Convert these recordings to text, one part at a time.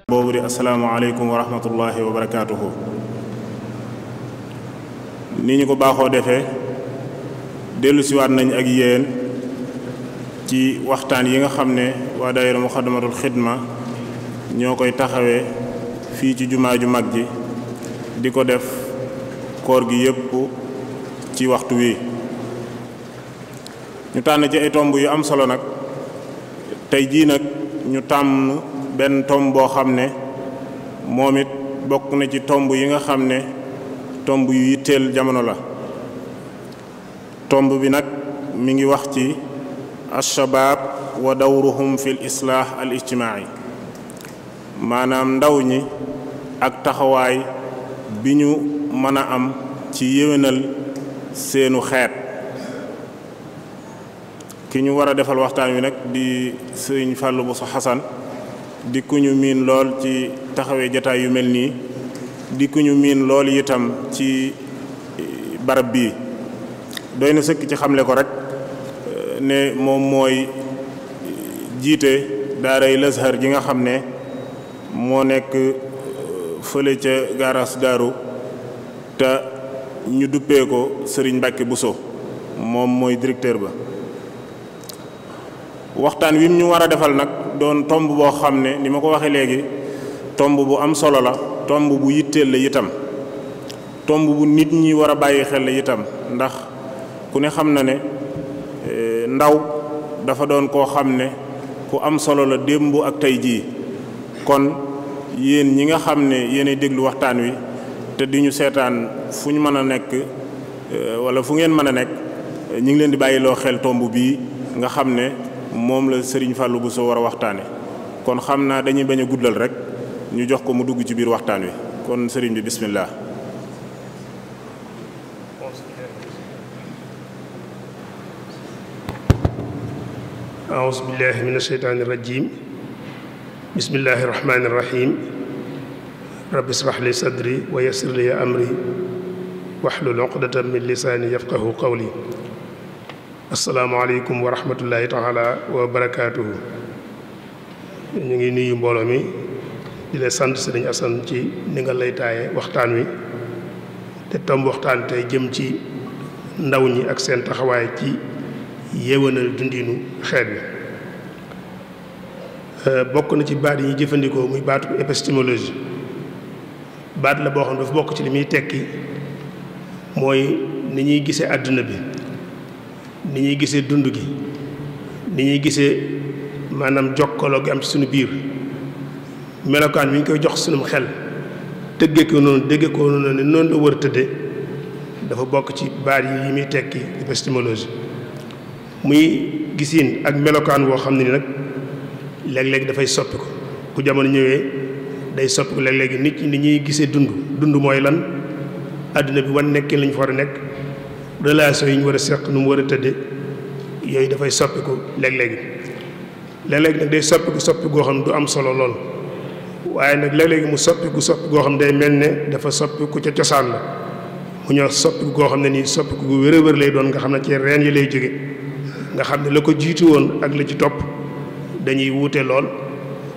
boobu di asalaamaaleykum wa rahmatullahi wa barakaatuhu. ni ñu ko baaxoo defee dellu siwaat nañ ak yéen ci waxtaan yi nga xam ne waa daayira Muxaddamatul Xidma ñoo koy taxawee fii ci jumaa ju mag ji di ko def koor gi yépp ci waxtu wi. ñu tànn ci ay tomb yu am solo nag tey jii nag ñu tàmm benn tomb boo xam ne moom it bokk na ci tomb yi nga xam ne tomb yu yitteel jamono la. tomb bi nag mi ngi wax ci alshabaab wa dawruhum fi l islaax al ijtimaai, maanaam ndaw ñi ak taxawaay bi ñu mën a am ci yéwénal seenu xeet. ki ñu war a defal waxtaan wi nag di sëriñ Fallou Bousso Xasan di ku ñu miin lool ci taxawee jataay yu mel nii, di ku ñu miin lool itam ci barab bii. doy na sëkk ci xamle ko rek ne moom mooy jiite daaray Lazhar ji nga xam ne moo nekk fële ca gaaraas daaru te ñu duppee ko sëriñ Mbàkke Bousso, moom mooy directeur ba. waxtaan wi ñu war a defal nag doon tomb boo xam ne ni ma ko waxee léegi tomb bu am solo la, tomb bu yitteel la itam, tomb bu nit ñi war a bàyyi xel la itam, ndax ku ne xam na ne ndaw dafa doon koo xam ne ku am solo la démb ak tey jii. kon yéen ñi nga xam ne yéenay déglu waxtaan wi te di ñu seetaan fu ñu mën a nekk wala fu ngeen mën a nekk, ñu ngi leen di bàyyiloo xel tomb bii nga xam ne moom la Serigne Fallou Bousso war a waxtaane. kon xam naa dañuy bañ a guddal rek ñu jox ko mu dugg ci biir waxtaan wi. kon Serigne bi bismillah. أعوذ بالله من الشيطان الرجيم بسم الله الرحمن الرحيم رب اشرح لي صدري ويسر لي أمري واحلل عقدة من لساني يفقه قولي السلام عليكم ورحمة الله تعالى وبركاته. ñu ngi nuyu mbooloo mi di la sant Sëriñ Asan ci ni nga lay taaye waxtaan wi te tomb waxtaan tey jëm ci ndaw ñi ak seen taxawaay ci yéwénal dundinu xeet wi. bokk na ci baat yi ñuy jëfandikoo muy baatu épistémologie. baat la boo xam ne dafa bokk ci li muy tekki mooy ni ñuy gisee àdduna bi, ni ñuy gisee dund gi, ni ñuy gisee maanaam jokkaloo gi am ci suñu biir, melokaan bi ñu koy jox sunum xel, tëggee ko noonu déggee ko noonu ne noonu la war a tëddee, dafa bokk ci baat yi muy tekki épistémologie. muy gisiin ak melokaan woo xam ne ni nag léeg-léeg dafay soppi ko ku jamono ñëwee day soppi ko léeg-léegi nit ñi ni ñuy gisee dund mooy lan, àdduna bi wan nekkin lañu fa war a nekk, relation yi ñu war a seq nu mu war a tëdde, yooyu dafay soppi ko léeg-léegi nag day soppi goo xam ne du am solo lool, waaye nag léeg-léegi mu soppi goo xam ne day mel ne dafa soppi ku ca cosaan la, mu ñëw soppi goo xam ne nii soppi gu wér a wér lay doon nga xam ne ci reen yi lay jóge, nga xam ne la ko jiitu woon ak la ci topp dañuy wuute lool.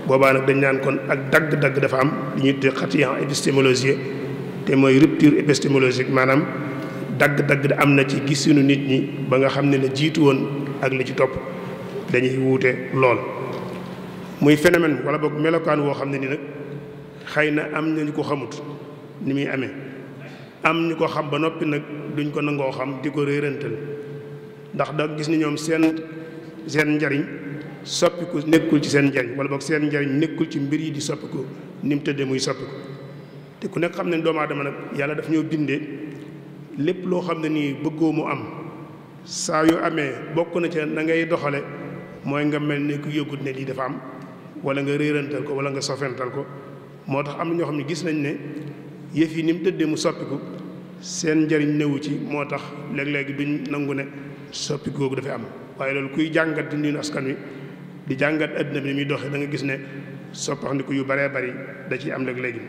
boobaa nag dañ naan kon ak dagg-dagg dafa am li ñuy tuddee xatiyan épistémologique, te mooy rupture épistémologique, maanaam dagg-dagg am na ci gisinu nit ñi ba nga xam ne la jiitu woon ak la ci topp dañuy wuute lool. muy phénomène wala boog melokaan woo xam ne ni nag xëy na am na ñu ko xamut ni muy amee, am ñu ko xam ba noppi nag duñ ko nangoo xam di ko réerantal, ndax da gis ni ñoom seen njariñ soppiku nekkul ci seen njariñ, wala boog seen njariñ nekkul ci mbir yi di soppiku ni mu tëddee muy soppiku. te ku nekk xam ne doomu aadama nag yàlla daf ñoo bindee lépp loo xam ne nii bëggoo mu am saa yu amee bokk na ca na ngay doxale mooy nga mel ni ku yëgut ne lii dafa am, wala nga réerantal ko wala nga sofental ko. moo tax am na ñoo xam ne gis nañ ne yëf yi ni mu tëddee mu soppiku seen njariñ newu ci, moo tax léeg-léegi duñ nangu ne soppiku googu dafay am. waaye loolu kuy jàngat dundinu askan wi di jàngat adduna bi ni muy doxee da nga gis ne soppaxndiku yu baree bari da ciy am léegi.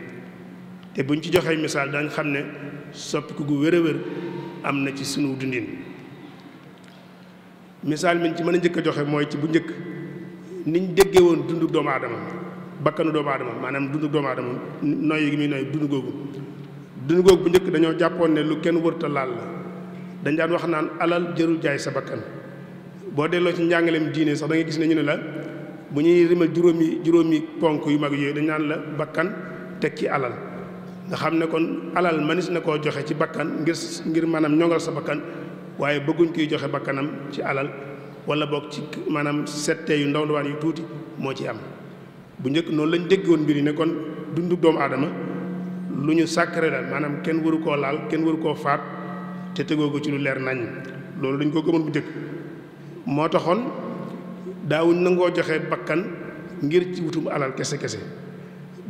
te buñ ci joxee misaal dañ xam ne soppiku gu wér a wér am na ci sunu dundin. misaal mi ci mën a njëkk a joxe mooy ci bu njëkk niñ déggee woon dundu doomu aadama bakkanu doomu aadama maanaam dundu doomu aadama noyyi gi muy noyyi dundu googu bu njëkk dañoo jàppoon ne lu kenn wërta laal la dañ daan wax naan alal jërul jaay sa bakkan. boo delloo ci njàngaleem diine sax da ngay gis ne ñu ne la bu ñuy rimal juróomi ponk yu mag yooyu dañ naan la bakkan teg ci alal nga xam ne kon alal manis na koo joxe ci bakkan ngir maanaam ñongal sa bakkan waaye bëgguñ koy joxe bakkanam ci alal wala boog ci maanaam settee yu ndaw ndawaan yu tuuti moo ci am. bu njëkk noonu lañ dégg woon mbir yi ne kon dundu doomu aadama lu ñu sacré la maanaam kenn waru koo laal kenn waru koo faat te tegoo ko ci lu leer nañ loolu dañ ko gëmoon bu njëkk. moo taxoon daawuñ nangoo joxe bakkan ngir ci wutum alal kese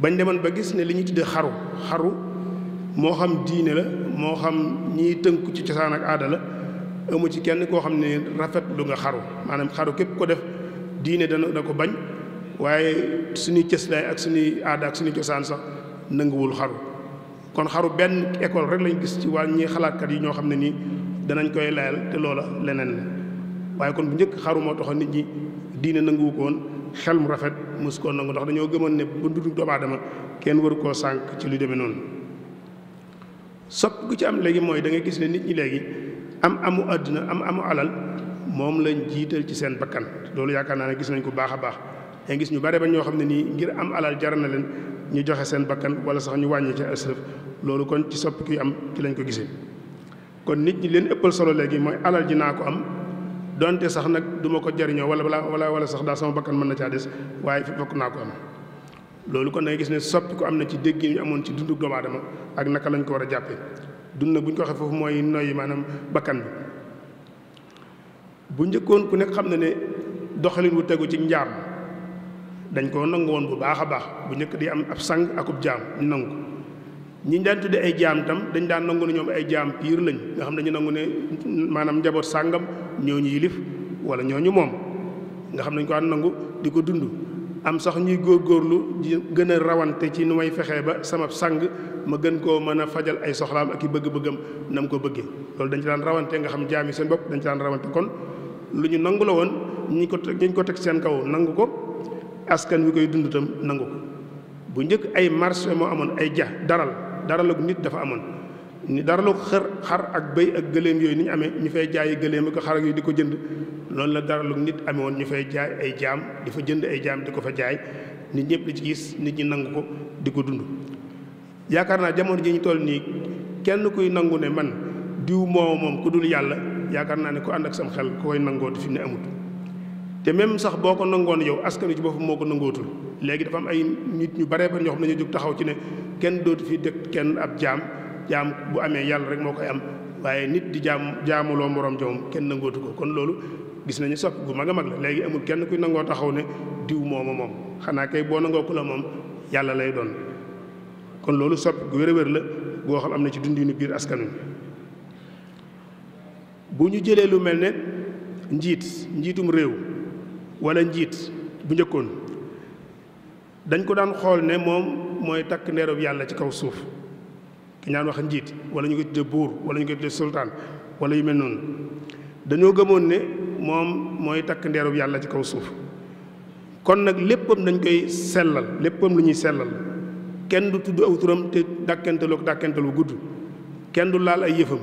bañ demoon ba gis ne li ñuy tuddee xaru moo xam diine la moo xam ñiy tënku ci cosaan ak aada la amu ci kenn koo xam ne rafet lu nga xaru maanaam xaru képp ko def diine da ko bañ waaye suñuy cëslaay ak suñuy aada ak suñuy cosaan sax nanguwul xaru. kon xaru benn école rek lañ gis ci waa ñi xalaatkat yi ñoo xam ne nii danañ koy layal te loola leneen la waaye kon bu njëkk xaru moo taxoon nit ñi diine nanguwu ko woon xel mu rafet mos koo nangu ndax dañoo gëmoon ne bu dundu doomu aadama kenn waru koo sànq ci lu demee noonu. sopp gu ci am léegi mooy da ngay gis ne nit ñi léegi amu àdduna amu alal moom lañ jiital ci seen bakkan loolu yaakaar naa ne gis nañ ko baax a baax day gis ñu bare ba ñoo xam ne nii ngir am alal jar na leen ñu joxe seen bakkan wala sax ñu wàññi ci asrëf loolu kon ci sopp ki am ci lañ ko gisee. kon nit ñi leen ëppal solo léegi mooy alal ji naa ko am donte sax nag du ma ko jariñoo wala sax daal sama bakkan mën na caa des waaye fi fokk naa ko am. loolu kon da ngay gis ne soppi ko am na ci dégg ñu amoon ci dundu doomu aadama ak naka lañ ko war a jàppee dund na bu ñu ko waxee foofu mooy noyyi maanaam bakkan bi. bu njëkkoon ku nekk xam na ne doxalin wu tegu ci njaam dañ koo nangu woon bu baax a baax bu njëkk di am ab sang akub jaam ñu nangu ko ñi daan tudde ay jaam tam dañ daan nangu ne ñoom ay jaam piir lañ nga xam ne dañu nangu ne maanaam njaboot sàngam ñooñu yilif wala ñooñu moom nga xam ne dañ ko daan nangu di ko dund. am sax ñuy góorgóorlu di gën a rawante ci nu may fexee ba sama sang ma gën koo mën a fajal ay soxlaam ak i bëgg-bëggam na mu ko bëggee loolu dañ ci daan rawante nga xam jaam yi seen bopp dañ ci daan rawante kon lu ñu nangu la woon ñi ko teg seen kaw nangu ko askan wi koy dund itam nangu ko. bu njëkk ay marché moo amoon ay daralug nit dafa amoon ni daralug xar ak bëy ak gëléem yooyu ni ñu amee ñu fay jaayi gëléem ak xar ak yooyu di ko jënd loolu la daralug nit amee woon ñu fay jaay ay jaam di fa jënd ay jaam di ko fa jaay nit ñëpp di ci gis nit ñi nangu ko di ko dund. yaakaar naa jamono ji ñu toll nii kenn kuy nangu ne man diw moom ku dul yàlla yaakaar naa ne ku ànd ak sam xel ku koy nangoo fi mu ne amut. te même sax boo ko nangoon yow askan wi ci boppam moo ko nangootul léegi dafa am ay nit ñu bare ba ñoo xam ne ñu jóg taxaw ci ne kenn dootu fi dëkk kenn ab jaam bu amee yàlla rek moo koy am waaye nit di jaamuloo moroom joomam kenn nangootu ko. kon loolu gis nañu sopp gu mag a mag la léegi amul kenn kuy nangoo taxaw ne diw moom xanaa kay boo nangoo ku la moom yàlla lay doon. kon loolu sopp gu wér-wér la boo xam am na ci dundinu biir askan wi. bu ñu jëlee lu mel ne njiitum réew wala njiit bu njëkkoon dañ ko daan xool ne moom mooy takk ndeerub yàlla ci kaw suuf ki ñaan wax njiit wala ñu koy tudde buur wala ñu koy tudde sultaan wala yu mel noonu dañoo gëmoon ne moom mooy takk ndeerub yàlla ci kaw suuf. kon nag léppam dañ koy sellal léppam lu ñuy sellal kenn du tudd aw turam te dàkkental wu gudd kenn du laal ay yëfam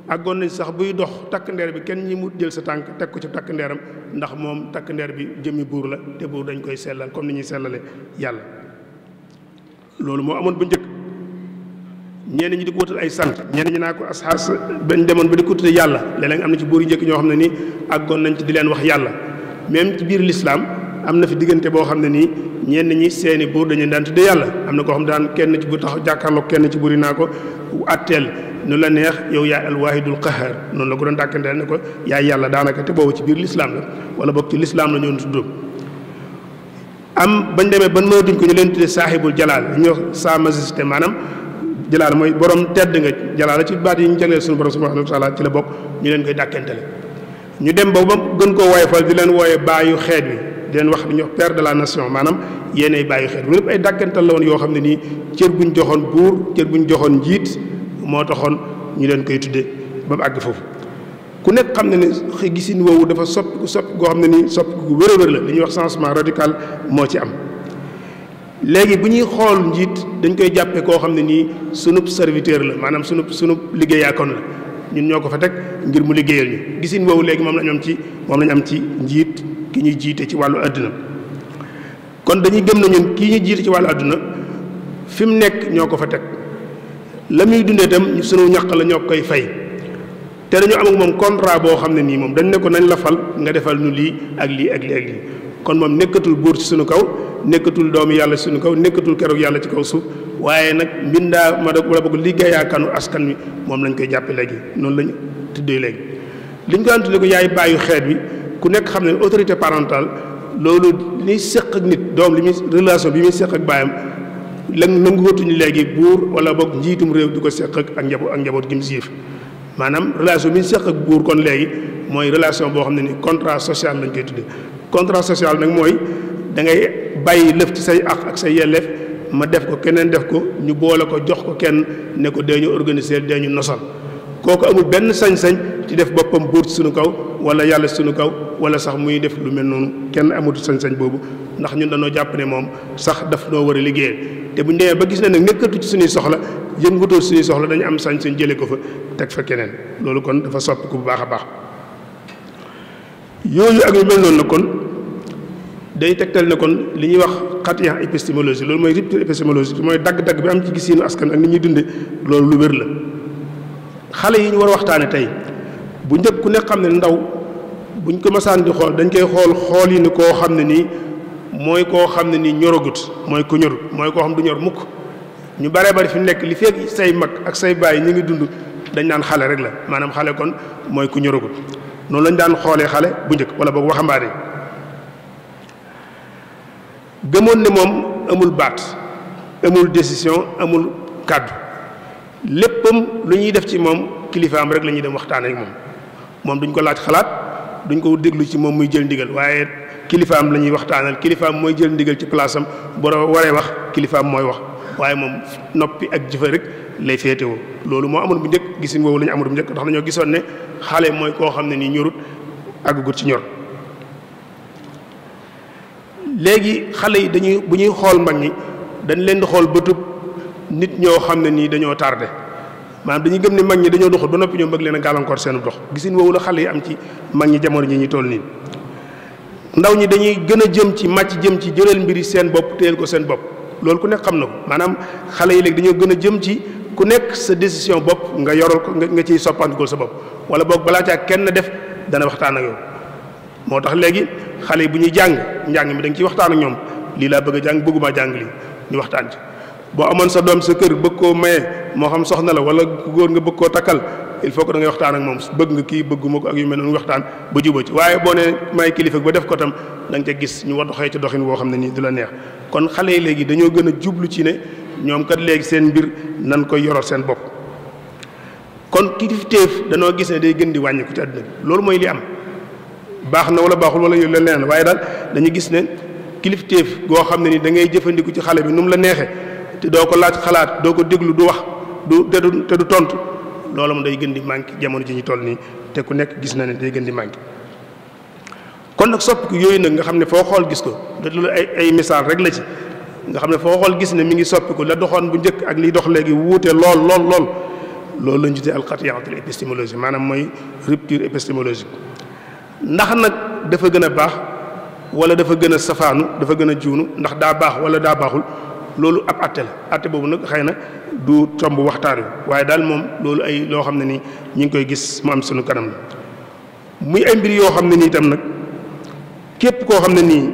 àggoon nañ sax buy dox takk ndeer bi kenn ñi mu jël sa tànk teg ko ci takk ndeeram ndax moom takk ndeer bi jëmmi buur la te buur dañ koy sellal comme ni ñuy sellale yàlla. loolu moo amoon bu njëkk ñenn ñi di ko wutal ay sant ñenn ñi naa ko asxaas bañ demoon ba di ko tudde yàlla léeg-léeg am na ci buur yi njëkk ñoo xam ne nii àggoon nañ ci di leen wax yàlla. même ci biir lislaam am na fi diggante boo xam ne nii ñenn ñi seeni buur dañu daan tudde yàlla am na koo xam daan kenn ci bu tax jàkkaarloog kenn ci buur yi naa ko atteel nu la neex yow yaay alwaahidul qahar noonu la ko doon dàkkanteel ne ko yaay yàlla daanaka te boobu ci biir lislaam la wala boog ci lislaam la ñoon tuddoo. am bañ demee ban mënatuñ ko ñu leen tuddee saahibul jalaal ñu wax sa majesté maanaam jalaal mooy borom tedd nga jalaal ci baat yi ñu jagleel suñu borom subhanahu wa taala ci la bokk ñu leen koy dàkkantele ñu dem ba gën koo woyofal di leen wooye baayu xeet wi di leen wax dañuy wax père de la nation maanaam yéenay bàyyi xeet lu lépp ay dàkkantal la woon yoo xam ne nii cër buñ joxoon buur cër buñ joxoon njiit moo taxoon ñu leen koy tudde ba mu àgg foofu ku nekk xam ne ne gisin woowu dafa soppi goo xam ne nii soppi gu wér a wér la li ñuy wax changement radical moo ci am. léegi bu ñuy xool njiit dañ koy jàppee koo xam ne nii sunub serviteur la maanaam sunub liggéeyaakoon la ñun ñoo ko fa teg ngir mu liggéeyal ñu gisin woowu léegi moom lañ am ci njiit ki ñuy jiite ci wàllu àdduna. kon dañuy gëm na ñun kii ñuy jiite ci wàllu àdduna fi mu nekk ñoo ko fa teg la muy dundee itam sunu ñaq la ñoo koy fay te dañoo am ak moom contrat boo xam ne nii moom dañ ne ko nañ la fal nga defal nu lii ak lii ak lii ak lii kon moom nekkatul buur ci sunu kaw nekkatul doomu yàlla ci sunu kaw nekkatul keroog yàlla ci kaw suuf waaye nag mbindaa ma wala boog liggéeyaakanu askan wi moom lañ koy jàppe léegi noonu lañu tuddee léegi liñ ko daan tuddee ko yaay bàyyu xeet bi ku nekk xam ne autorité parentale loolu liy seq ak nit doom li muy relation bi muy seq ak baayam lan nanguwatuñu léegi buur wala boog njiitum réew di ko seq ak njaboot gi mu siif maanaam relation bi ñu seq ak buur kon léegi mooy relation boo xam ne ni contrat social lañ koy tuddee contrat social nag mooy da ngay bàyyi lëf ci say ak say yelleef ma def ko keneen def ko ñu boole ko jox ko kenn ne ko dee ñu organiser dee ñu nosal kooku amul benn sañ-sañ ci def boppam buur ci suñu kaw wala yàlla ci suñu kaw wala sax muy def lu mel noonu kenn amatu sañ-sañ boobu ndax ñun dañoo jàpp ne moom sax daf noo war a liggéeyal te bu ñu demee ba gis ne nag nekkatu ci suñuy soxla yëngutoo suñuy soxla dañu am sañ-sañ jëlee ko fa teg fa keneen loolu kon dafa soppi ko bu baax a baax yooyu ak yu mel noonu la kon day tegtal ne kon li ñuy wax xatiya épistémologie loolu mooy rupture épistémologie mooy dagg-dagg bi am ci gisiinu askan ak ni ñuy dunde loolu lu wér la xale yi ñu war a waxtaane tey bu njëkk ku nekk xam ne ndaw buñ ko masaan di xool dañ koy xool yi ni koo xam ne nii mooy koo xam ne nii ñoragut mooy ku ñorut mooy koo xam du ñor mukk ñu baree bari fi nekk li fekk say mag ak say baay ñu ngi dund dañ naan xale rek la maanaam xale kon mooy ku ñoragut noonu lañ daan xoolee xale bu njëkk wala boog waxambaane gëmoon ne moom amul baat amul décision amul kàddu léppam lu ñuy def ci moom kilifaam rek la ñuy dem waxtaan ak moom duñ ko laaj xalaat duñ ko déglu ci moom muy jël ndigal waaye kilifaam la ñuy waxtaanal kilifaam mooy jël ndigal ci place am bu waree wax kilifaam mooy wax waaye moom noppi ak jëfe rek lay féetewoo loolu moo amul bu njëkk gisin woowu la ñu amul bu njëkk ndax dañoo gisoon ne xale mooy koo xam ne nii ñorut àggugut ci ñor léegi xale yi dañuy bu ñuy xool mag ñi dañ leen di xool bëtub nit ñoo xam ne nii dañoo tardé maanaam dañuy gëm ne mag ñi dañoo doxul ba noppi ñoo bëgg leen a gàllankoor seen dox gisin woowu la xale yi am ci mag ñi jamono ji ñu toll nii ndaw ñi dañuy gën a jëm ci màcc jëm ci jëlal mbiri seen bopp téyel ko seen bopp loolu ku nekk xam na ko maanaam xale yi léegi dañoo gën a jëm ci ku nekk sa décision bopp nga yoral ko nga ciy soppandikoo sa bopp wala boog balaa caa kenn def dana waxtaan ak yow moo tax léegi xale yi bu ñuy jàng njàng mi da nga ciy waxtaan ak ñoom lii laa bëgg a jàng bëgguma jàng lii ñu waxtaan ci boo amoon sa doom sa kër bëgg koo maye moo xam soxna la wala ku góor nga bëgg koo takkal il faut que da ngay waxtaan ak moom bëgg nga kii bëgguma ko ak yu mel noonu waxtaan ba juba ci waaye boo ne may kilifa ba def ko tam da nga ca gis ñu war doxee ci doxin woo xam ne nii du la neex kon xale yi léegi dañoo gën a jublu ci ne ñoom kat léegi seen mbir nan koy yoral seen bopp kon kilifteef danoo gis ne day gën di wàññiku ci àdduna bi loolu mooy li am baax na wala baaxul wala yu leneen waaye daal dañu gis ne kilifteef goo xam ne ni da ngay jëfandiku ci xale bi nu mu la neexee te doo ko laaj xalaat doo ko déglu du wax te du tontu loolu moom day gën di manqué jamono ji ñu toll nii te ku nekk gis na ne day gën di manqué kon nag soppiku yooyu nag nga xam ne foo xool gis ko da loolu ay misaal rek la ci nga xam ne foo xool gis ne mi ngi soppiku la doxoon bu njëkk ak liy dox léegi wuute lool loolu lañ tuddee alxatiyatul épistémologie maanaam mooy rupture épistémologique ndax nag dafa gën a baax wala dafa gën a safaanu dafa gën a juunu ndax daa baax wala daa baaxul loolu ab atte la atte boobu nag xëy na du tomb waxtaan wi waaye daal moom loolu ay loo xam ne nii ñu ngi koy gis mu am sunu kanam la muy ay mbir yoo xam ne nii itam nag képp koo xam ne nii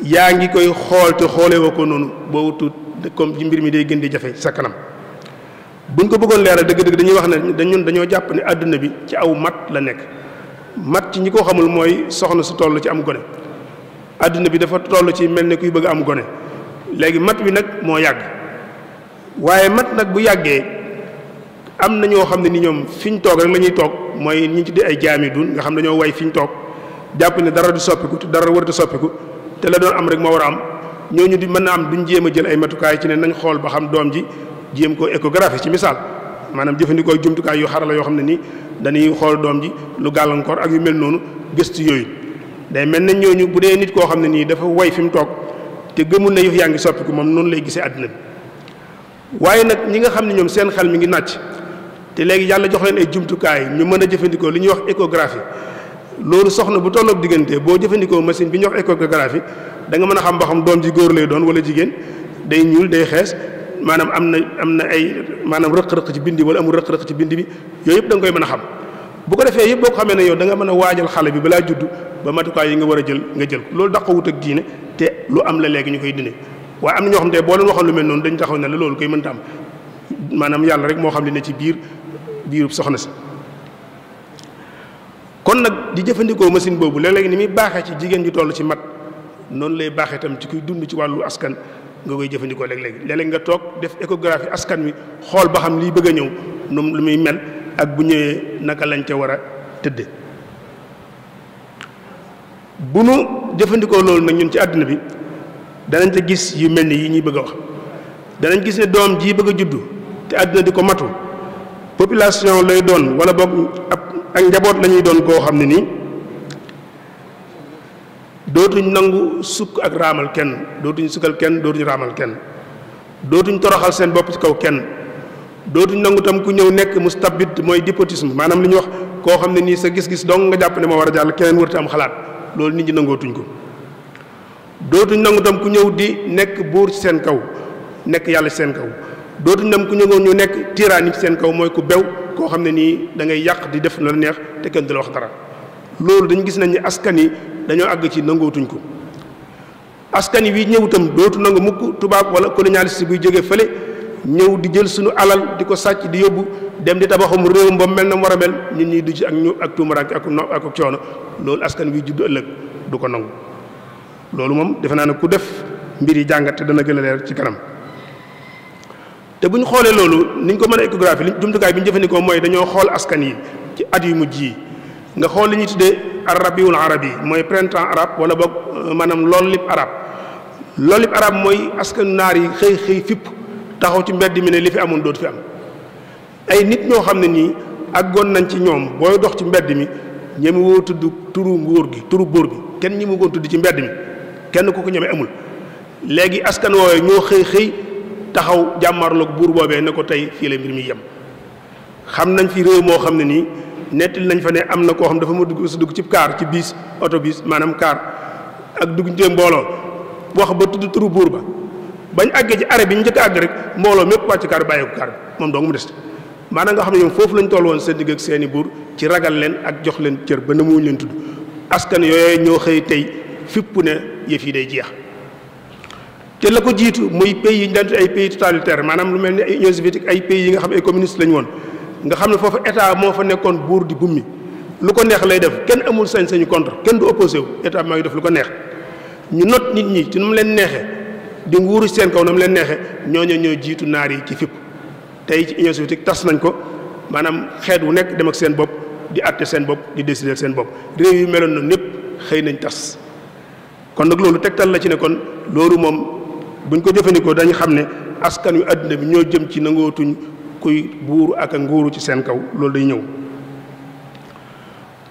yaa ngi koy xool te xoolee woo ko noonu boobu tuut comme ci mbir mi day gën di jafe sa kanam buñ ko bëggoon leeral dëgg-dëgg dañuy wax ne dañoo jàpp ne àdduna bi ci aw mat la nekk mat ci ñi ko xamul mooy soxna su toll ci am gone àdduna bi dafa toll ci mel ne kuy bëgg am gone léegi mat wi nag moo yàgg waaye mat nag bu yàggee am na ñoo xam ne ni ñoom fi ñu toog rek la ñuy toog mooy ñi ci di ay jaami dun nga xam dañoo way fi ñu toog jàpp ne dara du soppiku te dara warut a soppiku te la doon am rek moo war a am ñooñu di mën na am duñ jéem a jël ay matukaay ci ne nañ xool ba xam doom ji jéem ko échographie ci misaal maanaam jëfandikoo jumtukaay yu xarala yoo xam ne nii dañuy xool doom ji lu gàllankoor ak yu mel noonu gëstu yooyu day mel ne ñooñu bu dee nit koo xam ne nii dafa way fi mu toog te gëmul na yëf yaa ngi soppiku moom noonu lay gisee àddina bi waaye nag ñi nga xam ne ñoom seen xel mi ngi nàcc te léegi yàlla jox leen ay jumtukaay ñu mën a jëfandikoo li ñuy wax échographie loolu soxna bu tolloog diggante boo jëfandikoo machine bi ñuy wax échographie da nga mën a xam ba xam doom ji góor lay doon wala jigéen day ñuul day xees maanaam am na ay maanaam rëq-rëq ci bind bi wala amul rëq-rëq ci bind bi yooyu yëpp da nga koy mën a xam bu ko defee yëpp boo ko xamee ne yow da nga mën a waajal xale bi balaa judd ba matukaay yi nga war a jël nga jël ko loolu daqawut ak diine te lu am la léegi ñu koy dindi waaye am na ñoo xam te boo leen waxoon lu mel noonu dañ taxaw ne la loolu koy mënta am maanaam yàlla rek moo xam li ne ci biiru soxna si kon nag di jëfandikoo machine boobu léeg-léeg ni muy baaxee ci jigéen ju toll ci mat noonu lay baaxee itam ci kuy dund ci wàllu askan nga koy jëfandikoo léeg-léeg nga toog def échographie askan wi xool ba xam liy bëgg a ñëw nu lu muy mel ak bu ñëwee naka lañ ca war a tëdde bu nu jëfandikoo loolu nag ñun ci àdduna bi danañ ca gis yu mel ni yi ñuy bëgg a wax danañ gis ne doom ji bëgg a juddu te àdduna di ko matu population lay doon wala boog ak njaboot la ñuy doon koo xam ne nii dootuñ nangu sukk ak raamal kenn dootuñ sukkal kenn dootuñ raamal kenn dootuñ toroxal seen bopp ci kaw kenn dootuñ nangu tam ku ñëw nekk mustabid mooy despotisme maanaam li ñuy wax koo xam ne nii sa gis-gis dong nga jàpp ne moo war a jàll keneen wërta am xalaat loolu nit ñi nangootuñ ko dootuñ nangu tam ku ñëw di nekk buur ci seen kaw nekk yàlla ci seen kaw dootuñ nam ku ñëwoon ñu nekk tyrannie ci seen kaw mooy ku bew koo xam ne nii da ngay yàq di def la neex te kenn du la wax dara loolu dañu gis nañ ni askan yi dañoo àgg ci nangootuñ ko askan yi ñëw itam dootu nangu mukk tubaab wala colonialiste buy jógee fële ñëw di jël suñu alal di ko sàcc di yóbbu dem di tabaxum réewam ba mel na mu war a mel ñun ñuy du ci ak ñu ak tuumaraanke ak coono loolu askan wi judd ëllëg du ko nangu loolu moom defe naa ne ku def mbir yi jàngat te dana gën a leer ci kanam te bu ñu xoolee loolu niñ ko mën a échographie li jumtukaay bi ñu jëfandikoo mooy dañoo xool askan yi ci at yu mujj yi nga xool li ñuy tuddee arabiul arabi mooy printemps arabe wala boog maanaam loolib arab mooy askan naar yi xëy fipp taxaw ci mbedd mi ne li fi amoon dootu fi am ay nit ñoo xam ne nii àggoon nañ ci ñoom booy dox ci mbedd mi ñeme woo tudd turu buur bi kenn ñi mu goon tudd ci mbedd mi kenn ku ko ñeme amul léegi askan woowe ñoo xëy taxaw jàmmarloog buur boobee ne ko tey fii la mbir mi yem xam nañ fi réew moo xam ne nii nettali nañ fa ne am na koo xam dafa ma dugg ci kaar ci biis autobus maanaam kaar ak dugg ci mbooloo wax ba tudd turu buur ba bañ àggee ci arrêt bi ñu njëkk a àgg rek mbooloo mépp wàcc kaar bàyyi ko kaar bi moom dong mu des maanaam nga xam ne ñoom foofu lañ toll woon seen digg ak seeni buur ci ragal leen ak jox leen cër ba na muñ leen tudd askan yooyu ñoo xëy tey fipp ne yëf yi day jeex te la ko jiitu muy pays yi ñu daan ay pays totalitaire maanaam lu mel ni ay Union soviétique ay pays yi nga xam ne ay communiste lañu woon nga xam ne foofu état moo fa nekkoon buur di bummi lu ko neex lay def kenn amul sañ-sañu contre kenn du opposé wu état maa ngi def lu ko neex ñu not nit ñi ci nu mu leen neexee di nguuru seen kaw na mu leen neexee ñooñu ñoo jiitu naar yi ci fipp tey ci Union soviétique tas nañ ko maanaam xeet wu nekk dem ak seen bopp di àtte seen bopp di décider seen bopp réew yi meloon na ñëpp xëy nañ tas kon nag loolu tegtal la ci ne kon loolu moom buñ ko jëfandikoo dañu xam ne askan wi àdduna bi ñoo jëm ci nangootuñ kuy buuru ak a nguuru ci seen kaw loolu day ñëw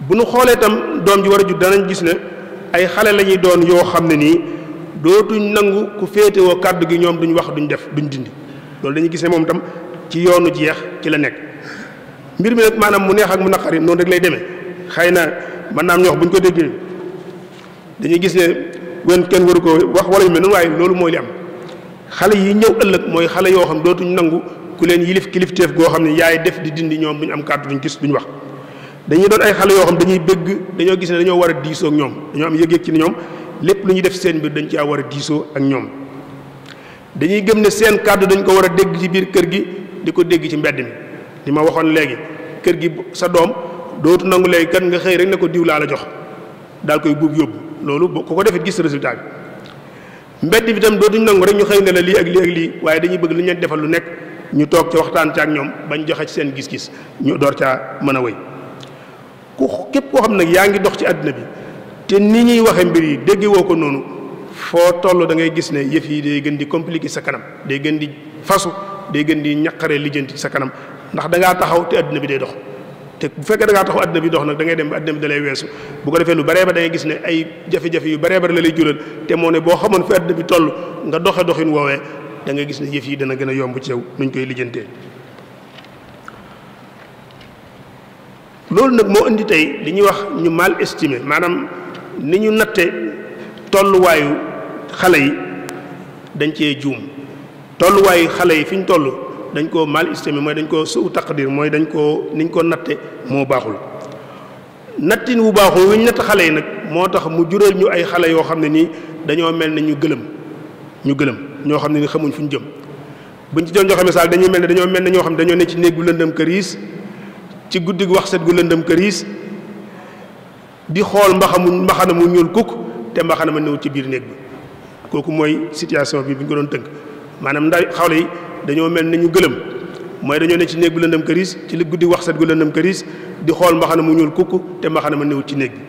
bu ñu xoolee itam doom ji war a judd danañ gis ne ay xale la ñuy doon yoo xam ne nii dootuñ nangu ku féetewoo kàddu gi ñoom duñ wax duñ def duñ dindi loolu dañuy gis ne moom itam ci yoonu jeex ci la nekk mbir mi nag maanaam mu neex ak mu naqari noonu rek lay demee xëy na mën naa am ñoo wax bu ñu ko déggee dañuy gis ne wen kenn waru ko wax wala yu mel noonu waaye loolu mooy li am xale yi ñëw ëllëg mooy xale yoo xam dootuñ nangu ku leen yilif kilifteef goo xam ne yaay def di dindi ñoom duñ am kàddu duñ gis duñ wax dañuy doon ay xale yoo xam dañuy bëgg dañoo gis ne dañoo war a diisoo ak ñoom dañoo am yëg-yëg ci ne ñoom lépp lu ñuy def seen biir dañ caa war a diisoo ak ñoom dañuy gëm ne seen kàddu dañ ko war a dégg ci biir kër gi di ko dégg ci mbedd mi li ma waxoon léegi kër gi sa doom dootu nangu léegi kat nga xëy rek ne ko diw laa la jox daal koy buub yóbbu loolu ku ko defee gis résultat bi mbedd bi tam dootuñ nangu rek ñu xëy ne la lii ak lii ak lii waaye dañuy bëgg lu ñu leen defal lu nekk ñu toog ca waxtaan ca ak ñoom bañ joxe ci seen gis-gis ñu door caa mën a wéy képp koo xam nag yaa ngi dox ci àddina bi te ni ñuy waxe mbir yi dégge woo ko noonu foo toll da ngay gis ne yëf yi day gën di compliqué sa kanam day gën di fasu day gën di ñaqaree lijjanti sa kanam ndax da ngaa taxaw te adduna bi day dox te bu fekkee da ngaa taxaw adduna bi dox nag da ngay dem ba adduna bi da lay weesu bu ko defee lu baree ba da ngay gis ne ay jafe-jafe yu baree bari la lay jural te moo ne boo xamoon fi adduna bi toll nga doxe doxin woowee da ngay gis ne yëf yi dana gën a yomb ci yow nuñ koy lijjantee. loolu nag moo indi tey li ñuy wax ñu mal estimé maanaam ni ñu natte tolluwaayu xale yi dañ cee juum tolluwaayu xale yi fi ñu toll dañ koo mal estimé mooy dañ koo suu taqdir mooy dañ koo niñ ko natte moo baaxul nattin wu baaxul wi ñu natt xale yi nag moo tax mu jural ñu ay xale yoo xam ne nii dañoo mel ne ñu gëlëm ñoo xam ne ni xamuñ fu ñu jëm buñ ci doon joxe misaal dañoo mel ne ñoo xam ne dañoo ne ci néeg bu lëndëm këriis ci guddi gu wax set gu lëndëm këriis di xool mbaxana mu ñuul kukk te mbaxana ma néew ci biir néeg bi kooku mooy situation bi bu ñu ko doon tënk maanaam xale yi dañoo mel ne ñu gëlëm mooy dañoo ne ci néeg bu lëndëm këriis ci li guddi wax set gu lëndëm këriis di xool mbaxana mu ñuul kukk te mbaxana ma néew ci néeg bi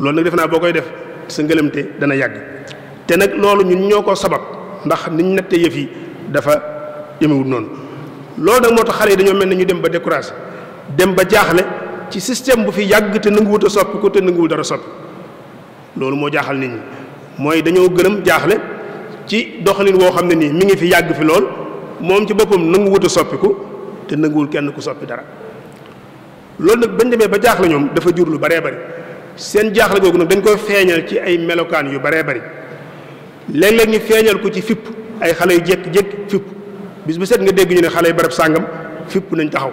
loolu nag defe naa boo koy def sa ngëlëmte dana yàgg te nag loolu ñun ñoo ko sabab ndax niñ nattee yëf yi dafa yemewul noonu loolu nag moo tax xale yi dañoo mel ne ñu dem ba découragé dem ba jaaxle ci système bu fi yàgg te nanguwut a soppi ko te nanguwul dara soppi loolu moo jaaxal nit ñi mooy dañoo gëlëm jaaxle ci doxalin woo xam ne nii mi ngi fi yàgg fi lool moom ci boppam nanguwut a soppiku te nanguwul kenn ku soppi dara loolu nag bañ demee ba jaaxle ñoom dafa jur lu baree bari seen jaaxle googu nag dañ koy feeñal ci ay melokaan yu baree bari léeg-léeg ñu feeñal ko ci fipp ay xale yu jékki-jékki fipp bis bu set nga dégg ñu ne xale yu barab sàngam fipp nañ taxaw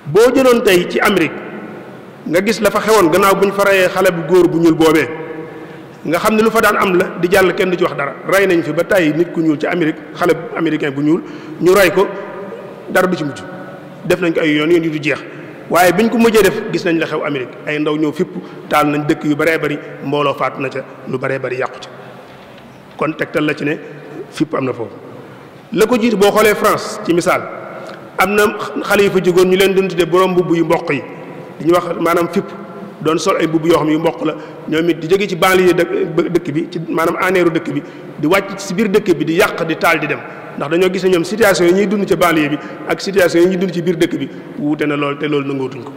boo jëloon tey ci Amérique nga gis la fa xewoon gannaaw bu ñu fa reyee xale bu góor bu ñuul boobee nga xam ne lu fa daan am la di jàll kenn du ci wax dara rey nañ fi ba tey nit ku ñuul ci Amérique xale américain bu ñuul ñu rey ko dara du ci mujj def nañ ko ay yoon yu du jeex waaye biñ ko mujjee def gis nañ la xew Amérique ay ndaw ñëw fipp taal nañ dëkk yu baree bari mbooloo faatu na ca lu baree bari yàqu ca kon tegtal la ci ne fipp am na foofu la ko jiitu boo xoolee France ci misaal am na xale yu fa jógoon ñu leen doon tuddee borom mbubb yu mboq yi li ñuy wax maanaam fipp doon sol ay mbubb yoo xam ne yu mboq la ñoom it di jóge ci banlieue dëkk bi ci maanaam aneeru dëkk bi di wàcc ci biir dëkk bi di yàq di taal di dem ndax dañoo gis ne ñoom situation yi ñuy dund ca banlieue bi ak situation yi ñuy dund ci biir dëkk bi wuute na lool te loolu nangootuñ ko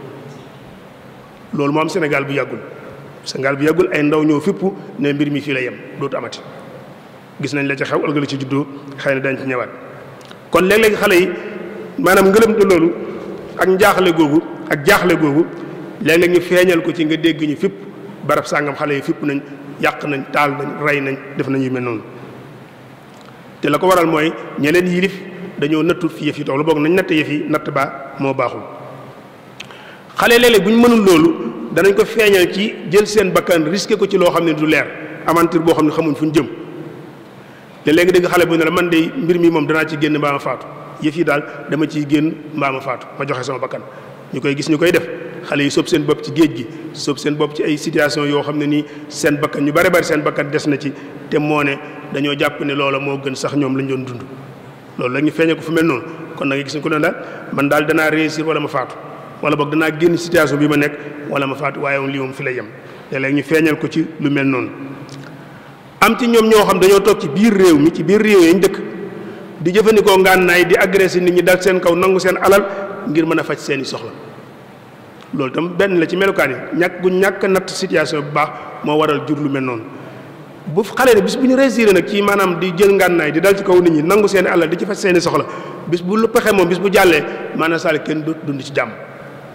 loolu moo am Sénégal bu yàggul ay ndaw ñëw fipp ne mbir mi fii la yem dootu amati gis nañ la ca xew ëllëg la ci juddoo xëy na dañ ci ñëwaat kon léeg-léeg xale yi maanaam ngëlëmte loolu ak njaaxle googu ak jaaxle googu léeg-léeg ñu feeñal ko ci nga dégg ñu fipp barab sàngam xale yi fipp nañ yàq nañ taal nañ rey nañ def nañ yu mel noonu te la ko waral mooy ñeneen yilif dañoo nattut fi yëf yi toog la boog nañ natt yëf yi natt baa moo baaxul xale léeg-léeg bu ñu mënul loolu danañ ko feeñal ci jël seen bakkan risqué ko ci loo xam ne du leer aventure boo xam ne xamuñ fu ñu jëm léeg-léeg dégg xale bu ne la man de mbir mi moom danaa ci génn mbaa ma faatu yëf yi daal dama ciy génn mbaa ma faatu ma joxe sama bakkan ñu koy gis ñu koy def xale yi soob seen bopp ci géej gi soob seen bopp ci ay situation yoo xam ne nii seen bakkan ñu bare bari seen bakkan des na ci te moo ne dañoo jàpp ne loola moo gën sax ñoom lañ doon dund loolu la ñu feeñee ko fu mel noonu kon da nga gis ne ko ne daal man daal danaa réussir wala ma faatu wala boog danaa génn situation bi ma nekk wala ma faatu waaye lii moom fi la yem léeg-léeg ñu feeñal ko ci lu mel noonu am ci ñoom ñoo xam dañoo toog ci biir réew mi ci biir réew yi ñu dëkk di jëfandikoo ngànnaay di agressé nit ñi dal seen kaw nangu seen alal ngir mën a faj seeni soxla loolu tam benn la ci melukaan yi ñàkk natt situation bu baax moo waral jur lu mel noonu bu xale ne bis bu ñu réussir nag ci maanaam di jël ngànnaay di dal ci kaw nit ñi nangu seeni alal di ci faj seeni soxla bis bu lu pexe moom bis bu jàllee maanaam saali kenn du dund ci jàmm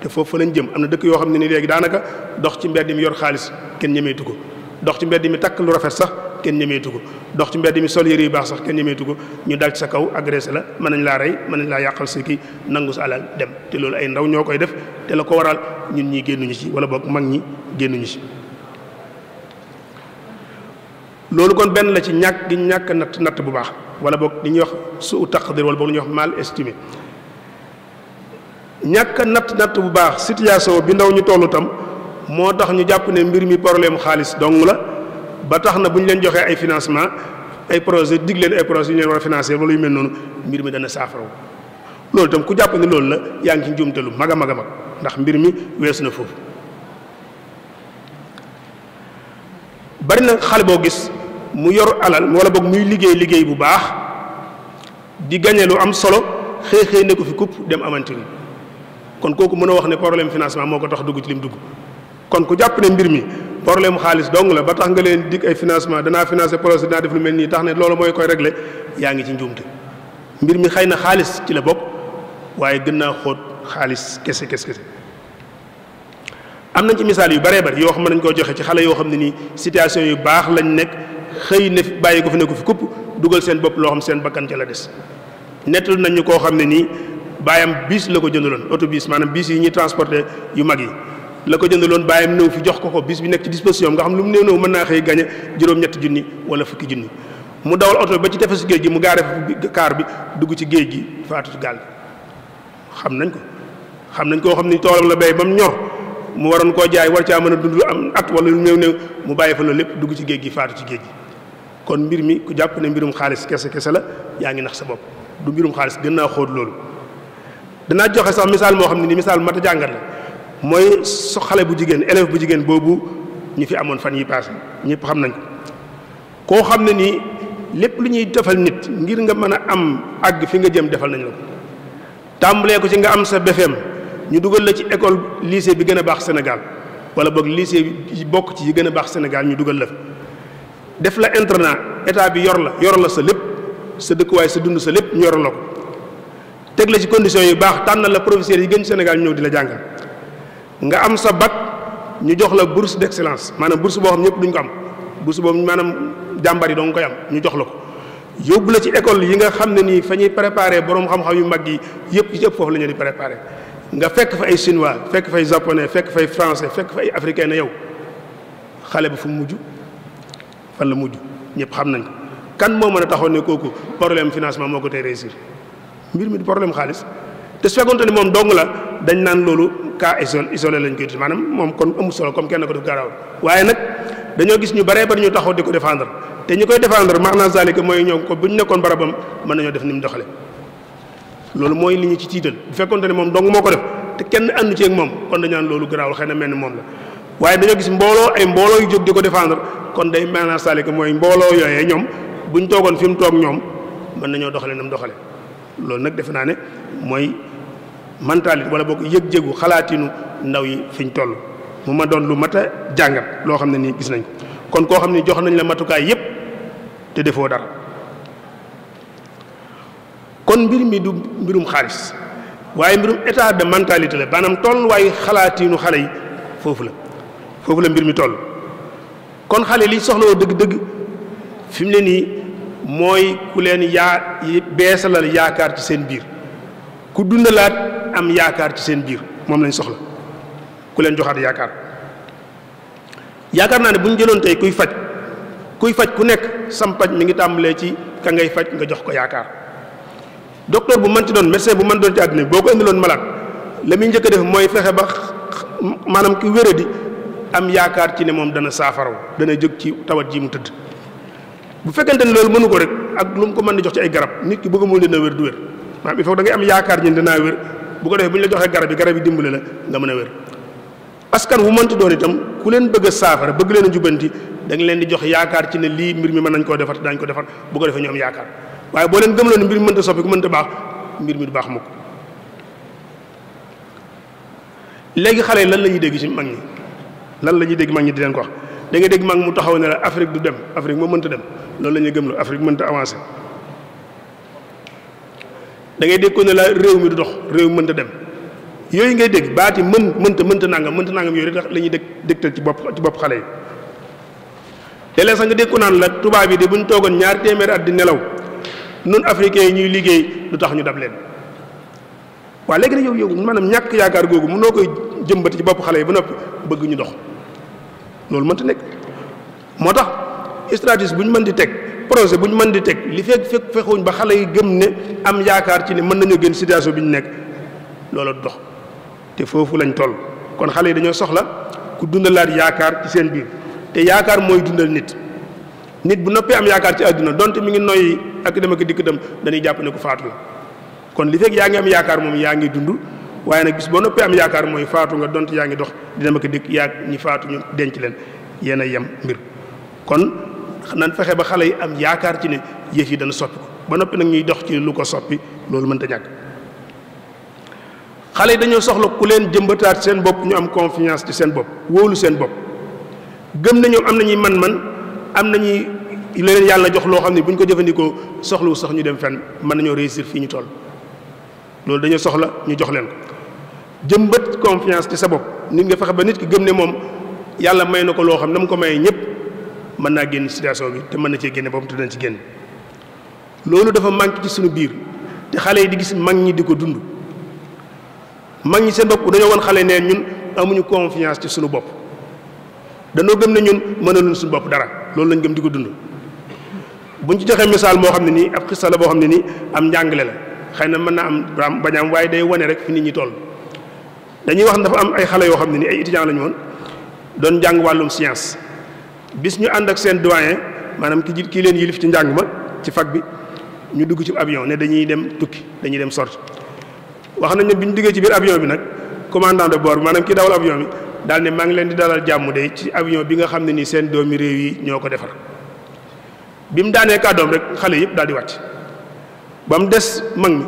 te foofu fa lañ jëm am na dëkk yoo xam ne ni léegi daanaka dox ci mbedd mi yor xaalis kenn ñemeetu ko dox ci mbedd mi takk lu rafet sax kenn ñemeetu ko dox ci mbedd mi sol yëre yu baax sax kenn ñemeetu ko ñu dal ci sa kaw agressé la mën nañ laa rey mën nañ laa yàqal sa kii nangu sa alal dem te loolu ay ndaw ñoo koy def te la ko waral ñun ñi génnuñu ci wala boog mag ñi génnuñu ci loolu kon benn la ci ñàkk gi ñàkk natt bu baax wala boog li ñuy wax suu taqdir wala boog li ñuy wax mal estimé ñàkk natt bu baax situation bi ndaw ñu tollu tam moo tax ñu jàpp ne mbir mi problème xaalis dong la ba tax na bu ñu leen joxee ay financement ay projet dig leen ay projet yu ñu leen war a financer wala yu mel noonu mbir mi dana saafaraw loolu itam ku jàpp ne loolu la yaa ngi ci njuumte lu mag a mag a mag ndax mbir mi weesu na foofu. bari na xale boo gis mu yor alal wala boog muy liggéey bu baax di gañe lu am solo xëy ne ko fi kupp dem aventure kon kooku mën a wax ne problème financement moo ko tax dugg ci lim dugg kon ku jàpp ne mbir mi problème xaalis dong la ba tax nga leen dig ay financement danaa financer projet dinaa def lu mel nii tax ne loolu mooy koy régler yaa ngi ci njuumte mbir mi xëy na xaalis ci la bokk waaye gën naa xóot xaalis kese. am nañ ci misaal yu bëree bëri yoo xam ne nañ koo joxe ci xale yoo xam ne nii situation yu baax lañ nekk xëy ne bàyyi ko fi ne ko fi kupp dugal seen bopp loo xam seen bakkan ca la des nettal nañ ñu koo xam ne nii baayam bis la ko jëndaloon autobus maanaam bis yi ñuy transporter yu mag yi la ko jëndaloon baayam ñëw fi jox ko bis bi nekk ci disposition nga xam lu mu néew mën naa xëy gañe juróom-ñetti junni wala fukki junni mu dawal oto ba ci tefesu géej gi mu gaare kaar bi dugg ci géej gi faatu ci gaal xam nañ koo xam ni toolam la béy ba mu ñor mu waroon koo jaay war caa mën a dund am at wala lu néew mu bàyyi fa loolu lépp dugg ci géej gi faatu ci géej gi kon mbir mi ku jàpp ne mbirum xaalis kese la yaa ngi nax sa bopp du mbirum xaalis gën naa xóot loolu. danaa joxe sax misaal moo xam ne ni misaal mat a jàngat la mooy xale bu jigéen élève bu jigéen boobu ñu fi amoon fan yi passé ñëpp xam nañ ko koo xam ne nii lépp lu ñuy defal nit ngir nga mën a am àgg fi nga jëm defal nañ la ko tàmbalee ko ci nga am sa BFEM ñu dugal la ci école lycée bi gën a baax Sénégal wala boog lycée bi bokk ci yi gën a baax Sénégal ñu dugal la fa def la internat état bi yor la sa lépp sa dëkkuwaay sa dund sa lépp ñu yor la ko teg la ci conditions yu baax tànnal la professeurs yi gën Sénégal ñëw di la jàngal nga am sa bac ñu jox la bourse d'excellence maanaam bourse boo xam ñëpp duñ ko am bourse boobu maanaam jàmbar yi doo nga koy am ñu jox la ko yóbbu la ci école yi nga xam ne nii fa ñuy préparé borom xam-xam yu mag yi yëpp ci ëpp foofu la ñu di préparé nga fekk fa ay chinois fekk fay japonais fekk fay français fekk fa ay africain na yow xale bi fu mu mujj fan la mujj ñëpp xam nañ ko kan moo mën a taxaw ne kooku problème financement moo ko tey réussir mbir mi di problème xaalis te su fekkoonte ni moom dong la dañ naan loolu cas isolé lañ koy tuddee maanaam moom kon amul solo comme kenn ko def garaawul waaye nag dañoo gis ñu baree bari ñu taxaw di ko défendre te ñi koy défendre maanaam zalika mooy ñoom ko bu ñu nekkoon barabam mën nañoo def ni mu doxale loolu mooy li ñu ci tiital bu fekkoonte ne moom dong moo ko def te kenn àndu ci ak moom kon dañu naan loolu garaawul xëy na mel ni moom la waaye dañoo gis mbooloo yu jóg di ko défendre kon day maanaam zalika mooy mbooloo yooyee ñoom buñ toogoon fi mu toog ñoom mën nañoo doxale na mu doxale loolu nag defe naa ne mooy mentalité wala boog yëg-yëgu xalaatinu ndaw yi fi ñu toll mu ma doon lu mat a jàngat loo xam ne nii gis nañ ko kon koo xam ne jox nañ la matukaay yépp te defoo dara kon mbir mi du mbirum xaalis waaye mbirum état de mentalité la maanaam tolluwaayu xalaatinu xale yi foofu la mbir mi toll kon xale li soxlawoo dëgg-dëgg fi mu ne nii mooy ku leen beesalal yaakaar ci seen biir ku dundalaat am yaakaar ci seen biir moom lañ soxla ku leen joxaat yaakaar naa ne bu ñu jëloon tey kuy faj ku nekk sam paj mi ngi tàmbalee ci ka ngay faj nga jox ko yaakaar docteur bu mën ci doon médecin bu mën doon ci àddina boo ko indiloon malade la muy njëkk a def mooy fexe ba maanaam ki wéradi am yaakaar ci ne moom dana saafaraw dana jóg ci tawat ji mu tëdd bu fekkente ne loolu mënu ko rek ak lu mu ko mën di jox ci ay garab nit ki bëgg mu dina wér du wér maanaam il faut da ngay am yaakaar ñi dinaa wér bu ko defee bu ñu la joxee garab yi dimbale la nga mën a wér askan wu mënti doon itam ku leen bëgg a saafara bëgg leen a jubanti da nga leen di jox yaakaar ci ne lii mbir mi mën nañ koo defar te daañu ko defar bu ko defee ñu am yaakaar waaye boo leen gëmloo ne mbir mi mënta soppi ku mënta baax mbir mi du baax mukk léegi xale yi lan la ñuy dégg ci mag ñi lan la ñuy dégg mag ñi di leen ko wax da ngay dégg mag mu taxaw ne la Afrique du dem Afrique moo mënta dem loolu la ñuy gëmloo Afrique mënta avancé da ngay dégg ko ne la réew mi du dox réew mi mënta dem yooyu ngay dégg baati mënta nangam yooyu rek la ñuy dégtal ci bopp xale yi léeg-léeg sax nga dégg ko naan la tubaab yi de bu ñu toogoon ñaari téeméeri at di nelaw nun africains yi ñuy liggéey lu tax ñu dab leen waaye léegi nag yow maanaam ñàkk yaakaar googu mënoo koy jëmbati ci bopp xale yi ba noppi bëgg ñu dox loolu mënta nekk moo tax stratégie bu ñu mën di teg projet bu ñu mën di teg li fexuñ ba xale yi gëm ne am yaakaar ci ne mën nañoo génn situation bi ñu nekk loolu du dox te foofu lañ toll kon xale yi dañoo soxla ku dundalaat yaakaar ci seen biir te yaakaar mooy dundal nit bu noppee am yaakaar ci àdduna donte mi ngi noyyi ak dem ak dikk dem dañuy jàpp ne ku faatu la kon li fekk yaa ngi am yaakaar moom yaa ngi dund waaye nag bis boo noppee am yaakaar mooy faatu nga donte yaa ngi dox di dem ak dikk yaa ñi faatu ñu denc leen yéen a yem mbir kon nan fexe ba xale yi am yaakaar ci ne yëf yi dana soppi ko ba noppi nag ñuy dox ci lu ko soppi loolu mënta ñàkk xale yi dañoo soxla ku leen jëmbataat seen bopp ñu am confiance ci seen bopp wóolu seen bopp gëm na ñoom am nañuy man-man am nañuy leneen yàlla jox loo xam ne bu ñu ko jëfandikoo soxlawu sax ñu dem fenn mën nañoo réussir fii ñu toll loolu dañoo soxla ñu jox leen ko jëmbat confiance ci sa bopp nit nga fexe ba nit ki gëm ne moom yàlla may na ko loo xam ne mu ko mayee ñëpp mën naa génn situation bi te mën na cee génne boppam te dañ ci génn loolu dafa manqué ci suñu biir te xale yi di gis mag ñi di ko dund mag ñi seen bopp dañoo woon xale neen ñun amuñu confiance ci suñu bopp dañoo gëm ne ñun mënaluñ suñu bopp dara loolu lañ gëm di ko dund buñ ci joxee misaal moo xam ne nii ab xista la boo xam ne nii am njàngale la xëy na mën naa am bañ am waaye day wane rek fi nit ñi toll dañuy wax dafa am ay xale yoo xam ne nii ay étudiants la ñu woon doon jàng wàllum science bis ñu ànd ak seen doyen maanaam kii leen yilif ci njàng ma ci fac bi ñu dugg ci avion ne dañuy dem tukki dañuy dem sorti wax nañ ne bi ñu duggee ci biir avion bi nag commandant de bord bi maanaam kii dawal avion bi daal ne maa ngi leen di dalal jàmm de ci avion bi nga xam ne nii seen doomi réew yi ñoo ko defar bi mu daanee kàddoom rek xale yëpp daal di wàcc ba mu des mag mi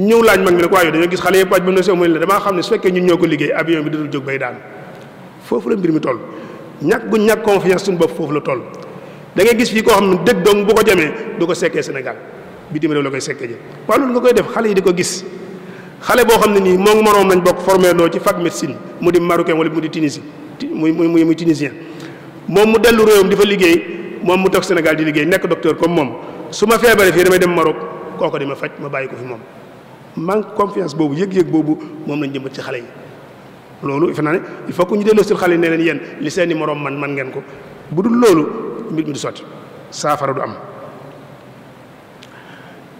ñëw laaj mag mi nag waaye dañoo gis xale yëpp wàcc ba mu ne si amuñ la damaa xam ne su fekkee ñun ñoo ko liggéey avion bi dudul jóg bay daan foofu la mbir mi toll ñàkk guñ ñàkk confiance suñu bopp foofu la toll da ngay gis fii koo xam ne dëgg dong bu ko jamee du ko sekkee Sénégal bitim réew la koy sekkee ji waaye loolu nga koy def xale yi di ko gis xale boo xam ne nii moom moroom nañ bokk formé noo ci fac médecine mu di marocain wala mu di tunisien muy tunisien moom mu dellu réewam di fa liggéey moom mu toog Sénégal di liggéey nekk docteur comme moom su ma feebaree fii damay dem Maroc kooko di ma faj ma bàyyi ko fi moom manque confiance boobu yëg-yëg boobu moom lañ jëmbat ci xale yi loolu ife naa ne il faut que ñu delloo si xale yi ne leen yéen li seeni moroom man ngeen ko bu dul loolu mbir mi du sotti saafara du am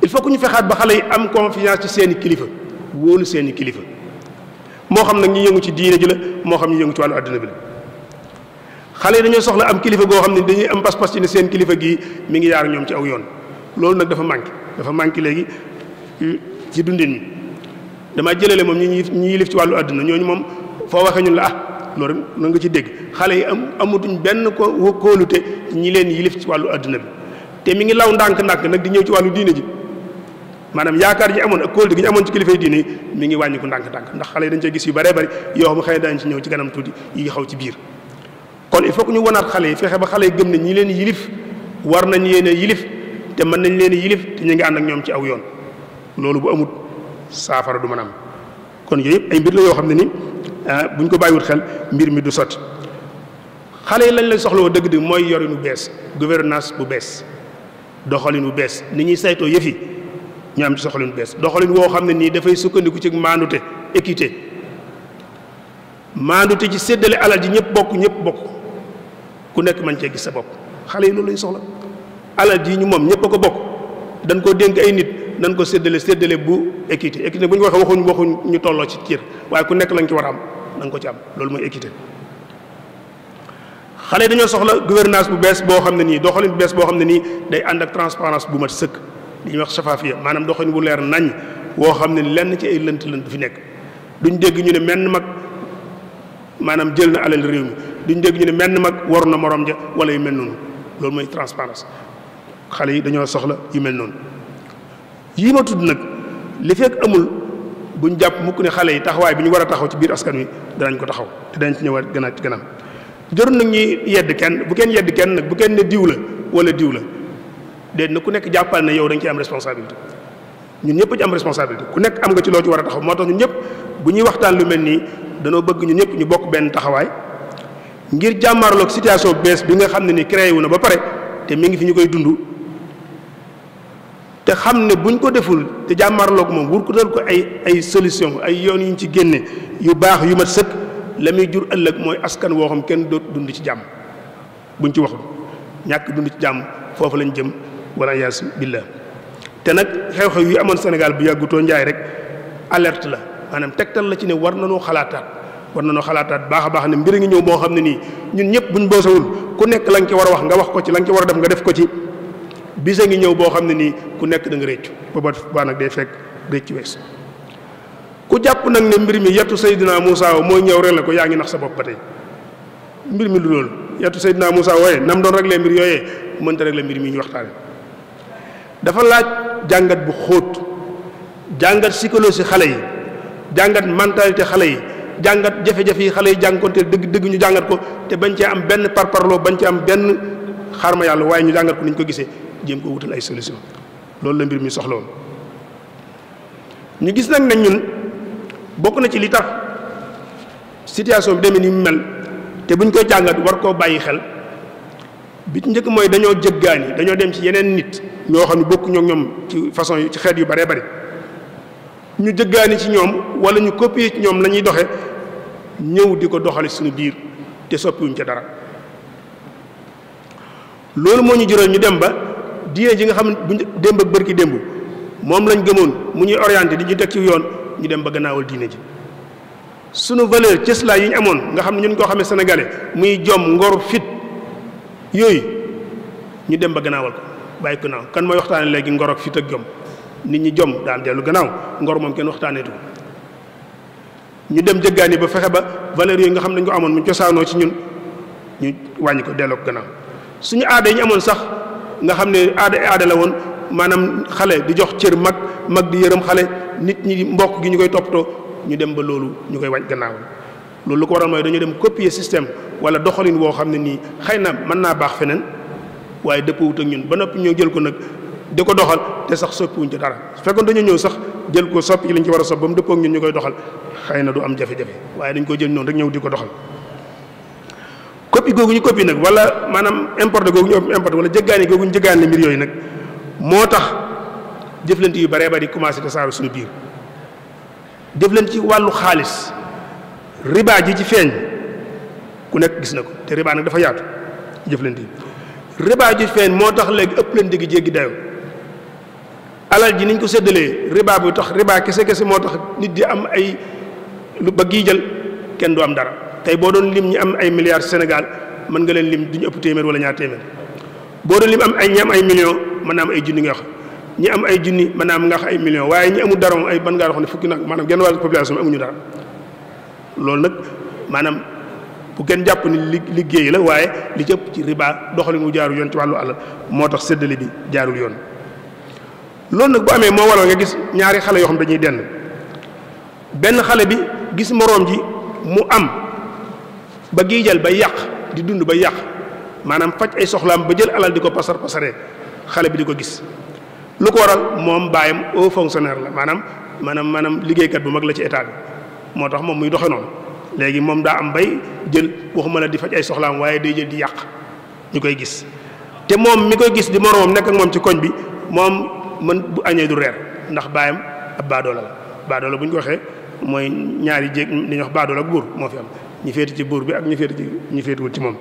il faut que ñu fexaat ba xale yi am confiance ci seeni kilifa wóolu seeni kilifa moo xam nag ñi yëngu ci diine ji la moo xam ñi yëngu ci wàllu àdduna bi la xale yi dañoo soxla am kilifa goo xam ne dañuy am pas-pas ci ne seen kilifa gii mi ngi yaar ñoom ci aw yoon loolu nag dafa manqué léegi ci dundin mi dama jëlale moom ñi yilif ci wàllu àdduna ñooñu moom foo waxee ñun la loolu rek na nga ci dégg xale yi amatuñ benn kóolute ñi leen yilif ci wàllu àdduna bi te mi ngi law ndànk-ndànk nag di ñëw ci wàllu diine ji maanaam yaakaar ji amoon ak kóolute gi ñu amoon ci kilifay diine yi mi ngi wàññi ko ndànk-ndànk ndax xale yi dañ cee gis yu bëree bëri yoo xam xëy na daañu ci ñëw ci kanam tuuti yi xaw ci biir kon il faut que ñu wanaat xale yi fexe ba xale yi gëm ne ñi leen yilif war nañ leen a yilif te mën nañ leen a yilif te ñu ngi ànd ak ñoom ci aw yoon loolu bu amut saafara du mën a am kon yooyu yëpp ay mbir la yoo xam ne ni buñ ko bàyyiwut xel mbir mi du sotti xale yi lañ leen soxla woo dëgg-dëgg mooy yorinu bees gouvernance bu bees doxalin bu bees ni ñuy saytoo yëf yi ñu am ci doxalin bu bees doxalin woo xam ne nii dafay sukkandiku ci maandute équité maandute ci séddale alal ji ñëpp bokk ku nekk mën cee gis sa bopp xale yi loolu lañ soxla alal ji ñu moom ñëpp a ko bokk dañ ko dénk ay nit nañ ko séddale bu équité équité bu ñu waxee waxuñ ñu tolloo ci cër waaye ku nekk lañ ci war a am na nga ko ci am loolu mooy équité xale yi dañoo soxla gouvernance bu bees boo xam ne nii doxalin bu bees boo xam ne nii day ànd ak transparence bu mat sëkk li ñuy wax safafiya maanaam doxalin bu leer nañ woo xam ne lenn ci ay lënt du fi nekk duñ dégg ñu ne menn mag maanaam jël na alal réew mi duñ dégg ñu ne menn mag waru na morom ja wala yu mel noonu loolu mooy transparence xale yi dañoo soxla yu mel noonu yii ma tudd nag li fekk amul buñ jàpp mukk ne xale yi taxawaay bi ñu war a taxaw ci biir askan wi danañ ko taxaw te dañ ci ñëwaat gënaat ci gënaam jarul nag ñuy yedd kenn bu kenn yedd kenn nag bu kenn ne diw la wala diw la déet na ku nekk jàppal ne yow dañ ci am responsabilité ñun ñëpp ci am responsabilité ku nekk am nga ci loo ci war a taxaw moo tax ñun ñëpp bu ñuy waxtaan lu mel nii danoo bëgg ñun ñëpp ñu bokk benn taxawaay ngir jàmmaarloog situation bees bi nga xam ne ni créé wu na ba pare te mi ngi fi ñu koy dund te xam ne buñ ko deful te jàmmaarloog moom wur ko dal ko ay solution ay yoon yu ñu ci génne yu baax yu mat sëkk la muy jur ëllëg mooy askan woo xam kenn doot dund ci jàmm buñ ci waxul ñàkk dund ci jàmm foofu lañ jëm wala yaas billah te nag xew-xew yu amoon Sénégal bu yàggutoo njaay rek alerte la maanaam tegtal la ci ne war nañoo xalaataat baax a baax ne mbir ngi ñëw moo xam ne nii ñun ñëpp buñ boosawul ku nekk la nga ci war a wax nga wax ko ci la nga ci war a def nga def ko ci bisa ngi ñëw boo xam ne nii ku nekk da nga réccu booba nag day fekk réccu wees ku jàpp nag ne mbir mi yettu Seydina Moussa mooy ñëw rek la ko yaa ngi nax sa bopp ba tey mbir mi lu loolu yettu Seydina Moussa wooye nam doon réglé mbir yooyee mënta réglé mbir mi ñu waxtaane dafa laaj jàngat bu xóot jàngat psychologie xale yi jàngat mentalité xale yi jàngat jafe-jafe yi xale yi jànkonteel dëgg ñu jàngat ko te bañ cee am benn parparloo bañ cee am benn xarma yàlla waaye ñu jàngat ko ni ñu ko gisee jéem ko wutal ay solution loolu la mbir mi soxla woon ñu gis nag ne ñun bokk na ci li tax situation bi demee ni mu mel te buñ koy jàngat war koo bàyyi xel bi ci njëkk mooy dañoo jëggaani dañoo dem ci yeneen nit ñoo xam ne bokku ñoo ñoom ci façon yu ci xeet yu baree bari ñu jëggaani ci ñoom wala ñu copier ci ñoom la ñuy doxe ñëw di ko doxale suñu biir te soppiwuñ ca dara loolu moo ñu jural ñu dem ba diine ji nga xam ne bu démb ak bërki démb moom lañ gëmoon mu ñuy orienté di ñu teg ci yoon ñu dem ba gannaawal diine ji sunu valeur cëslaay yi ñu amoon nga xam ne ñun koo xamee sénégalais muy jom ngor fit yooyu ñu dem ba gannaawal ko bàyyi ko naaw kan mooy waxtaane léegi ngor ak fit ak jom nit ñi jom daan dellu gannaaw ngor moom kenn waxtaaneetu ñu dem jëggaani ba fexe ba valeur yooyu nga xam ne dañ ko amoon mu cosaanoo ci ñun ñu wàññi ko delloo ko gannaaw suñu aada yi ñu amoon sax nga xam ne aada la woon maanaam xale di jox cër mag di yërëm xale nit ñi mbokk gi ñu koy toppatoo ñu dem ba loolu ñu koy wàññi gannaaw loolu lu ko waral mooy dañu dem copier système wala doxalin woo xam ne nii xëy na mën naa baax feneen waaye dëppwut ak ñun ba noppi ñoo jël ko nag di ko doxal te sax soppiwuñ ci dara su fekkoon dañu ñëw sax jël ko soppi ci liñ ci war a sopp ba mu dëppoo ak ñun ñu koy doxal xëy na du am jafe-jafe waaye dañ ko jël noonu rek ñëw di ko doxal copie googu ñu copie nag wala maanaam importé googu ñu importé wala jëggaani googu ñu jëggaani mbir yooyu nag moo tax jëflante yu baree bari commencé tasaaru suñu biir jëflante ci wàllu xaalis riba ji ci feeñ ku nekk gis na ko te riba nag dafa yaatu jëflante yi riba ji feeñ moo tax léegi ëpp leen dégg jéggi dayoo alal ji niñ ko séddalee riba bi tax riba kese moo tax nit di am ay lu ba gii jël kenn du am dara tey boo doon lim ñi am ay milliards Sénégal mën nga leen lim duñu ëpp téeméer wala ñaar téeméer boo doon lim ñi am ay millions mën naa am ay junni nga wax ñi am ay junni mën naa am nga wax ay millions waaye ñi amul dara moom ay ban ngaa wax ne fukki nag maanaam genn wàllu population bi amuñu dara loolu nag maanaam bu kenn jàpp ni liggéey la waaye li ci ëpp ci riba doxalin mu jaarul yoon ci wàllu àll moo tax séddale bi jaarul yoon loolu nag bu amee moo waral nga gis ñaari xale yoo xam dañuy dend benn xale bi gis moroom ji mu am ba giijal ba yàq di dund ba yàq maanaam faj ay soxlaam ba jël alal di ko pasaree xale bi di ko gis lu ko waral moom baayam haut fonctionnaire la maanaam liggéeykat bu mag la ci état bi moo tax moom muy doxe noonu léegi moom daa am bay jël waxuma la di faj ay soxlaam waaye day jël di yàq ñu koy gis te moom mi koy gis di moroomam nekk ak moom ci koñ bi moom mën bu añee du reer ndax baayam ab baadoola la baadoola bu ñu ko waxee mooy ñaari jéeg li ñuy wax baadoola ak buur moo fi am ñi féeti ci buur bi ak ñi féetiwul ci moom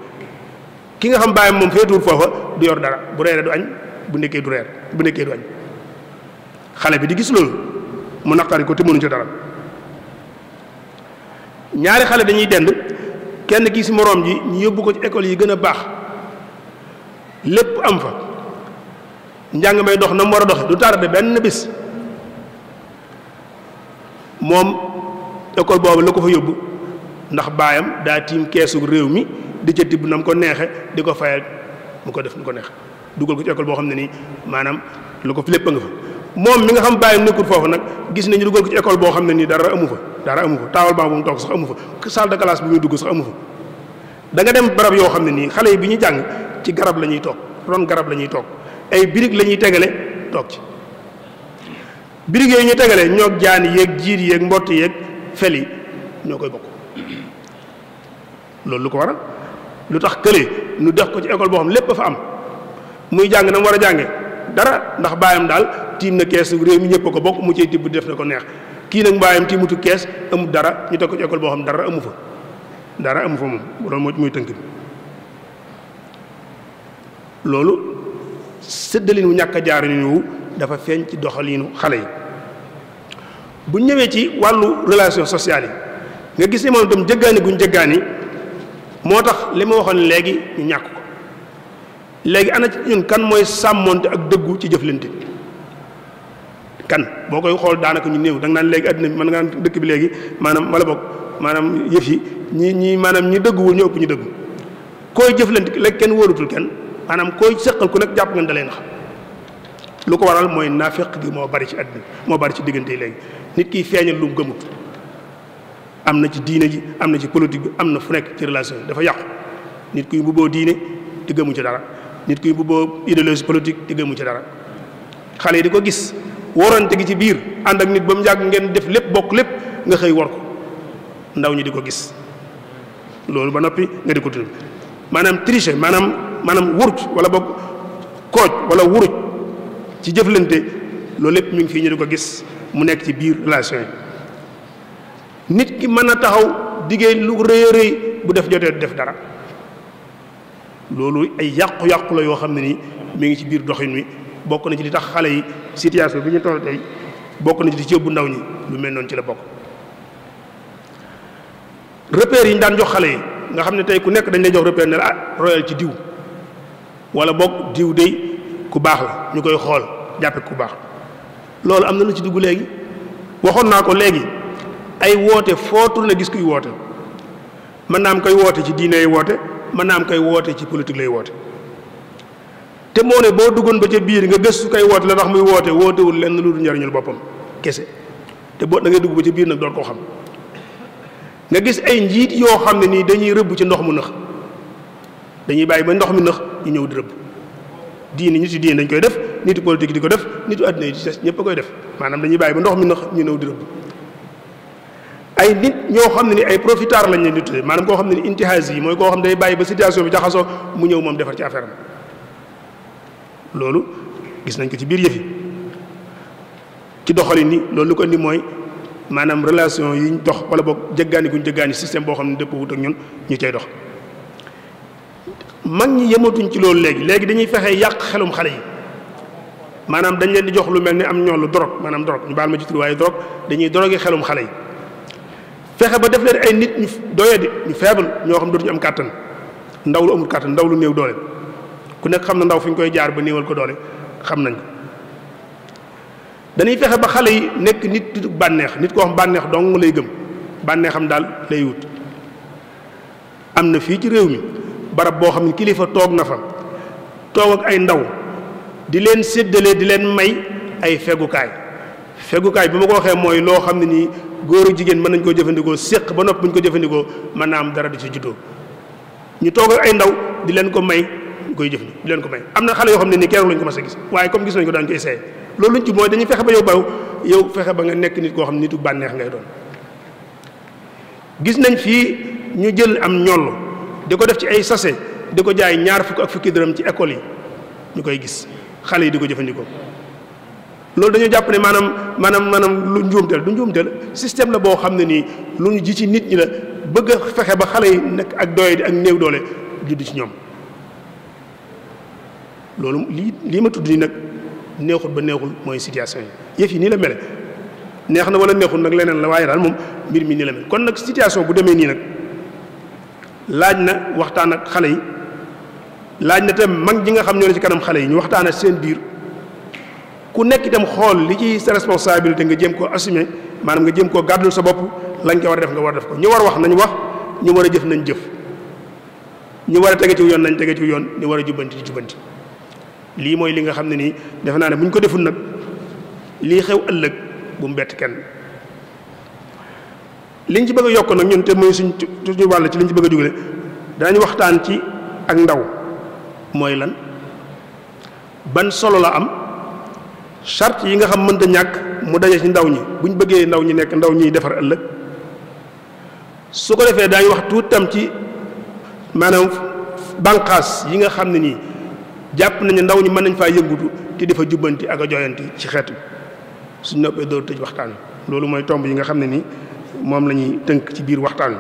ki nga xam baayam moom féetuwul foofa du yor dara bu reeree du añ bu nekkee du reer bu nekkee du añ xale bi di gis loolu mu naqari ko te mënu ci dara ñaari xale dañuy dend kenn kii si moroom ji ñu yóbbu ko ci école yi gën a baax lépp am fa njàng may dox na mu war a doxe du tardé benn bis moom école boobu la ko fa yóbbu ndax baayam daa tiim keesu réew mi di ca tibb na mu ko neexe di ko fayal mu ko def mu ko neexe dugal ko ci école boo xam ne nii maanaam lu ko fi lépp a nga fa moom mi nga xam baayam nekkul foofu nag gis nañu dugal ko ci école boo xam ne nii dara amu fa taawal baa bu mu toog sax amu fa salle de classe bi muy dugg sax amu fa da nga dem barab yoo xam ne nii xale yi bi ñu jàng ci garab la ñuy toog ron garab la ñuy toog ay birig la ñuy tegale toog ci birig yooyu ñu tegale ñoo jaan yéeg jiir yéeg mbott yéeg fel yi ñoo koy bokk loolu lu ko waral lu tax kële nu def ko ci école boo xam lépp fa am muy jàng na mu war a jànge dara ndax baayam daal tiim na kees réew mi ñëpp ko bokk mu cay tibb def na ko neex kii nag baayam tiimutu kees amul dara ñu teg ko ci école boo xam dara amu fa moom loolu moo muy tënk bi loolu séddalinu ñàkk a jaar ñu dafa feeñ ci doxalinu xale yi bu ñëwee ci wàllu relation sociale yi nga gis ne moom itam jëggaani guñ jëggaani moo tax li ma waxoon léegi ñu ñàkk ko léegi ana ci ñun kan mooy sàmmonte ak dëggu ci jëflante kan boo koy xool daanaka ñu néew da nga naan léegi àddina bi mën nga naan dëkk bi léegi maanaam wala boog maanaam yëf yi ñi maanaam ñi dëgguwul ñoo ëpp ñu dëggu koy jëflante léegi kenn wóorutul kenn maanaam koy sëqal ku nekk jàpp nga dalee nax lu ko waral mooy naafeq gi moo bari ci àddina moo bari ci diggante yi léegi nit kiy feeñal lu mu gëmut am na ci diine ji, am na ci politique bi, am na fu nekk ci relation yi dafa yàqu. nit kuy mbubboo diine di gëmu ci dara, nit kuy mbubboo idéologie politique di gëmu ci dara. xale yi di ko gis warante gi ci biir ànd ak nit ba mu yàgg ngeen def lépp bokk lépp nga xëy war ko, ndaw ñi di ko gis loolu ba noppi nga di ko tudd maanaam tricher maanaam wuruj wala boog kooj wala wuruj ci jëflante loolu lépp mi ngi fii ñu di ko gis mu nekk ci biir relation yi. nit ki mën a taxaw diggee lu rëy a rëy bu def jotee def dara loolu ay yàqu-yàqu la yoo xam ne nii mi ngi ci biir doxin wi. bokk na ci li tax xale yi situation bi ñu toll tey bokk na ci li ci yóbbu ndaw ñi lu mel noonu ci la bokk. repères yi ñu daan jox xale yi nga xam ne tey ku nekk dañ lay jox repère ne la royal ci diw wala boog diw day ku baax la ñu koy xool jàppe ku baax loolu am na lu ci dugg léegi. waxoon naa ko léegi ay woote foo tourné gis kuy woote mën naa am koy woote ci diine lay woote mën naa am koy woote ci politique lay woote. te moo ne boo duggoon ba ca biir nga gëstu kay woote la tax muy woote wootewul lenn lu dul njariñul boppam kese te boo da ngay dugg ba ca biir nag doon koo xam. nga gis ay njiit yoo xam ne nii dañuy rëbb ci ndox mu nëx dañuy bàyyi ba ndox mi nëx ñu ñëw di rëbb diini nit yi diini dañ koy def nitu politique di ko def nitu àddina yi di des ñëpp a koy def maanaam dañuy bàyyi ba ndox mi nëx ñu ñëw di rëbb. ay nit ñoo xam ne ni ay profiteurs lañ leen di tuddee maanaam koo xam ne ni intihaas yi mooy koo xam ne day bàyyi ba situation bi jaxasoo mu ñëw moom defar ci affaire am. loolu gis nañ ko ci biir yëf yi ci doxalin ni loolu lu ko indi mooy maanaam relation yi ñu dox wala boog jëggaani guñ jëggaani système boo xam ne dëpp wut ak ñun ñu cay dox. mag ñi yematuñ ci loolu léegi dañuy fexe yàq xelum xale yi maanaam dañ leen di jox lu mel ni am ñoolu drogue maanaam drogue ñu baal ma ci tur waaye drogue dañuy drogué xelum xale yi fexe ba def leen ay nit ñu doyadi ñu faible ñoo xam dootuñu am kàttan ndaw lu amul kàttan ndaw lu néew doole. ku nekk xam na ndaw fi ñu koy jaar ba néewal ko doole xam nañ ko dañuy fexe ba xale yi nekk nit bànneex nit koo xam bànneex dong lay gëm bànneexam daal lay wut. am na fii ci réew mi barab boo xam ne kilifa toog na fa toog ak ay ndaw di leen séddale di leen may ay fegukaay bi ma ko waxee mooy loo xam ne nii góor ak jigéen mën nañ koo jëfandikoo séq ba noppi bu ñu ko jëfandikoo mën naa am dara di ci juddoo ñu toog ak ay ndaw di leen ko may. koy jëf di leen ko may am na xale yoo xam ne nii keroog lañ ko mas a gis waaye comme gis nañ ko daañu ko essayé loolu luñ ci mooy dañuy fexe ba yow fexe ba nga nekk nit koo xam ne nitu bànneex ngay doon. gis nañ fii ñu jël am ñoll di ko def ci ay sachet di ko jaay ñaar fukk ak fukki dërëm ci école yi ñu koy gis xale yi di ko jëfandikoo loolu dañoo jàpp ne maanaam lu njuumteel du njuumteel système la boo xam ne nii lu ñu ji ci nit ñi la bëgg a fexe ba xale yi nekk ak doye di ak néew doole judd ci ñoom. loolu lii ma tudd nii nag neexul ba neexul mooy situation yi yëf yi nii la mele neex na wala neexul nag leneen la waaye daal moom mbir mi nii la mel kon nag situation bu demee nii nag laaj na waxtaan ak xale yi laaj na tam mag ñi nga xam ñoo ne ci kanam xale yi ñu waxtaan ak seen biir ku nekk itam xool li ci sa responsabilité nga jéem koo assumer maanaam nga jéem koo gàddul sa bopp lañ ko war a def nga war a def ko ñu war a wax nañ wax ñu war a jëf nañ jëf ñu war a tege ci yoon nañ tege ci yoon ñu war a jubbanti di jubbanti lii mooy li nga xam ne nii defe naa ne bu ñu ko deful nag lii xew ëllëg bu mu bett kenn liñ ci bëgg a yokk nag ñun te mooy suñu wàll ci liñ ci bëgg a jugale daañu waxtaan ci ak ndaw mooy lan ban solo la am charte yi nga xam mënta ñàkk mu daje ci ndaw ñi bu ñu bëggee ndaw ñi nekk ndaw ñiy defar ëllëg su ko defee daañu wax tuuti tam ci maanaam bànqaas yi nga xam ne nii jàpp nañu ndaw ñi mën nañ faa yëngutu te dafa jubbanti ak a joyanti ci xeet suñ noppee door tëj waxtaan wi loolu mooy tomb yi nga xam ne ni moom la ñuy tënk ci biir waxtaan wi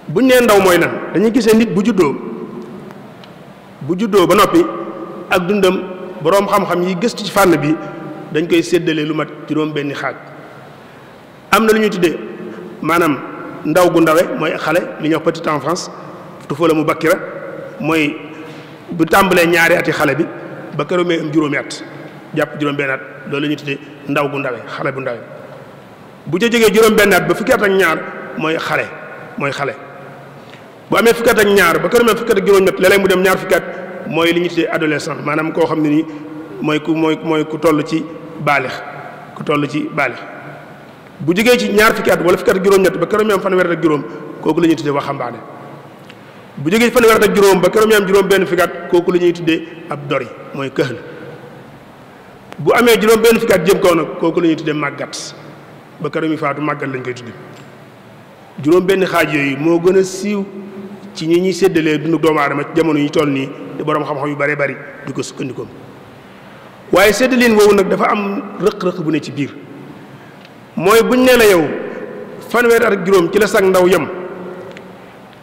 buñ nee ndaw mooy lan dañuy gisee nit bu juddoo ba noppi ak dundam boroom xam-xam yi gëstu ci fànn bi dañ koy séddale lu mat juróom benni xaaj am na lu ñuy tuddee maanaam ndaw gu ndawe mooy xale li ñuy wax petite enfance tufala mu bakkira mooy bu tàmbalee ñaari ati xale bi ba keroog may am juróomi at jàpp juróom benn at loolu la ñuy tuddee ndaw gu ndawe xale bu ndawe bu ca jógee juróom benn at ba fukki at ak ñaar mooy xale bu amee fukki at ak ñaar ba keroog may fukki at ak juróomi at léeg-léeg mu dem ñaar fukki at mooy li ñuy tuddee adolescent maanaam koo xam ne nii mooy ku toll ci baalix bu jógee ci ñaar fukki at wala fukki at ak juróom-ñett ba keroog mi am fanweer ak juróom kooku la ñuy tuddee waxambaane bu jógee fanweer ak juróom ba keroog mi am juróom benn fukki at kooku la ñuy tuddee ab dori mooy këhl bu amee juróom benn fukki at jëm kaw nag kooku la ñuy tuddee màggat ba keroog mi faatu màggat lañ koy tuddee juróom benn xaaj yooyu moo gën a siiw ci ñi ñuy séddalee dundu doomu aadama ci jamono yi toll nii te borom xam-xam yu bëree bëri di ko sukkandikoom waaye séddaleen woowu nag dafa am rëq-rëq bu ne ci biir mooy buñ nee la yow fanweer at ak juróom ci la sag ndaw yem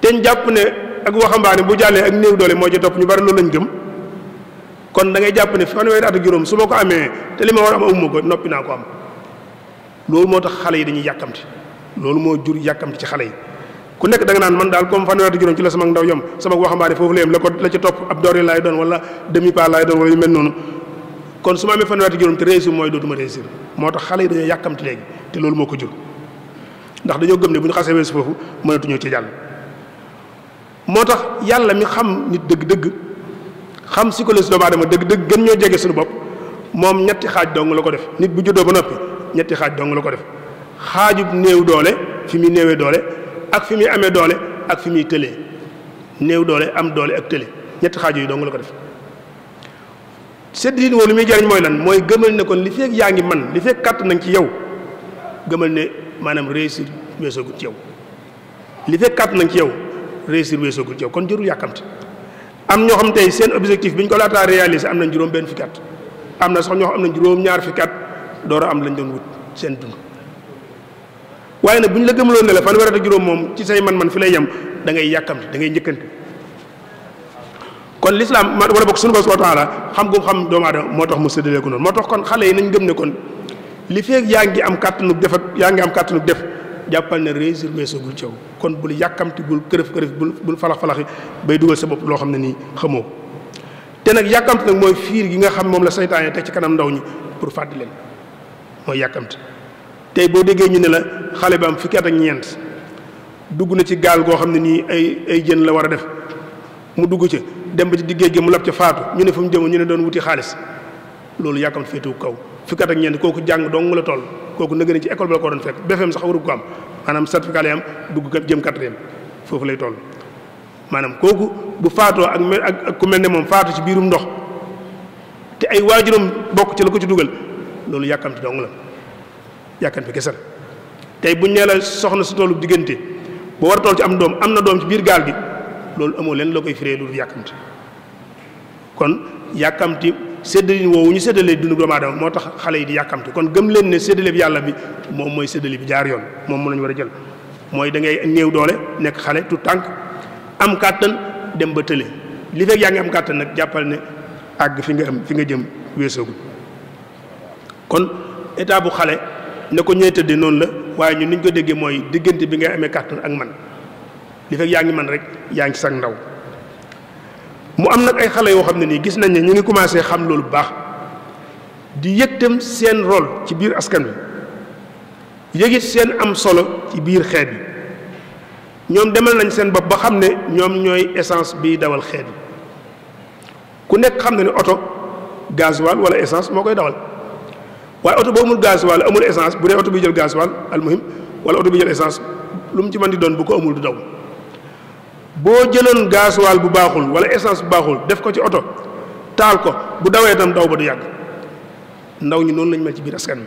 te ñu jàpp ne ak waxambaane bu jàllee ak néew doole moo ci topp ñu bari loolu lañ gëm kon da ngay jàpp ne fanweer at ak juróom su ma ko amee te li ma war a am amuma ko noppi naa ko am loolu moo tax xale yi dañuy yàkkamti loolu moo jur yàkkamti ci xale yi ku nekk da nga naan man daal comme fanweer at ak juróom ci la sama ndaw yem sama waxambaane foofu la yem la ca topp ab doori laay doon wala demi pas laay doon wala yu mel noonu kon su ma amee fanweer at ak juróom te réussir mooy dootuma réussir moo tax xale yi dañoo yàkkamti léegi te loolu moo ko jur ndax dañoo gëm ne bu ñu xasee weesu foofu mënatuñoo ci jàll moo tax yàlla mi xam nit dëgg-dëgg xam psychologie doomu aadama dëgg-dëgg gën ñoo jege suñu bopp moom ñetti xaaj dong la ko def nit bu juddoo ba noppi ñetti xaaj dong la ko def xaajub néew doole fi muy néewee doole ak fi muy amee doole ak fi muy tëlee néew doole am doole ak tële ñetti xaaj yooyu dong la ko def séddale woo li muy jariñ mooy lan mooy gëmal ne kon li fekk yaa ngi man li fekk kàtt nañ ci yow gëmal ne maanaam réussir weesoogul ci yow li fekk kàtt nañ ci yow réussir weesoogul ci yow kon jërul yàkkamti am ñoo xam tey seen objectif bi ñu ko laataa réaliser am nañ juróom benn fukki at am na sax ñoo xam am nañ juróom ñaar fukki at door a am lañ doon wut seen dund waaye nag bu ñu la gëmaloon ne la fanweer ak juróom moom ci say man-man fi lay yem da ngay yàkkamti da ngay njëkkante kon l'islam wala bokk suñu borom subhanahu wa ta'ala xam gu xam doomu aadama moo tax mu séddalee ko noonu moo tax kon xale yi nañ gëm ne kon li feeg yaa ngi am kàttanu def ak yaa ngi am kàttanu def jàppal ne réussir weesoogul ci yow kon bul yàkkamti bul kërëf bul falax-falaxi bay dugal sa bopp loo xam ne nii xamoo te nag yàkkamti nag mooy fiir gi nga xam moom la saytaane teg ci kanam ndaw ñi pour fàttali leen mooy yàkkamti tey boo déggee ñu ne la xale bi am fukki at ak ñeent dugg na ci gaal goo xam ne nii ay jën la war a def mu dugg ci dem ba ci diggéej gi mu lab ca faatu ñu ne fu mu jëm ñu ne doon wuti xaalis loolu yàkkamti féetewu kaw fukki at ak ñeent kooku jàng dong la toll kooku nëgë na ci école bi la ko doon fekk BFEM sax waru ko am maanaam certificat lay am dugg jëm 4e foofu lay toll maanaam kooku bu faatoo ak ku mel ne moom faatu ci biirum ndox te ay waajuram bokk ci la ko ci dugal loolu yàkkamti dong la yàkkamti kese la tey buñ nee la soxna su tollu diggante boo war a toll ci am doom am na doom ci biir gaal gi loolu amoo leen la koy firee lu yàkkamti kon yàkkamti séddalin woowu ñu séddalee dundu doomu aadama moo tax xale yi di yàkkamti kon gëm leen ne séddale bi yàlla bi moom mooy séddale bi jaar yoon moom mu lañu war a jël mooy da ngay néew doole nekk xale tout tànk am kàttan dem ba tële li fekk yaa ngi am kàttan nag jàppal ne àgg fi nga jëm weesoogul kon état bu xale ne ko ñee tëddee noonu la waaye ñun ni ñu ko déggee mooy diggante bi ngay amee kàttan ak man li fekk yaa ngi man rek yaa ngi sag ndaw mu am nag ay xale yoo xam ne nii gis nañ ne ñu ngi commencé xam loolu bu baax di yëgtam seen rôle ci biir askan wi yëgit seen am solo ci biir xeet bi ñoom demal nañ seen bopp ba xam ne ñoom ñooy essence biy dawal xeet bi ku nekk xam na ne oto gasoil wala essence moo koy dawal waaye oto boo amul gasoil amul essence bu dee oto bi jël gasoil almuhim wala oto bi jël essence lu mu ci mën di doon bu ko amul du daw boo jëloon gasoil bu baaxul wala essence bu baaxul def ko ci oto taal ko bu dawee itam daw ba du yàgg ndaw ñi noonu lañ mel ci biir askan wi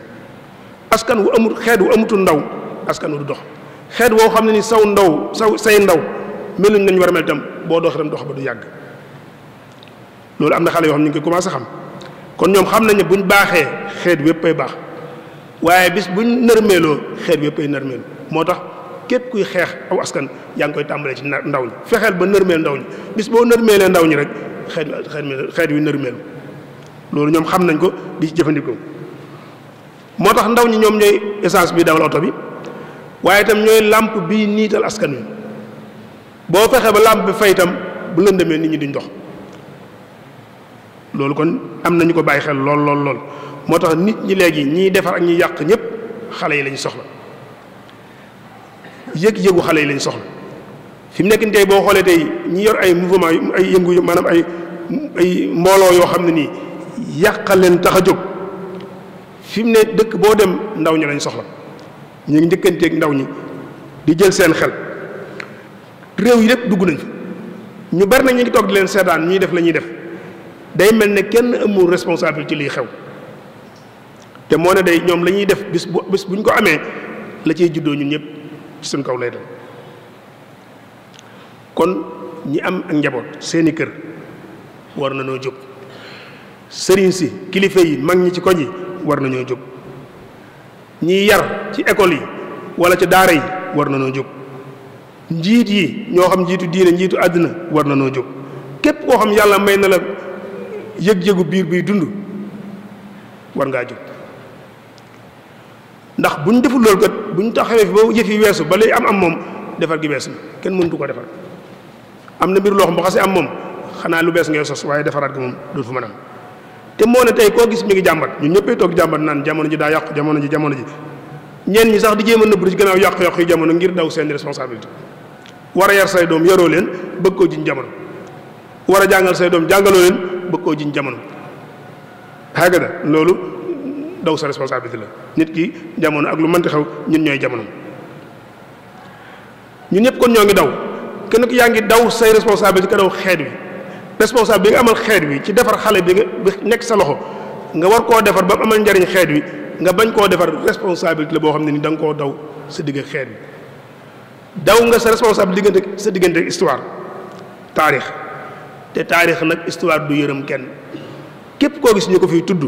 askan wu amul xeet wu amutul ndaw askan wu du dox xeet woo xam ne ni say ndaw meluñ nañ war a mel itam boo dox itam dox ba du yàgg loolu am na xale yoo xam ne ñu ngi koy commencé xam kon ñoom xam nañ ne buñ baaxee xeet wépp ay baax waaye bis buñ nërmeeloo xeet wépp ay nërmeelu moo tax képp kuy xeex aw askan yaa ngi koy tàmbalee ci ndaw ñi fexeel ba nërmeel ndaw ñi bis boo nërmeelee ndaw ñi rek xeet wi nërmeelu loolu ñoom xam nañ ko di ci jëfandikoo moo tax ndaw ñi ñoom ñooy essence bi dawal oto bi waaye itam ñooy làmp bii niital askan wi boo fexe ba làmp bi fay itam bu lëndëmee nit ñi duñ dox loolu kon am nañu ko bàyyi xel lool moo tax nit ñi léegi ñiy defar ak ñiy yàq ñëpp xale yi lañu soxla yëg-yëgu xale yi lañ soxla fi mu nekk nii tey boo xoolee tey ñi yor ay mouvement ay yëngu maanaam ay mbooloo yoo xam ne nii yàqal leen tax a jóg fi mu ne dëkk boo dem ndaw ñi lañ soxla ñu ngi njëkkanteeg ndaw ñi di jël seen xel réew yi lépp dugg nañ fa ñu bari na ñu ngi toog di leen seetaan ñuy def la ñuy def day mel ne kenn amul responsabilité liy xew te moo ne day ñoom la ñuy def bis bu ñu ko amee la cay juddoo ñun ñëpp ci suñ kaw lay dal kon ñi am ak njaboot seeni kër war na noo jóg sëriñ si kilifa yi mag ñi ci koñ yi war nañoo jóg ñiy yar ci école yi wala ci daara yi war na noo jóg njiit yi ñoo xam njiitu diine njiitu àddina war na noo jóg képp koo xam yàlla may na la yëg-yëgu biir biy dund war ngaa jóg ndax bu ñu deful loolu kat bu ñu taxawee fi ba yëf yi weesu ba lay am moom defar gi weesu na kenn mëntu ko defar am na mbir loo xam ba xasee am moom xanaa lu bees ngay sos waaye defaraat gi moom dootu fa mën a am te moo ne tey koo gis mi ngi jàmbat ñun ñëppay toog jàmbat naan jamono ji daa yàqu jamono ji ñenn ñi sax di jéem a nëbb ci gannaaw yàqu-yàqu yu jamono ngir daw seen responsabilité war a yar say doom yaroo leen bëgg koo jiñ jamono war a jàngal say doom jàngaloo leen bëgg koo jiñ jamono hagada loolu daw sa responsabilité la nit ki jamono ak lu mënti xew ñun ñooy jamono ñun ñëpp kon ñoo ngi daw kenn ku yaa ngi daw say responsabilité ka daw xeet wi responsable bi nga amal xeet wi ci defar xale bi nga nekk sa loxo nga war koo defar ba mu amal njariñ xeet wi nga bañ koo defar responsabilité la boo xam ne ni da nga koo daw sa digg xeet wi daw nga sa responsable sa diggante histoire taarix te taarix nag histoire du yërëm kenn képp koo gis ñu ko fiy tudd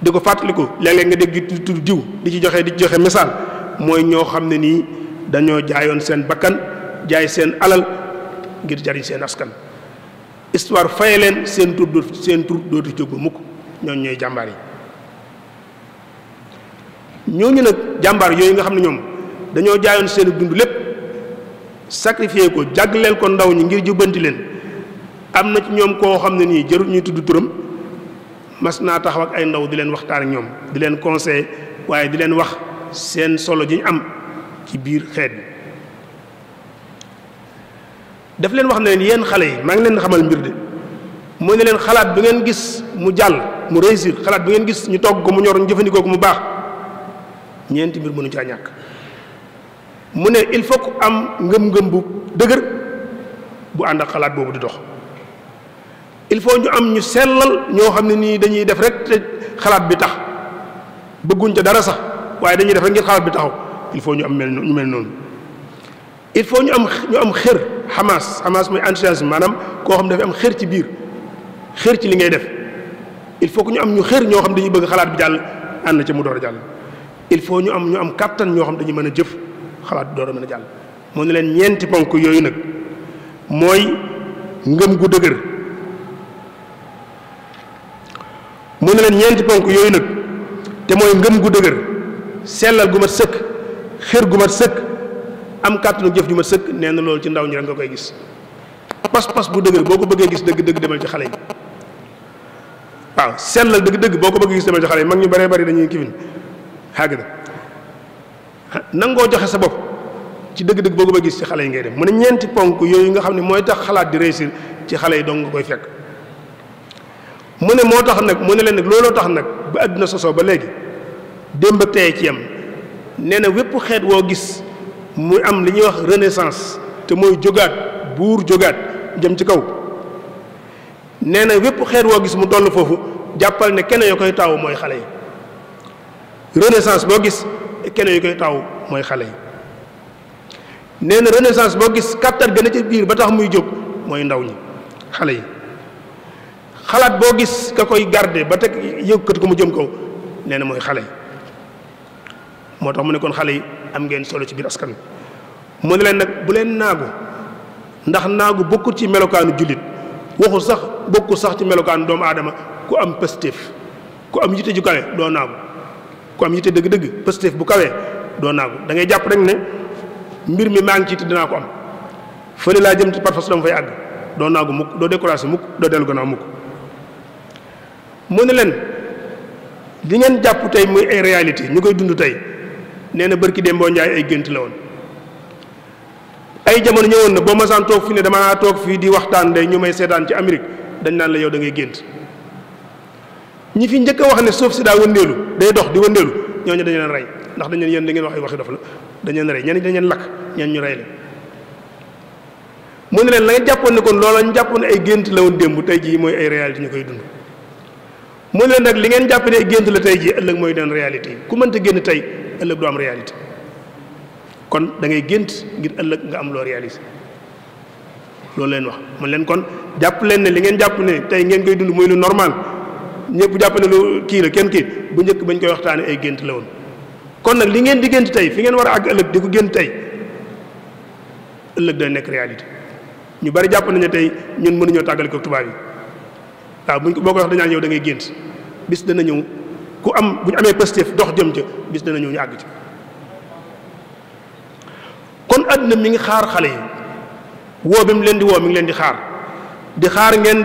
di ko fàttaliku léeg-léeg nga dégg di tudd diw di ci joxe misaal mooy ñoo xam ne nii dañoo jaayoon seen bakkan jaay seen alal ngir jariñ seen askan histoire faye leen seen tur dootu jóg ba mukk ñooñu ñooy jàmbaar yi ñooñu nag jàmbaar yooyu nga xam ne ñoom dañoo jaayoon seen dund lépp sacrifié ko jàggleel ko ndaw ñi ngir jubbanti leen am na ci ñoom koo xam ne nii jarut ñuy tudd turam mas naa taxaw ak ay ndaw di leen waxtaan ak ñoom di leen conseiller waaye di leen wax seen solo ji ñu am ci biir xeet bi daf leen wax ne leen yéen xale yi maa ngi leen xamal mbir de mooy ne leen xalaat bi ngeen gis mu jàll mu réussir xalaat bi ngeen gis ñu togg ko mu ñor ñu jëfandikoo ko mu baax ñeenti mbir mënu caa ñàkk mu ne il faut que am ngëm-ngëm bu dëgër bu ànd ak xalaat boobu di dox il faut ñu am ñu sellal ñoo xam ne nii dañuy def rek te xalaat bi tax bëgguñ ca dara sax waaye dañuy def rek ngir xalaat bi taxaw il faut ñu am ñu mel noonu il faut ñu am xër xamaas mooy enthousiasme maanaam koo xam dafa am xër ci biir xër ci li ngay def il faut que ñu am ñu xër ñoo xam dañuy bëgg xalaat bi jàll ànd ca mu door a jàll il faut ñu am kàttan ñoo xam dañuy mën a jëf xalaat bi door a mën a jàll moo ne leen ñeenti ponk yooyu nag mooy ngëm gu dëgër mu ne leen ñeenti ponk yooyu nag te mooy ngëm gu dëgër sellal gu mat sëkk xër gu mat sëkk am kàttanu jëf ju mat sëkk nee na loolu ci ndaw ñi rek nga koy gis pas-pas bu dëgër boo ko bëggee gis dëgg-dëgg demal ci xale yi waaw sellal dëgg-dëgg boo ko bëggee gis demal ci xale yi mag ñu baree bari dañuy kifin xàgg na nangoo joxe sa bopp ci dëgg-dëgg boo ko bëggee gis ci xale yi ngay dem mu ne ñeenti ponk yooyu nga xam ne mooy tax xalaat di réussir ci xale yi dong nga koy fekk mu ne moo tax nag mu ne leen nag looloo tax nag ba àdduna sosoo ba léegi démb ak tey ci yam nee na wépp xeet woo gis muy am li ñuy wax renaissance te mooy jógaat buur jógaat jëm ci kaw nee na wépp xeet woo gis mu toll foofu jàppal ne kenn yoo koy taaw mooy xale yi renaissance boo gis kenn yoo koy taaw mooy xale yi nee na renaissance boo gis kàttan gën a ci biir ba tax muy jóg mooy ndaw ñi xale yi xalaat boo gis ka koy garder ba teg yëkkat ko mu jëm kaw nee na mooy xale yi moo tax mu ne kon xale yi am ngeen solo ci biir askan wi mu ne leen nag bu leen naagu ndax naagu bokkul ci melokaanu jullit waxul sax bokkul sax ci melokaanu doomu aadama ku am pëstéef ku am yitte ju kawe doo naagu ku am yitte dëgg-dëgg pëstéef bu kawee doo naagu da ngay jàpp rek ne mbir mi maa ngi ci te dinaa ko am fële laa jëm ci par force dama fay àgg doo naagu mukk doo découragé mukk doo dellu gannaaw mukk mu ne leen li ngeen jàpp tey muy ay réalité ñu koy dund tey nee na bërki dem boo njaay ay gént la woon ay jamono ñëwoon na boo masaan toog fii ne damaa toog fii di waxtaan day ñu may seetaan ci Amérique dañ naan la yow da ngay gént ñi fi njëkk a wax ne suuf si daa wëndeelu day dox di wëndeelu ñooñu dañu leen rey ndax dañu leen yéen da ngeen wax ay waxi dof la dañu leen rey ñenn dañu leen lakk ñenn ñu rey leen. mu ne leen la nga jàppoon ne kon loola ñu jàppoon ne ay gént la woon démb tey jii mooy ay réalité ñu koy dund. mu ne leen nag li ngeen jàpp ne ay gént la tey jii ëllëg mooy doon réalité yi ku mënta génn tey ëllëg du am réalité kon da ngay gént ngir ëllëg nga am loo réalisé loolu leen wax mu leen kon jàpp leen ne li ngeen jàpp ne tey ngeen koy dund mooy lu normal ñëpp jàpp ne lu kii la kenn kii bu njëkk bañ koy waxtaane ay gént la woon kon nag li ngeen di gént tey fi ngeen war a àgg ëllëg di ko gént tey ëllëg day nekk réalité ñu bari jàpp nañu tey ñun mënuñoo tàggale ko tubaab yi waaw buñ ko boo ko wax dañaa yow da ngay gént bis dana ñëw ku am bu ñu amee positif dox jëm ca bis dana ñëw ñu àgg ci kon àdduna mi ngi xaar xale yi woo bi mu leen di woo mi ngi leen di xaar ngeen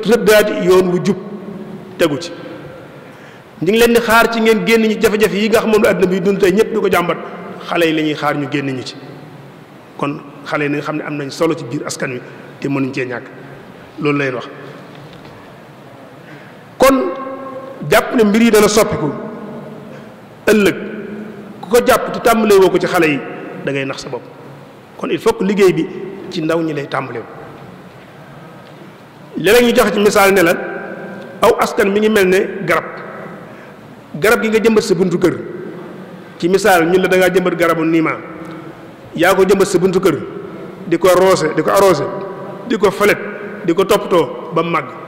rëddaati yoon wu jub tegu ci ñu ngi leen di xaar ci ngeen génn ñu jafe-jafe yi nga xam moom la àdduna bi dund tey ñëpp di ko jàmbat xale yi la ñuy xaar ñu génn ñu ci kon xale yi nga xam ne am nañ solo ci biir askan wi te mënuñ cee ñàkk loolu lay wax kon jàpp ne mbir yi dana soppiku ëllëg ku ko jàpp te tàmbalee woo ko ci xale yi da ngay nax sa bopp kon il faut que liggéey bi ci ndaw ñi lay tàmbalee léeg-léeg ñu joxe ci misaal ne la aw askan mi ngi mel ne garab gi nga jëmbat sa buntu kër ci misaal ñun la da ngaa jëmbat garabu niima yaa ko jëmbat sa buntu kër di ko roose di ko arrosé di ko falet di ko toppatoo ba mu màgg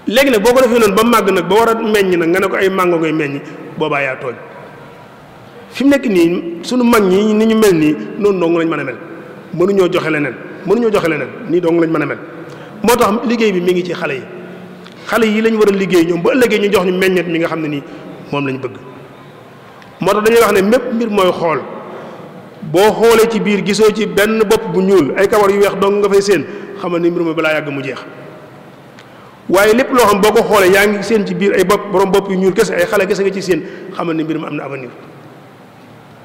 léegi nag boo ko defee noonu ba mu màgg nag ba war a meññ nag nga ne ko ay màngo ngay meññ boobaa yaa tooñ fi mu nekk nii sunu mag ñi ni ñu mel nii noonu dong lañ mën a mel mënuñoo joxe leneen nii dong lañ mën a mel moo tax liggéey bi mi ngi ci xale yi lañ war a liggéey ñoom ba ëllëgee ñu jox ñu meññet mi nga xam ne nii moom lañ bëgg moo tax dañuy wax ne mépp mbir mooy xool boo xoolee ci biir gisoo ci benn bopp bu ñuul ay kawar yu weex dong nga fay seen xamal ni mbir ma balaa yàgg mu jeex waaye lépp loo xam boo ko xoolee yaa ngi seen ci biir ay borom bopp yu ñuul kese ay xale kese nga ci seen xamal ni mbir ma am na avenir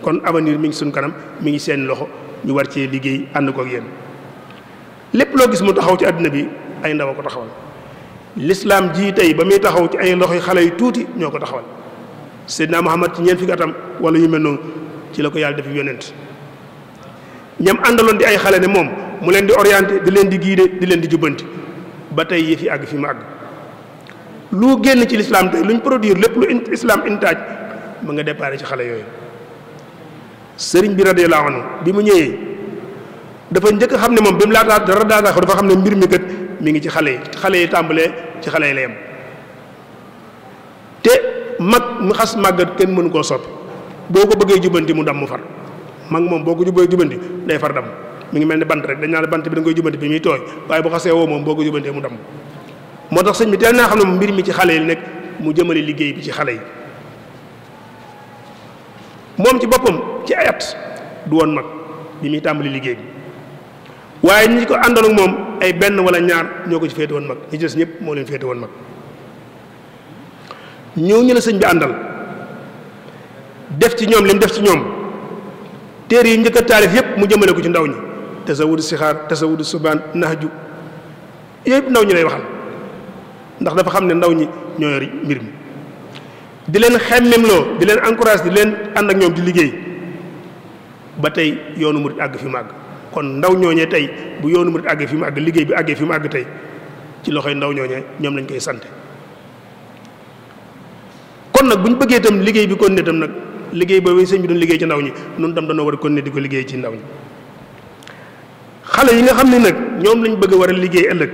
kon avenir mi ngi suñ kanam mi ngi seen loxo ñu war cee liggéey ànd ko ak yéen lépp loo gis mu taxaw ci àdduna bi ay ndaw a ko taxawal l'islam jii tey ba muy taxaw ci ay loxoy xale yu tuuti ñoo ko taxawal Seydina Muhammad ci ñeent fukki atam wala yu mel noonu ci la ko yàlla def yonent ñam àndaloon di ay xale ne moom mu leen di orienté di leen di guider di leen di jubbanti ba tey yëf yi àgg fi mu àgg lu génn ci l'islam tey luñ produire lépp lu islam intaaj ma nga déparé ci xale yooyu sëriñ bi radiyallahu anhu bi mu ñëwee dafa njëkk a xam ne moom bi mu laataa dara dafa xam ne mbir mi kat mi ngi ci xale yi tàmbalee ci xale yi la yem te mag mu xas màggat kenn mënu koo soppi boo ko bëggee jubanti mu dam mu far mag moom boo ko bëggee jubanti day far dam mi ngi mel ne bant rek dañ naan bant bi da nga koy jubanti bi muy tooy waaye bu xasee woo moom boo ko jubantee mu dam moo tax sëñ bi teel naa xam ne moom mbir mi ci xale yi nekk mu jëmale liggéey bi ci xale yi moom ci boppam ci ayat du woon mag bi muy tàmbali liggéey bi waaye ñi ko àndoon ak moom ay benn wala ñaar ñoo ko ci féete woon mag ñi des ñëpp moo leen féete woon mag ñoo ñu la sëñ bi àndal def ci ñoom li mu def ci ñoom téere yi njëkk a taalif yëpp mu jëmale ko ci ndaw ñi tasawudu sixaar tasawudu subaan nahju yëpp ndaw ñi lay waxal ndax dafa xam ne ndaw ñi ñoo yor mbir mi di leen xemmemloo di leen encourage di leen ànd ak ñoom di liggéey ba tey yoonu murit àgg fi mu àgg kon ndaw ñooñee tey bu yoonu murit àggee fi mu àgg liggéey bi àggee fi mu àgg tey ci loxoy ndaw ñooñee ñoom lañ koy sant kon nag bu ñu bëggee itam liggéey bi kon ne itam nag liggéey boobu sëñ bi doon liggéey ci ndaw ñi noonu tam dañoo war a kon ne di ko liggéey ci ndaw ñi xale yi nga xam ne nag ñoom lañ bëgg a war a liggéey ëllëg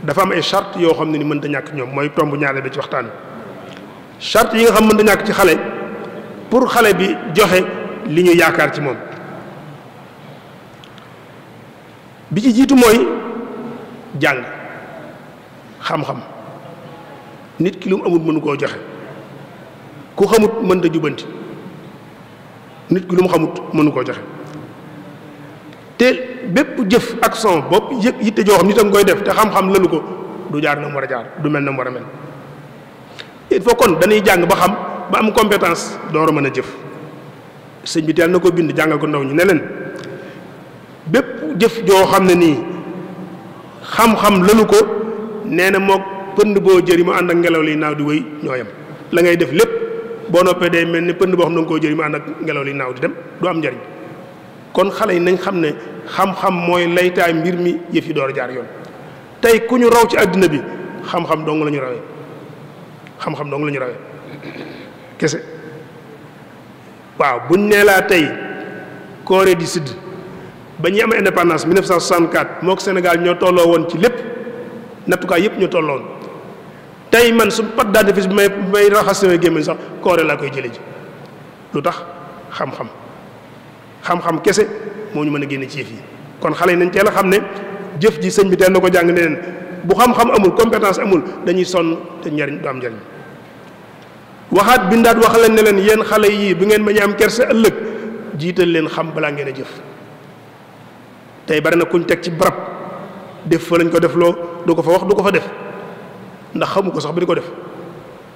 dafa am ay charte yoo xam ne ni mënta ñàkk ñoom mooy tomb ñaare ba ci waxtaan charte yi nga xam mënta ñàkk ci xale pour xale bi joxe li ñu yaakaar ci moom bi ci jiitu mooy jàng xam-xam nit ki lu mu amul mënu koo joxe ku xamut mënta jubanti nit ki lu mu xamut mënu koo joxe te bépp jëf action bopp yitte joo xam nit a nga koy def te xam-xam lalu ko du jaar na mu war a jaar du mel na mu war a mel il faut kon dañuy jàng ba xam ba am compétence door a mën a jëf sëñ bi teel na ko bind jàngal ko ndaw ñi ne leen bépp jëf joo xam ne nii xam-xam lalu ko nee na mook pënd boo jëri mu ànd ak ngelaw li naaw di wéy ñoo yem la ngay def lépp boo noppee day mel ni pënd boo xam ne nga koo jëri mu ànd ak ngelaw li naaw di dem du am njariñ. kon xale yi nañ xam ne xam-xam mooy laytaay mbir mi yëf yi door a jaar yoon. tey ku ñu raw ci àddina bi xam-xam dong la ñu rawee xam-xam dong la ñu rawee kese. waaw buñ nee laa tey Corée du Sud ba ñuy am indépendance 1964 moo ko Sénégal ñoo tolloo woon ci lépp nattukaay yëpp ñoo tolloo woon tey man su pat dentifrice bi may raxas sama gémmiñ sax Corée laa koy jële ji lu tax xam-xam kese moo ñu mën a génne ci yëf yi. kon xale yi nañ teel a xam ne jëf ji sëñ bi teel na ko jàng ne leen bu xam-xam amul compétence amul dañuy sonn te njariñ du am njariñ. waxaat bindaat wax leen ne leen yéen xale yii bu ngeen bañ a am kersa ëllëg jiital leen xam balaa ngeen a jëf. tey bari na kuñ teg ci barab def fa lañ ko def loo du ko fa wax du ko fa def ndax xamu ko sax ba di ko def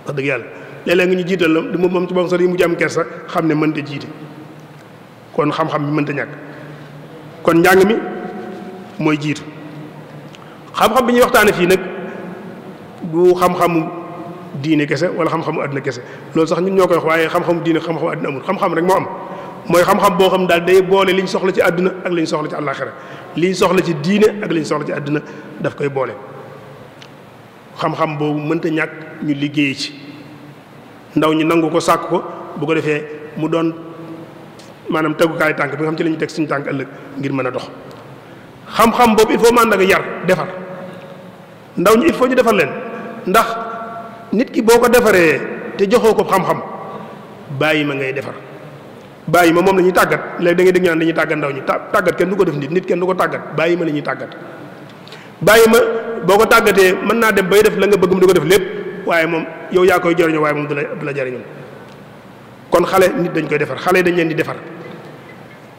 wax dëgg yàlla léeg-léeg nga ñu jiital la moom ci boppam sax yi mu jàmm kersa xam ne mënta jiite kon xam-xam bi mënta ñàkk. kon njàng mi mooy jiitu xam-xam bi ñuy waxtaane fii nag du xam-xamu diine kese wala xam-xamu àddina kese loolu sax ñun ñoo koy wax waaye xam-xamu diine xam-xamu àddina amul xam-xam rek moo am mooy xam-xam boo xam daal day boole liñ soxla ci àdduna ak liñ soxla ci àllaaxira liñ soxla ci diine ak liñ soxla ci àdduna daf koy boole. xam-xam boobu mënta ñàkk ñu liggéey ci ndaw ñi nangu ko sàkk ko bu ko defee mu doon maanaam tegukaay tànk bi nga xam ci la ñuy teg suñu tànk ëllëg ngir mën a dox. xam-xam boobu il faut mu ànd ak yar defar ndaw ñi il faut ñu defar leen ndax nit ki boo ko defaree te joxoo ko xam-xam bàyyi ma ngay defar bàyyi ma moom la ñuy tàggat léegi da ngay dégg ñaan dañuy tàggat ndaw ñi tàggat kenn du ko def nit kenn du ko tàggat bàyyi ma la ñuy tàggat. bàyyi ma boo ko tàggatee mën naa dem bay def la nga bëgg mu di ko def lépp waaye moom yow yaa koy jariñoo waaye moom du la jariñoo kon xale nit dañ koy defar xale dañ leen di defar.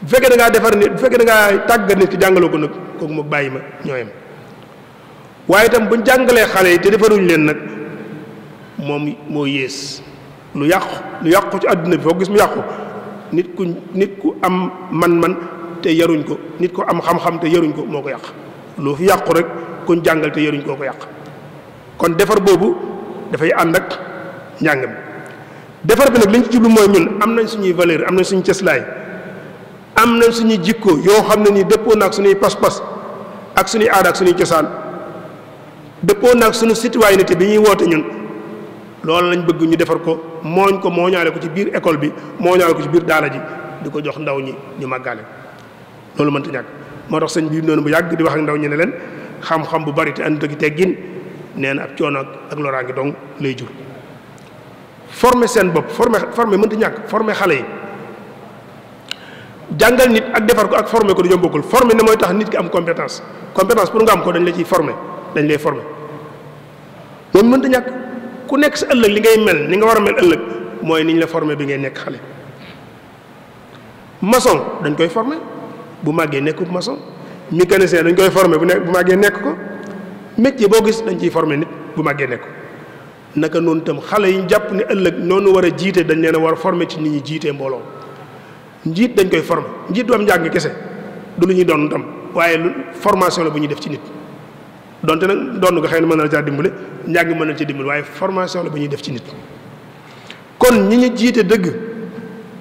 bu fekkee da ngaa defar nit bu fekkee da ngaa tàggat nit ki jàngaloo ko nag kooku moom bàyyi ma ñooyam waaye itam buñ jàngalee xale yi te defaruñ leen nag moom moo yées lu yàqu ci àdduna bi foo gis mu yàqu nit ku am man-man te yaruñ ko nit ku am xam-xam te yaruñ ko moo ko yàq lu fi yàqu rek kuñ jàngal te yaruñ koo ko yàq kon defar boobu dafay ànd ak njàng mi defar bi nag li ñu ci jublu mooy ñun am nañ suñuy valeur am nañ suñu cëslaay am nañ suñuy jikko yoo xam ne nii dëppoo naag suñuy pas-pas ak suñuy aada ak suñuy cosaan dëppoo naag suñu citoyenneté bi ñuy woote ñun loolu lañ bëgg ñu defar ko mooñaale ko ci biir école bi mooñaale ko ci biir daara ji di ko jox ndaw ñi ñu màggaale loolu mënta ñàkk moo tax sëñ bi noonu bu yàgg di wax ak ndaw ñi ne leen xam-xam bu bari te ànd ak teggin nee na ab coono ak loraange dong lay jur. former seen bopp former mënta ñàkk former xale yi jàngal nit ak defar ko ak former ko du ñoom bokkul former ne mooy tax nit ki am compétence pour nga am ko dañ la ciy former dañ lay former moom mënta ñàkk ku nekk sa ëllëg li ngay mel ni nga war a mel ëllëg mooy niñ la former bi ngay nekk xale. maçon dañ koy former bu màggee nekkub maçon mécanicien dañ koy former bu màggee nekk ko métier boo gis dañ ciy former nit bu màggee nekk ko naka noonu itam xale yi jàpp ne ëllëg noonu war a jiite dañ leen a war a former ci nit ñi jiitee mbooloo njiit dañ koy former njiit du am njàng kese du lu ñuy doon tam waaye lu formation la bu ñuy def ci nit donte nag doon nga xëy na mën na la caa dimbale njàng mën na ci dimbale waaye formation la bu ñuy def ci nit kon ñi ñu jiite dëgg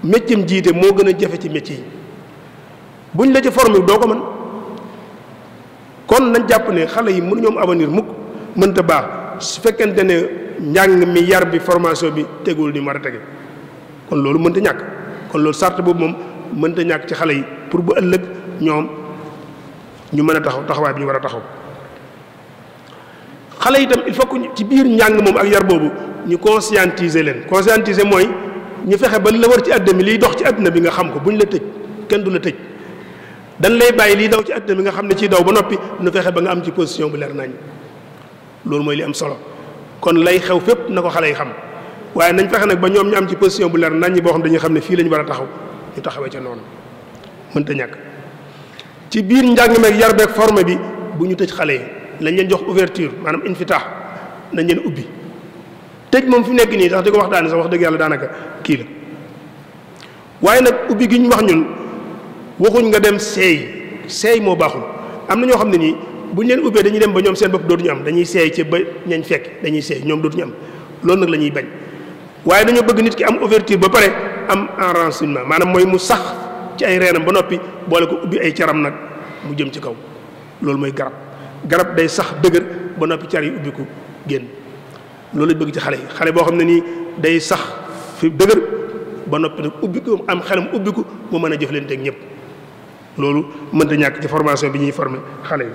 métier jiite moo gën a jafe ci métier yi buñ la ci former doo ko mën kon nañ jàpp ne xale yi mënuñoo am avenir mukk mënta baax su fekkente ne njàng mi yar bi formation bi tegul ni mu war a tege kon loolu mënta ñàkk kon loolu sart boobu moom mënta ñàkk ci xale yi pour bu ëllëg ñoom ñu mën a taxaw taxawaay bi ñu war a taxaw xale yi itam il faut que ci biir njàng moom ak yar boobu ñu conscientiser leen conscientiser mooy ñu fexe ba li la war ci àddina bi liy dox ci àddina bi nga xam ko buñ la tëj kenn du la tëj dañ lay bàyyi liy daw ci àddina bi nga xam ne ciy daw ba noppi nu fexe ba nga am ci position bu leer nañ loolu mooy li am solo kon lay xew fépp na ko xale yi xam waaye nañ fexe nag ba ñoom ñu am ci position bu leer nañ boo xam dañuy xam ne fii la ñu war a taxaw ñu taxawee ca noonu mënta ñàkk ci biir njàng meeg yar beeg formé bi bu ñu tëj xale yi lañ leen jox ouverture maanaam infitaax nañ leen ubbi tëj moom fi nekk nii tax di ko wax daane sax wax dëgg yàlla daanaka kii la waaye nag ubbi gi ñu wax ñun waxuñ nga dem seey moo baaxul am na ñoo xam ne nii bu ñu leen ubbee dañuy dem ba ñoom seen bopp dootuñu am dañuy seey ci ba ñañ fekk dañuy seey ñoom dootuñu am loolu nag la ñuy bañ waaye dañoo bëgg nit ki am ouverture ba pare am enracinement maanaam mooy mu sax ci ay reenam ba noppi boole ko ubbi ay caram nag mu jëm ci kaw loolu mooy garab day sax dëgër ba noppi car yi ubbi ko génn loolu lañ bëgg ci xale boo xam ne nii day sax fi dëgër ba noppi nag ubbi ko am xelam ubbi ko mu mën a jëflante ak ñëpp loolu mënta ñàkk ci formation bi ñuy former xale yi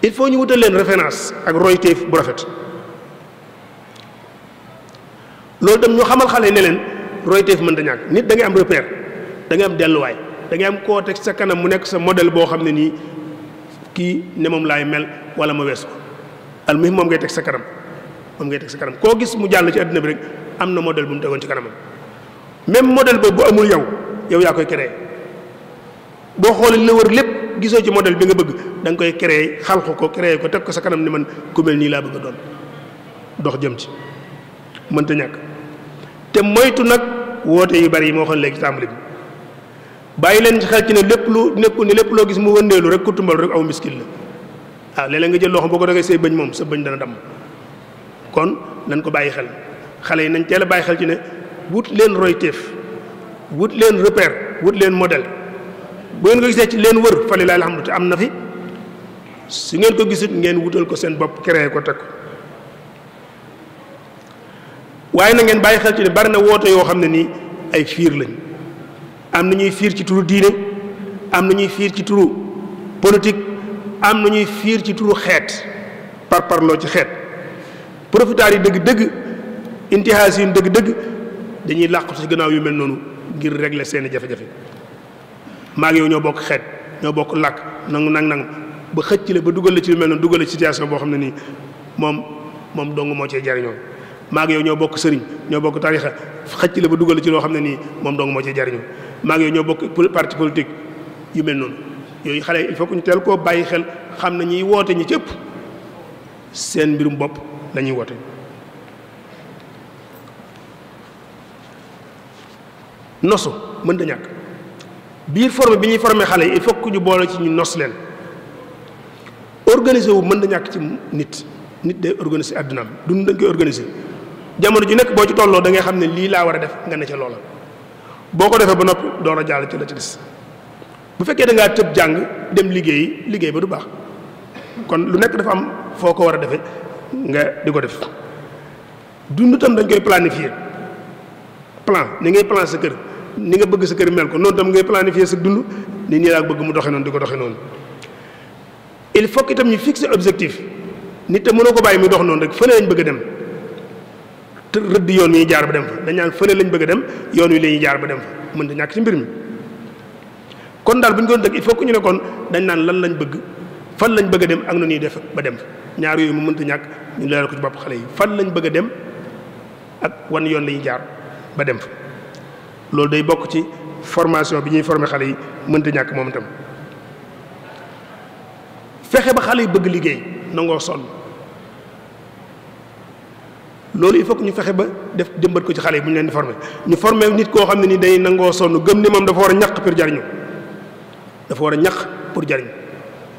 il faut ñu wutal leen référence ak royteef bu rafet loolu tam ñu xamal xale yi ne leen royteef mënta ñàkk nit da ngay am repère da ngay am delluwaay da ngay am koo teg sa kanam mu nekk sa modèle boo xam ne nii kii ne moom laay mel wala ma weesu ko almuhim moom ngay teg sa kanam koo gis mu jàll ci àddina bi rek am na modèle bu mu tegoon ci kanamam même modèle boobu bu amul yow yaa koy créé boo xoolee li la wër lépp gisoo ci modèle bi nga bëgg da nga koy créé xalqu ko créé ko teg ko sa kanam ni man ku mel nii laa bëgg a doon dox jëm ci mënta ñàkk te moytu nag woote yu bari yi moo xam léegi ci tàmbali bi bàyyi leen ci xel ci ne lépp lu nekkul ni lépp loo gis mu wëndeelu rek ku tumbal rek aw miskil la waaw léeg-léeg nga jël loo xam boo ko dangay say bëñ moom sa bëñ dana damm kon nañ ko bàyyi xel xale yi nañ teel a bàyyi xel ci ne wut leen royteef wut leen repère wut leen modèle bu ngeen ko gisee ci leen wër fa lillahi alhamdu te am na fi su ngeen ko gisut ngeen wutal ko seen bopp créé ko teg ko waaye na ngeen bàyyi xel ci ne bari na woote yoo xam ne nii ay fiir lañ am na ñuy fiir ci turu diine am na ñuy fiir ci turu politique am na ñuy fiir ci turu xeet parloo ci xeet profitaar yi dëgg-dëgg intihaas yi dëgg-dëgg dañuy làqatu ci gannaaw yu mel noonu ngir régler seeni jafe-jafe maag yow ñoo bokk xeet ñoo bokk làkk nang ba xëcc la ba dugal la ci lu mel noonu dugal la ci situation boo xam ne nii moom dong moo cee jariñoo maag yow ñoo bokk sëriñ ñoo bokk tarixa xëcc la ba dugal la ci loo xam ne nii moom dong moo cee jariñoo maag yow ñoo bokk parti politique yu mel noonu yooyu xale il faut que ñu teel koo bàyyi xel xam ne ñiy woote ñi cëpp seen mbirum bopp la ñuy woote nosu mënta ñàkk biir forme bi ñuy formé xale yi il faut que ñu boole ci ñu nos leen organiser wu mënta ñàkk ci nit day organiser àddunaam dund dañ koy organiser jamono ju nekk boo ci tolloo da ngay xam ne lii laa war a def nga ne ca loola boo ko defee ba noppi door a jàll ci la ci des bu fekkee da ngaa tëb jàng dem liggéey ba du baax kon lu nekk dafa am foo ko war a defee nga di ko def dund tam dañ koy planifier ni ngay plan sa kër ni nga bëgg sa kër mel ko noonu tam ngay planifier sa dund ni nii laa bëgg mu doxe noonu di ko doxe noonu il faut que itam ñu fixer objectif nit te mënoo ko bàyyi muy dox noonu rek fële lañ bëgg a dem te rëdd yoon wi ñuy jaar ba dem fa dañ naan fële lañ bëgg a dem yoon wi la ñuy jaar ba dem fa mën da ñàkk ci mbir mi kon daal bu ñu ko dëgg il faut que ñu ne kon dañ naan lan lañ bëgg fan lañ bëgg a dem ak nu ñuy def ba dem fa ñaar yooyu mu mënta ñàkk ñu leeral ko ci bopp xale yi fan lañ bëgg a dem ak wan yoon la ñuy jaar ba dem fa loolu day bokk ci formation bi ñuy former xale yi mënta ñàkk moom itam fexe ba xale yi bëgg liggéey nangoo sonn loolu il faut que ñu fexe ba def jëmbat ko ci xale yi bu ñu leen di former ñu former nit koo xam ne ni day nangoo sonn gëm ni moom dafa war a ñaq pour jariñu dafa war a ñaq pour jariñu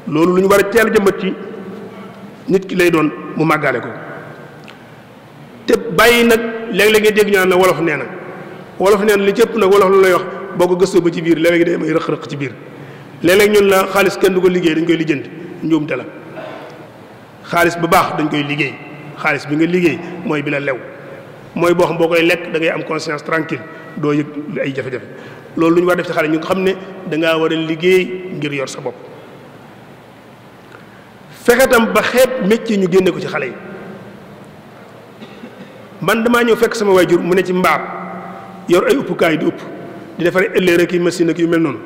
loolu lu ñu war a teel jëmbat ci nit ki lay doon mu màggaale ko te bàyyi nag léeg-léeg nga dégg ñu naan la wolof nee na li cëpp nag wolof lu lay wax boo ko gëstoo ba ci biir léeg-léeg day am ay rëq-rëq ci biir léeg-léeg ñun la xaalis kenn du ko liggéey dañ koy lijjanti njuumte la xaalis bu baax dañ koy liggéey xaalis bi nga liggéey mooy bi la lew mooy boo xam boo koy lekk da ngay am conscience tranquille doo yëg ay jafe-jafe loolu lu ñu war def ci xale ñu nga xam ne dangaa war a liggéey ngir yor sa bopp fexe tam ba xeet métier ñu génne ko ci xale yi man damaa ñëw fekk sama waajur mu ne ci mbaar yor ay uppukaay di upp di defare ëllëg rek yi machine ak yu mel noonu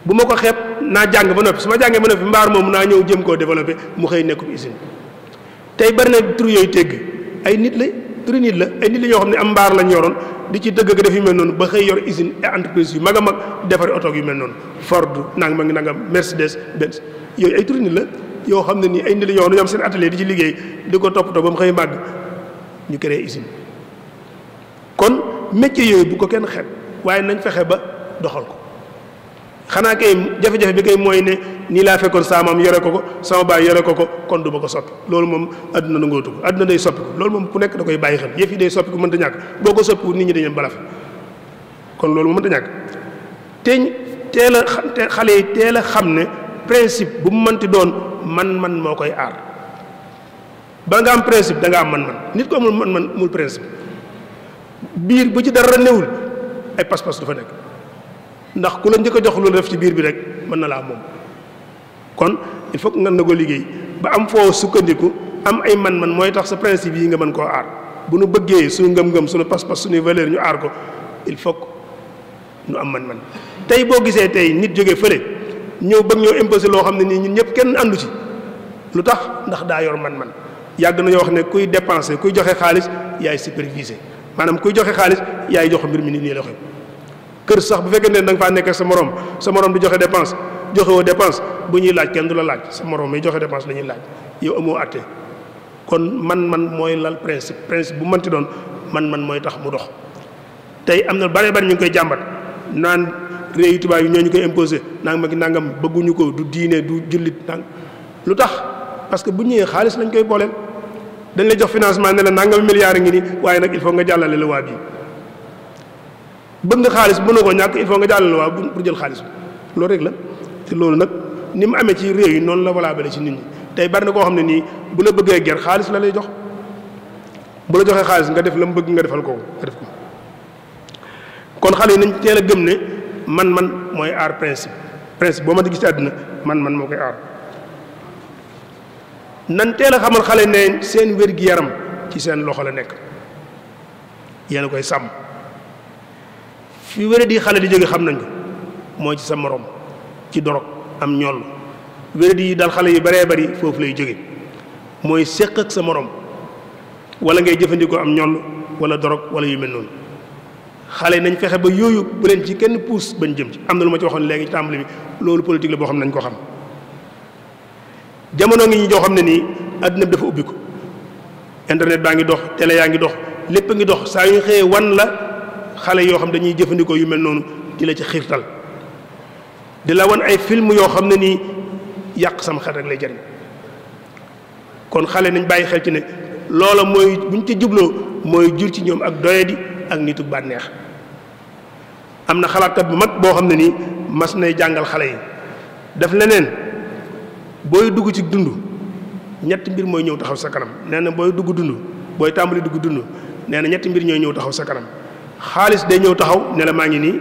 bu ma ko xeeb naa jàng ba noppi su ma jàngee ba noppi mbaar moom naa ñëw jëm koo développé mu xëy nekkub usine tey bari na tur yooyu tegg ay nit la turi nit la ay nit la ñoo xam ne am mbaar lañ yoroon di ci tëgg ak def yu mel noonu ba xëy yor usine et entreprise yu mag a mag defari oto yu mel noonu Ford nangam Mercedes Benz yooyu ay turi nit la yoo xam ne nii ay nit la ñoo xam ne ñoom seen atelier di ci liggéey di ko toppatoo ba mu xëy màgg ñu créé usine kon métier yooyu bu ko kenn xeeb waaye nañ fexe ba doxal ko xanaa kay jafe-jafe bi kay mooy ne nii laa fekkoon saa maam yore ko sama baay yore ko kon du ma ko soppi loolu moom adduna nangootu ko adduna day soppi ko loolu moom ku nekk da koy bàyyi xel yëf yi day soppi ko mënta ñàkk boo ko soppiwul nit ñi dañu bala fi kon loolu mënta ñàkk te xale yi teel a xam ne principe bu mu mënti doon man moo koy aar ba nga am principe da nga am man nit ko amul man mul principe biir bu ci dara newul ay pas-pas du fa nekk ndax ku la njëkk a jox lu def ci biir bi rek mën na laa moom kon il faut que nga nangoo liggéey ba am foo sukkandiku am ay man mooy tax sa principe yi nga mën koo aar bu nu bëggee suñu ngëm-ngëm suñu pas-pas suñuy valeur ñu aar ko il faut que ñu am man tey boo gisee tey nit jógee fële ñëw bëgg ñoo imposé loo xam ne nii ñun ñëpp kenn àndu ci lu tax ndax daa yor man yàgg nañoo wax ne kuy dépenser kuy joxe xaalis yaay superviser maanaam kuy joxe xaalis yaay jox mbir mi nii la xew kër sax bu fekkee ne da nga faa nekk sa morom di joxe dépense joxe woo dépense bu ñuy laaj kenn du la laaj sa morom may joxe dépense la ñuy laaj yow amoo àtte kon man mooy lal principe bu mënti doon man mooy tax mu dox tey am na bare ñu ngi koy jàmbat naan réew yu tubaab yi ñoo ñu koy imposé nangam bëgguñu ko du diine du jullit lu tax parce que bu ñëwee xaalis lañ koy booleel dañ lay jox financement ne la nangam milliards ngi nii waaye nag il faut nga jàllale la waa bii bëgg nga xaalis mënoo ko ñàkk il faut nga jàllale la waa pour jël xaalis bi loolu rek la te loolu nag ni mu amee ci réew yi noonu la valable ci nit ñi tey bari na koo xam ne nii bu la bëggee ger xaalis la lay jox bu la joxee xaalis nga def la mu bëgg nga defal ko nga def ko kon xale yi nañ teel a gëm ne man mooy aar principe boo ma di gis ci àdduna man moo koy aar nan teel a xamal xale ne seen wér-gi-yaram ci seen loxo la nekk yéen a koy sàmm fi wér di xale di jóge xam nañ ko mooy ci sa morom ci dorog am ñoll wér di dal xale yu baree bari foofu lay jóge mooy séq ak sa morom wala ngay jëfandikoo am ñoll wala dorog wala yu mel noonu xale nañ fexe ba yooyu bu leen ci kenn puus bañ jëm ci am na lu ma ci waxoon léegi ci tàmbali bi loolu politique la boo xam ne nañ ko xam jamono ngi ñi joo xam ne nii àddina bi dafa ubbi ko internet baa ngi dox télé yaa ngi dox lépp a ngi dox saa yu ñu xëyee wan la xale yoo xam dañuy jëfandikoo yu mel noonu di la ci xiirtal di la wan ay film yoo xam ne nii yàq sama xel rek lay jariñ kon xale nañ bàyyi xel ci ne loola mooy buñ ci jubloo mooy jur ci ñoom ak doyadi ak nitu bànneex am na xalaatkat bu mag boo xam ne nii mas nay jàngal xale yi daf leneen booy dugg ci dund ñetti mbir mooy ñëw taxaw sa kanam nee na booy dugg dund booy tàmbali dugg dund nee na ñetti mbir ñooy ñëw taxaw sa kanam xaalis day ñëw taxaw ne la maa ngi nii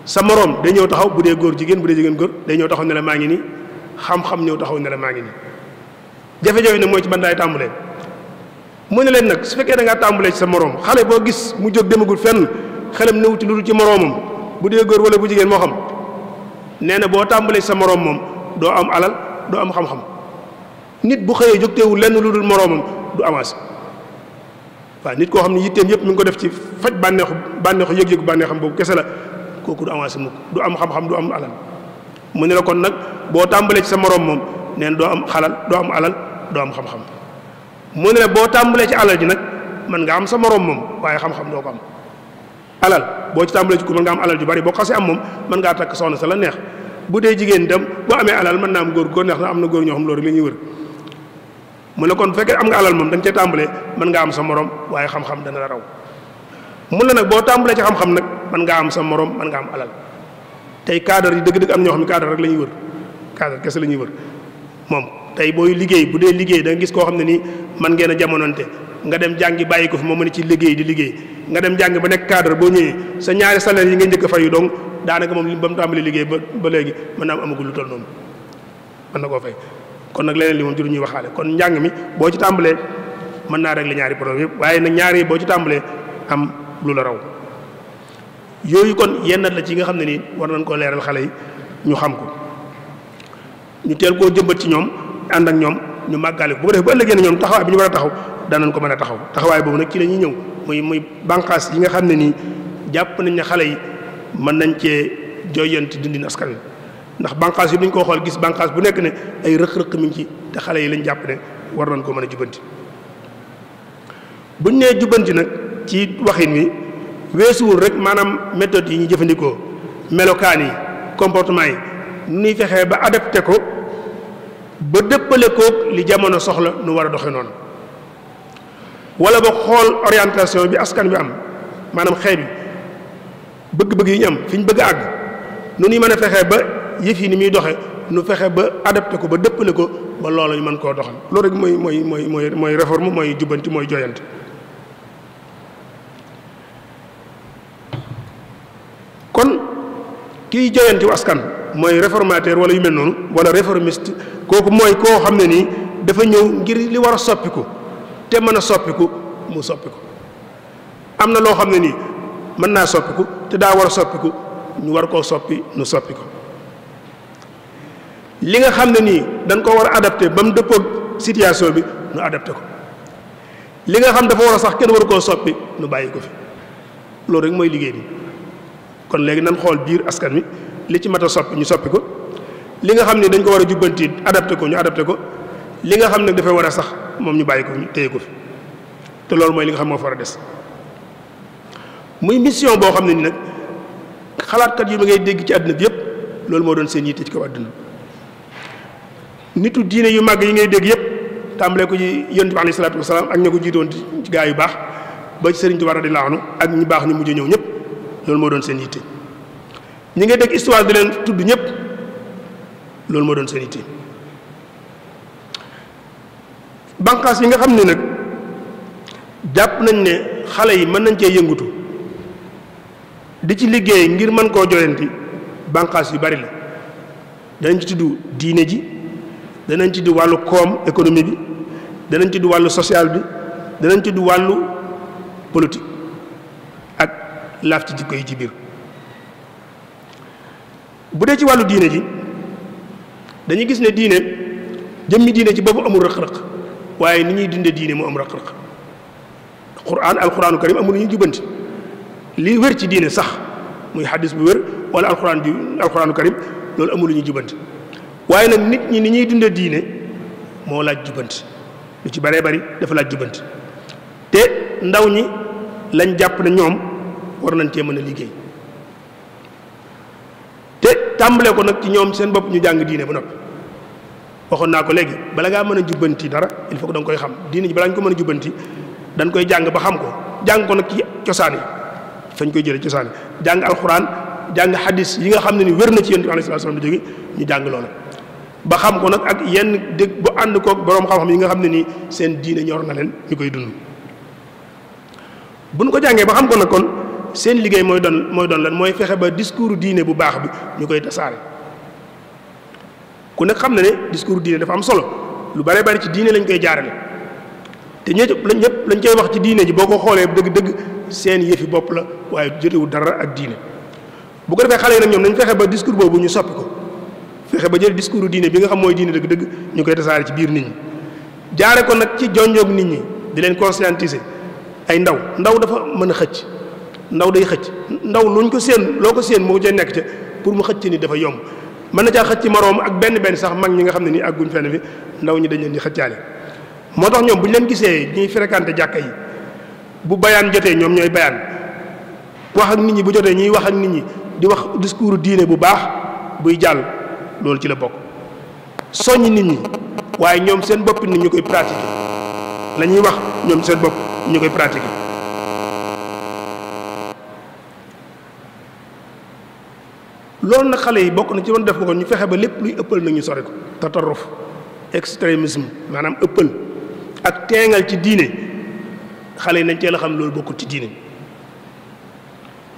sa moroom day ñëw taxaw bu dee góor jigéen bu dee jigéen góor day ñëw taxaw ne la maa ngi nii xam-xam ñëw taxaw ne la maa ngi nii jafe-jafe nag mooy ci bandaay tàmbalee mu ne leen nag su fekkee da ngaa tàmbalee ci sa moroom xale boo gis mu jóg demagul fenn xelam newuti lu dul ci moroomam bu dee góor wala bu jigéen moo xam nee na boo tàmbalee ci sa moroom moom doo am alal doo am xam-xam nit bu xëyee jóg teewul lenn lu dul moroomam du avancé waaw nit koo xam ne yitteem yëpp mi ngi ko def ci faj bànneexu yëg-yëgu bànneexam boobu kese la kooku du avancé mukk du am xam-xam du am alal mu ne la kon nag boo tàmbalee ci sa moroom moom nee na doo am xalal doo am alal doo am xam-xam mu ne la boo tàmbalee ci alal ji nag mën nga am sa moroom moom waaye xam-xam doo ko am alal boo ci tàmbalee ci ku mën nga am alal ju bari boo xasee am moom mën ngaa takk soxna sa la neex bu dee jigéen dem boo amee alal mën naa am góor neex na am na góor ñoo xam loolu la ñuy wër mu ne kon fekkee am nga alal moom da nga cee tàmbalee mën nga am sa morom waaye xam-xam dana la raw mun la nag boo tàmbalee ci xam-xam nag mën ngaa am sa morom mën nga am alal tey cadre yi dëgg-dëgg am ñoo xam ne cadre rek la ñuy wër cadre kese la ñuy wër moom tey booy liggéey bu dee liggéey da nga gis koo xam ne nii man ngeen a jamononte nga dem jàngi bàyyi ko fi moom mën ci liggéey di liggéey nga dem jàngi ba nekk cadre boo ñëwee sa ñaari salaire yi nga njëkk a fayu donc daanaka moom ba mu tàmbali liggéey ba léegi mën naa am amagul lu toll noonu mën na koo fay kon nag leneen li moom juru ñuy waxaale kon njàng mi boo ci tàmbalee mën naa régler ñaari problème yëpp waaye nag ñaari boo ci tàmbalee am lu la raw yooyu kon yennat la ci nga xam ne nii war nañ koo leeral xale yi ñu xam ko ñu teel koo jëmbat ci ñoom ànd ak ñoom ñu màggaale ko bu ko def ba ëllëgee ne ñoom taxawaay bi ñu war a taxaw danañ ko mën a taxaw taxawaay boobu nag ci la ñuy ñëw muy bànqaas yi nga xam ne nii jàpp nañ ne xale yi mën nañ cee jooyanti dundin askan wi ndax bànqaas yi duñ ko xool gis bànqaas bu nekk ne ay rëq-rëq mi ngi ci te xale yi lañ jàpp ne war nañ ko mën a jubanti buñ nee jubanti nag ci waxin wi weesuwul rek maanaam méthode yi ñu jëfandikoo melokaan yi comportement yi nu ñuy fexee ba adapté ko ba dëppale koog li jamono soxla nu war a doxe noonu wala ba xool orientation bi askan bi am maanaam xeet bi bëgg-bëgg yi ñu am fi ñu bëgg a àgg nu ñuy mën a fexee ba yëf yi ni muy doxe nu fexe ba adapté ko ba dëppale ko ba loolu ñu mën koo doxal loolu rek mooy réforme mooy jubbanti mooy joyante kon kiy joyanti wu askan mooy réformateur wala yu mel noonu wala réformiste kooku mooy koo xam ne nii dafa ñëw ngir li war a soppiku te mën a soppiku mu soppiku am na loo xam ne nii mën naa soppiku te daa war a soppiku ñu war koo soppi nu soppi ko li nga xam ne nii dañ ko war a adapté ba mu dëppoog situation bi nu adapté ko li nga xam dafa war a sax kenn waru koo soppi nu bàyyi ko fi loolu rek mooy liggéey bi kon léegi nan xool biir askan wi li ci mat a soppi ñu soppi ko li nga xam ne dañ ko war a jubbanti adapté ko ñu adapté ko li nga xam ne dafay war a sax moom ñu bàyyi ko ñu téye ko fi te loolu mooy li nga xam moo fa war a des muy mission boo xam ne ni nag xalaatkat yi ma ngay dégg ci àdduna bi yëpp loolu moo doon seen yitte ci kaw àdduna nitu diine yu màgg yi ngay dégg yëpp tàmbalee ko ci yonent bi alayhi salaatu wasalaam ak ña ko jiitoon ci gaa yu baax ba ci Sëriñ Tuubaa radiyallaahu anhu ak ñu baax ñu mujj ñëw ñëpp loolu moo doon seen yitte ñi ngay dégg histoire di leen tudd ñëpp loolu moo doon seen yitte banqaas yi nga xam ne nag jàpp nañ ne xale yi mën nañ cee yëngutu di ci liggéey ngir mën koo joyanti banqaas yu bari la danañ ci tudd diine ji danañ ci tudd wàllu koom économie bi danañ ci tudd wàllu social bi danañ ci tudd wàllu politique ak laaf ci jikko yi ci biir bu dee ci wàllu diine ji dañuy gis ne diine jëmmi diine ci boobu amul rëq-rëq waaye ni ñuy dundee diine mu am rëq-rëq alquraanu karim amul lu ñuy jubanti li wér ci diine sax muy xaddis bu wér wala alquraanu karim loolu amul lu ñuy jubanti waaye nag nit ñi ni ñuy dundee diine moo laaj jubanti lu ci bëree bëri dafa laaj jubanti te ndaw ñi lañ jàpp ne ñoom war nañ cee mën a liggéey te tàmbale ko nag ci ñoom seen bopp ñu jàng diine ba noppi waxoon naa ko léegi bala ngaa mën a jubbanti dara il faut que da nga koy xam diine ji balaa ñu ko mën a jubbanti dañ koy jàng ba xam ko jàng ko nag ci cosaan yi fañ koy jëlee cosaan yi jàng alxuraan jàng xadis yi nga xam ne ni wér na ci yonent bi alayhi salaam di jóge ñu jàng loola ba xam ko nag ak yenn dëgg bu ànd koog boroom xam-xam yi nga xam ne nii seen diine ñor na leen ñu koy dund bu ñu ko jàngee ba xam ko nag kon seen liggéey mooy doon lan mooy fexe ba discours diine bu baax bi ñu koy tasaare ku nekk xam na ne discours diine dafa am solo lu bare bari ci diine lañ koy jaarale te ñëpp lañ koy wax ci diine ji boo ko xoolee dëgg-dëgg seen yëfi bopp la waaye jotewul dara ak diine bu ko defee xale yi nag ñoom nañ fexe ba discours boobu ñu soppi ko fexe ba jël discours diine bi nga xam mooy diine dëgg-dëgg ñu koy tasaare ci biir nit ñi jaare ko nag ci jonjoog nit ñi di leen conscientiser ay ndaw dafa mën a xëcc ndaw day xëcc ndaw luñ ko séen loo ko séen moo ca nekk ca pour mu xëcc ni dafa yomb mën na caa xëcc ci moroom ak benn sax mag ñi nga xam ne nii àgguñ fenn fi ndaw ñi dañ leen di xëccaale moo tax ñoom bu ñu leen gisee ñuy fréquenté jàkka yi bu bayaan jotee ñoom ñooy bayaan wax ak nit ñi bu jotee ñuy wax ak nit ñi di wax discours diine bu baax buy jàll loolu ci la bokk soññ nit ñi waaye ñoom seen bopp nit ñu koy pratiquer la ñuy wax ñoom seen bopp ñu koy pratiquer loolu nag xale yi bokk na ci doon def ko ñu fexe ba lépp luy ëppal nag ñu sori ko tatarruf extrémisme maanaam ëppal ak teengal ci diine xale yi nañ teel a xam loolu bokkul ci diine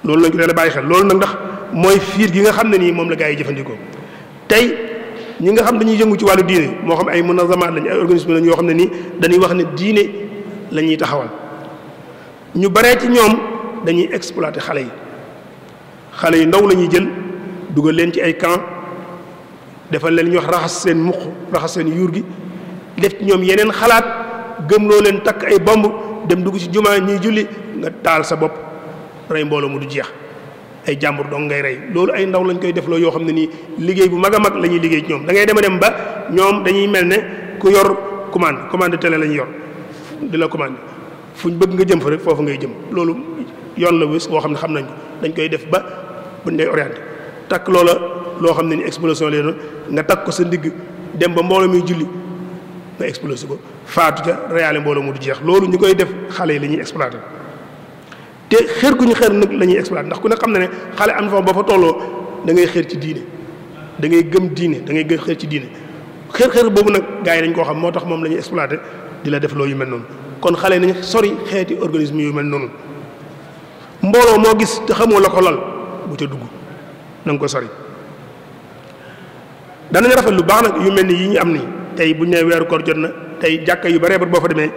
loolu lañ ko teel a bàyyi xel loolu nag ndax mooy fiir gi nga xam ne nii moom la gaa yi jëfandikoo tey ñi nga xam dañuy yëngu ci wàllu diine moo xam ay munazamaat lañ ay organisme lañ yoo xam ne nii dañuy wax ne diine la ñuy taxawal ñu baree ci ñoom dañuy exploiter xale yi ndaw la ñuy jël dugal leen ci ay camp defal leen ñu wax raxas seen muq raxas seen yuur gi def ci ñoom yeneen xalaat gëmloo leen takk ay bomb dem dugg ci jumaa ñuy julli nga taal sa bopp rey mbooloo mu du jeex ay jàmbur dong ngay rey loolu ay ndaw lañ koy def loo yoo xam ne nii liggéey bu mag a mag la ñuy liggéey ci ñoom da ngay dem ba ñoom dañuy mel ne ku yor commande télé lañu yor di la commande fuñ bëgg nga jëm fa rek foofu ngay jëm loolu yoon la wés boo xam ne xam nañ ko dañ koy def ba buñ lay orienté takk loola loo xam ne ni explosion lay doon nga takk ko sa ndigg dem ba mbooloo muy julli nga explosé ko faatu ca reyaale mbooloo mu du jeex loolu ñu koy def xale yi la ñuy exploité te xër gu ñu xër nag la ñuy exploité ndax ku ne xam na ne xale am na fa ba fa tolloo da ngay xër ci diine da ngay gëm diine da ngay gën xër ci diine xër boobu nag gars yi dañ koo xam moo tax moom la ñuy exploité di la def loo yu mel noonu kon xale nañ sori xeeti organisme yu mel noonu mbooloo moo gis te xamoo la ko lal bu ca dugg na nga ko sori danañ rafet lu baax nag yu mel ni yi ñu am nii tey bu ñu nee weeru koor jot na tey jàkka yu bare boo fa demee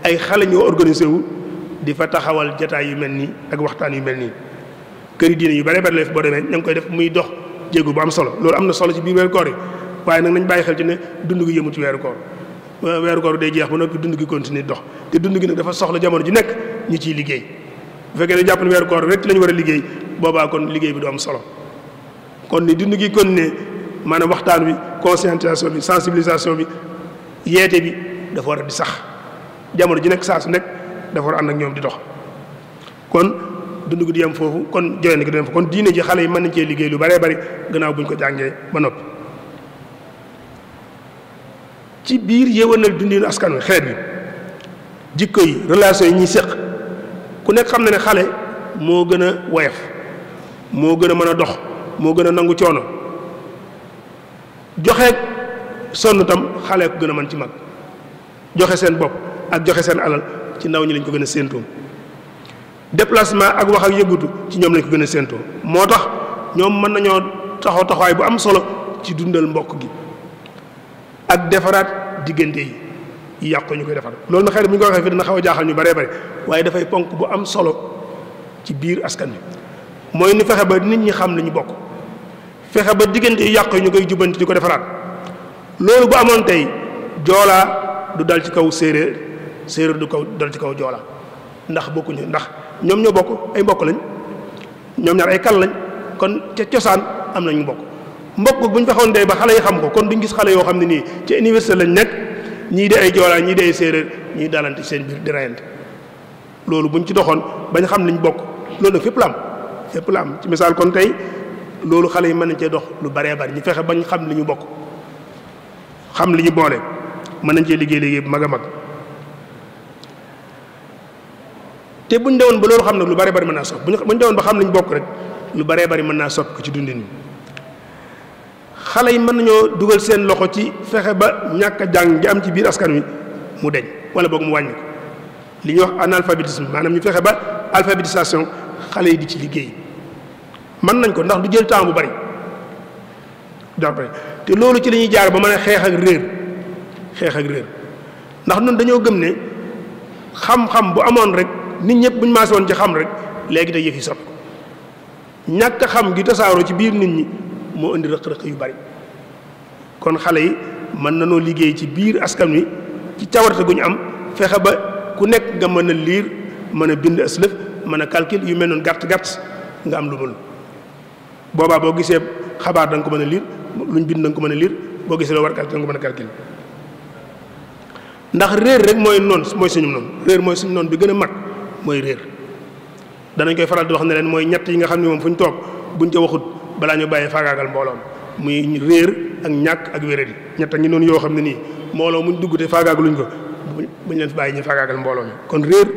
ay xale ñoo organisé wu di fa taxawal jataay yu mel nii ak waxtaan yu mel nii këri diine yu bare la boo demee ña ngi koy def muy dox jéego bu am solo loolu am na solo ci biir weeru koor yi waaye nag nañ bàyyi xel ci ne dund gi yëmu ci weeru koor day jeex ba noppi dund gi continuer dox te dund gi nag dafa soxla jamono ji nekk ñu ciy liggéey bu fekkee ne jàpp ne weeru koor rek la ñu war a liggéey boobaa kon liggéey bi du am solo kon ni dund gi continuer maanaam waxtaan bi conscientisation bi sensibilisation bi yeete bi dafa war a di sax jamono ji nekk saa su nekk dafa war a ànd ak ñoom di dox kon dund gi di yem foofu kon joxe gi di yem foofu kon diine ji xale yi mën nañ cee liggéey lu bëree bëri gannaaw bu ñu ko jàngee ba noppi ci biir yéwénal dundinu askan wi xeet bi jikko yi relation yi ñuy séq ku nekk xam na ne xale moo gën a woyof moo gën a mën a dox moo gën a nangu coono joxe sonn tam xale ko gën a mën ci mag joxe seen bopp ak joxe seen alal ci ndaw ñi lañ ko gën a séentoo déplacement ak wax ak yëgutu ci ñoom lañ ko gën a séentoo moo tax ñoom mën nañoo taxaw taxawaay bu am solo ci dundal mbokk gi ak defaraat diggante yi yàqu ñu koy defar loolu na xëy na bu ñu ko waxee fii dina xaw a jaaxal ñu baree bare waaye dafay ponk bu am solo ci biir askan wi mooy ni fexe ba nit ñi xam li ñu bokk fexe ba diggante yi yàqu ñu koy jubbanti di ko defaraat loolu bu amoon tey joolaa du dal ci kaw séeréer séeréer du kaw dal ci kaw joolaa ndax bokkuñu ndax ñoom ñoo bokk ay mbokk lañ ñoom ñaar ay kal lañ kon ca cosaan am nañu mbokk mbokk bu ñu fexoon tey ba xale yi xam ko kon duñ gis xale yoo xam ne nii ci université lañ nekk ñii di ay joolaa ñii di ay séeréer ñii dalante seen biir di rayante loolu buñ ci doxoon bañ xam liñ bokk loolu nag fépp la am ci misaal kon tey loolu xale yi mën nañ cee dox lu baree bari ñu fexe bañ xam li ñu bokk xam li ñu boole mën nañ cee liggéey bu mag a mag te buñ dewoon ba loolu xam nag lu baree bari mën naa sopp buñ dewoon ba xam li ñu bokk rek lu baree bari mën naa sopp ko ci dundin wi xale yi mën nañoo dugal seen loxo ci fexe ba ñàkk a jàng gi am ci biir askan wi mu deñ wala boog mu wàññi ko li ñuy wax analphabétisme maanaam ñu fexe ba alphabétisation xale yi di ci liggéey mën nañ ko ndax du jël temps bu bari jàppale te loolu ci la ñuy jaar ba mën a xeex ak réer ndax noonu dañoo gëm ne xam-xam bu amoon rek nit ñëpp bu ñu maase woon ci xam rek léegi day yëf yi sot ñàkk xam gi tasaaroo ci biir nit ñi moo indi rëq-rëq yu bari kon xale yi mën nanoo liggéey ci biir askan wi ci cawarte gu ñu am fexe ba ku nekk nga mën a liir mën a bind aslëf mën a calcul yu mel noonu gàtt nga am lu mën boobaa boo gisee xabaar da nga ko mën a liir luñ bind da nga ko mën a liir boo gisee loo war a calcul da nga ko mën a calcul ndax réer rek mooy suñu noonu réer mooy suñu noonu bi gën a mag mooy réer danañ koy faral di wax ne leen mooy ñett yi nga xam ne moom fu ñu toog buñ ca waxut balaa ñu bàyyi faagaagal mbooloom muy réer ak ñàkk ak wéradi ñett ngi noonu yoo xam ne nii mbooloo muñ dugg te faagaagaluñ ko buñ leen fi bàyyi ñu faagaagal mbooloo mi kon réer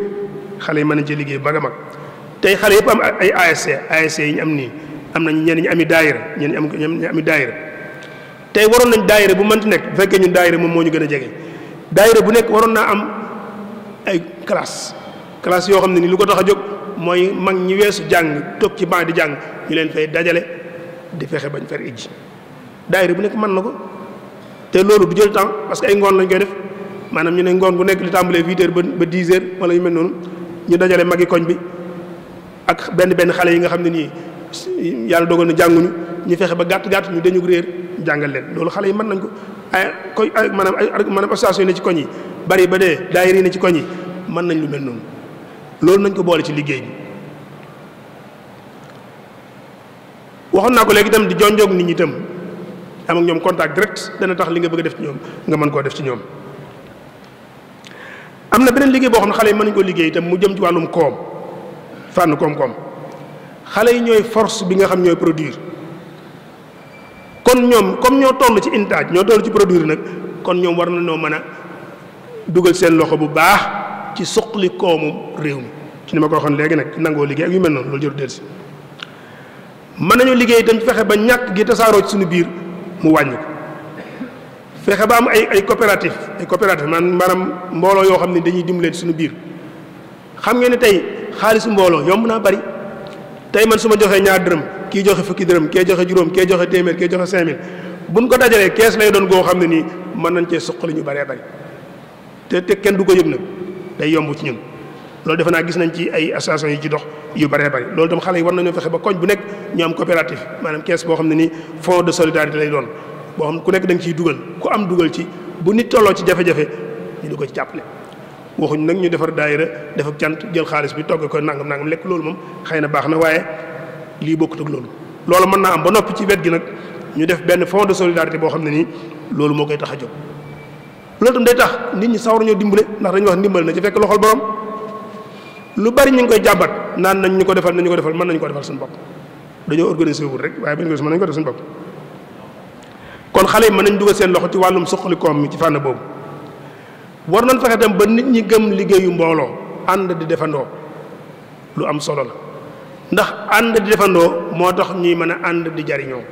xale yi mën nañ cee liggéey ba nga mag tey xale yëpp am ay ASC yi ñu am nii am nañ ñenn ñi ami daayira ñenn ñi ami daayira tey waroon nañ daayira bu mënti nekk bu fekkee ñun daayira moom moo ñu gën a jege daayira bu nekk waroon naa am ay classe yoo xam ne ni lu ko tax a jóg mooy mag ñi weesu jàng toog ci banc di jàng ñu leen fay dajale di fexe bañ fer ijji daayira bu nekk mën na ko te loolu du jël temps parce que ay ngoon lañ koy def maanaam ñu ne ngoon bu nekk li tàmbalee 8 heures ba 10 heures wala yu mel noonu ñu dajale magi koñ bi ak benn xale yi nga xam ne nii yàlla dogal na jànguñu ñu fexe ba gàtt ñu dañu réer jàngal leen loolu xale yi mën nañ ko maanaam association yi ne ci koñ yi bari ba dee daayira yi ne ci koñ yi mën nañ lu mel noonu loolu nañ ko boole ci liggéey bi waxoon naa ko léegi itam di jonjoog nit ñi itam am ak ñoom contact direct dana tax li nga bëgg a def ci ñoom nga mën koo def ci ñoom am na beneen liggéey boo xam ne xale yi mën nañu ko liggéey itam mu jëm ci wàllum koom fànn koom-koom xale yi ñooy force bi nga xam ñooy produire kon ñoom comme ñoo toll ci intaaj ñoo toll ci produire nag kon ñoom war nañoo mën a dugal seen loxo bu baax ci suqali koomu réew mi ci ni ma ko waxoon léegi nag nangoo liggéey ak yu mel noonu loolu jëru delsi mën nañu liggéey itam fexe ba ñàkk gi tasaaroo ci suñu biir mu wàññi ko fexe ba am ay coopérative maanaam mbooloo yoo xam ne dañuy dimbalee ci suñu biir xam ngeen ne tey xaalisu mbooloo yomb naa bari tey man su ma joxee ñaar dërëm kii joxe fukki dërëm kee joxe juróom kee joxe téeméer kee joxe 5000 buñ ko dajalee kees lay doon goo xam ne nii mën nañ cee suqali ñu bëree bëri te kenn du ko yëg nag day yomb ci ñun loolu defe naa gis nañ ci ay association yi ci dox yu bëree bëri loolu tam xale yi war nañoo fexe ba koñ bu nekk ñu am coopérative maanaam kees boo xam ne nii fonds de solidarité lay doon boo xam ku nekk da nga ciy dugal ku am dugal ci bu nit tolloo ci jafe-jafe ñu du ko ci jàppale waxuñ nag ñu defar daayira def ak cant jël xaalis bi togg ko nangam lekk loolu moom xëy na baax na waaye lii bokkut ak loolu mën naa am ba noppi ci wet gi nag ñu def benn fonds de solidarité boo xam ne nii loolu moo koy tax a jóg loolu tam day tax nit ñi sawar ñoo dimbale ndax dañuy wax ndimbal na ci fekk loxol borom lu bari ñu ngi koy jàmbat naan nañ ñu ko defal nañu ko defal mën nañu ko defal suñu bopp dañoo organiser wul rek waaye bañ ko mën nañu ko def suñu bopp kon xale yi mën nañ dugal seen loxo ci wàllum suqali koom mi ci fànn boobu war nañ fexe tam ba nit ñi gëm liggéeyu mbooloo ànd di defandoo lu am solo la ndax ànd di defandoo moo tax ñuy mën a ànd di jariñoo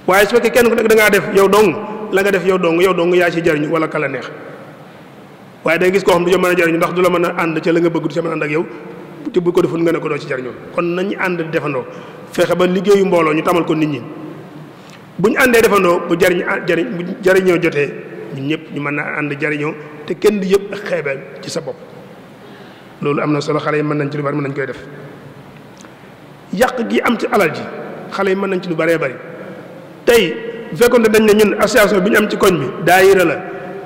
waaye su fekkee kenn ku nekk da ngaa def yow dong la nga def yow dong yaa ci jariñu wala kala neex waaye day gis koo xam du mën a jariñu ndax du la mën a ànd ca la nga bëgg du ca mën a ànd ak yow te bu ko deful nga ne ko doo ci jariñoo kon nañu ànd di defandoo fexe ba liggéeyu mbooloo ñu tamal ko nit ñi bu ñu àndee defandoo bu jariñoo jotee ñun ñëpp ñu mën a ànd jariñoo te kenn di yëpp ak xeebeel ci sa bopp loolu am na solo xale yi mën nañ ci lu bari mën nañ koy def yàq gi am ci alal ji xale yi mën nañ ci lu bëree bëri tey bu fekkoon ne dañ ne ñun association bi ñu am ci koñ bi daayira la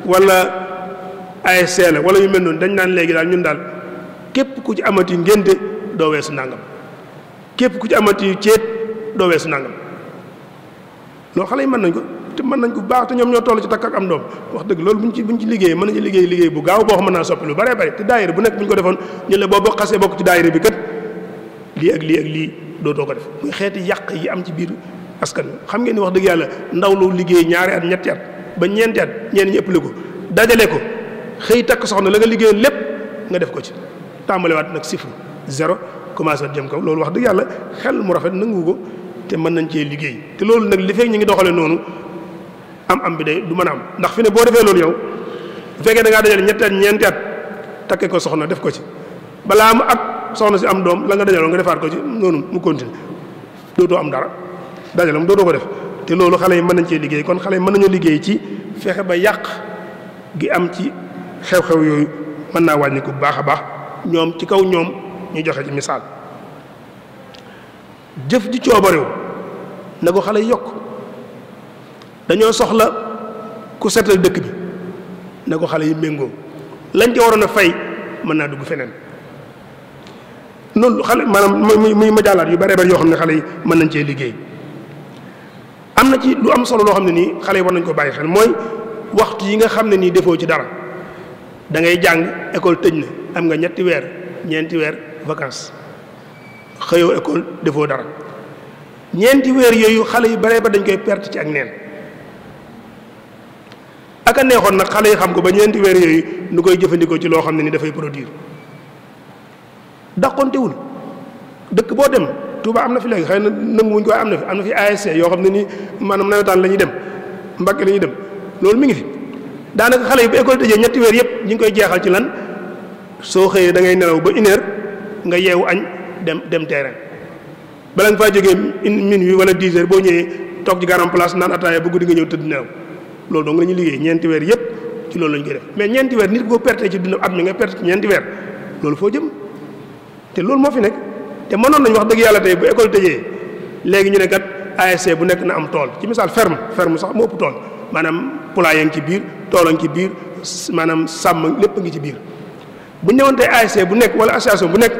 wala ASC la wala yu mel noonu dañ naan léegi daal ñun daal képp ku ci amati ngénte doo weesu nangam képp ku ci amati ceet doo weesu nangam loolu xale yi mën nañ ko te mën nañ ko baax te ñoom ñoo toll ci takk ak am doom wax dëgg loolu buñ ci liggéeyee mën nañu liggéey bu gaaw boo xam mën naa soppi lu bëree bëri te daayira bu nekk bu ñu ko defoon ñu la boo xasee bokk ci daayira bi kat lii ak lii dootoo ko def muy xeeti yàq yi am ci biir askan wi xam ngeen ni wax dëgg yàlla ndaw lu liggéey ñaari at ñetti at ba ñeenti at ñeen ñi ëppale ko dajale ko xëy takk soxna la nga liggéeyoon lépp nga def ko ci tàmbalewaat nag sifru zéro commencé at jëm kaw loolu wax dëgg yàlla xel mu rafet nangu ko te mën nañ cee liggéey te loolu nag li fekk ñu ngi doxale noonu am bi day du mën a am ndax fi ne boo defee loolu yow bu fekkee da ngaa dajale ñetti at ñeenti at takke ko soxna def ko ci balaa mu ak soxna si am doom la nga dajaloon nga defaat ko ci noonu mu continue dootoo am dara dajale mu dootoo ko def te loolu xale yi mën nañ cee liggéey kon xale yi mën nañoo liggéey ci fexe ba yàq gi am ci xew-xew yooyu mën naa wàññi ko bu baax a baax ñoom ci kaw ñoom ñu joxe ci misaal jëf ji coobarew na ko xale yi yokk dañoo soxla ku setal dëkk bi na ko xale yi méngoo lañ ci waroon a fay mën naa dugg feneen noonu xale maanaam muy majaalaat yu bare bare yoo xam ne xale yi mën nañ cee liggéey am na ci lu am solo loo xam ne nii xale yi war nañ ko bàyyi xel mooy waxtu yi nga xam ne nii defoo ci dara da ngay jàng école tëj na am nga ñetti weer ñeenti weer vacances xëyoo école defoo dara ñeenti weer yooyu xale yu bare ba dañ koy perte ci ak neen aka neexoon nag xale yi xam ko ba ñeenti weer yooyu nu koy jëfandikoo ci loo xam ne ni dafay produire dàqontewul dëkk boo dem Touba am na fi léegi xëy na nanguwuñ ko am na fi ASC yoo xam ne ni maanaam nawetaan la ñuy dem Mbàkke la ñuy dem loolu mi ngi fi daanaka xale yi bu école tëjee ñetti weer yëpp ñu ngi koy jeexal ci lan soo xëyee da ngay nelaw ba 1 heure nga yeewu añ dem terrain bala nga faa jógee minuit wala 10 heures boo ñëwee toog ci garam place naan ataaya ba guddi nga ñëw tëdd nelaw loolu dong la ñuy liggéey ñeenti weer yëpp ci loolu la ñu koy def mais ñeenti weer nit boo perte ci dund at mi nga perte ci ñeenti weer loolu foo jëm te loolu moo fi nekk te mënoon nañu wax dëgg yàlla tey bu école tëjee léegi ñu ne kat ASC bu nekk na am tool ci misaal ferme sax moo ëpp tool maanaam poulailler ngi ci biir tool ngi ci biir maanaam sàmm lépp ngi ci biir bu ñu ñëwoon tey ASC bu nekk wala association bu nekk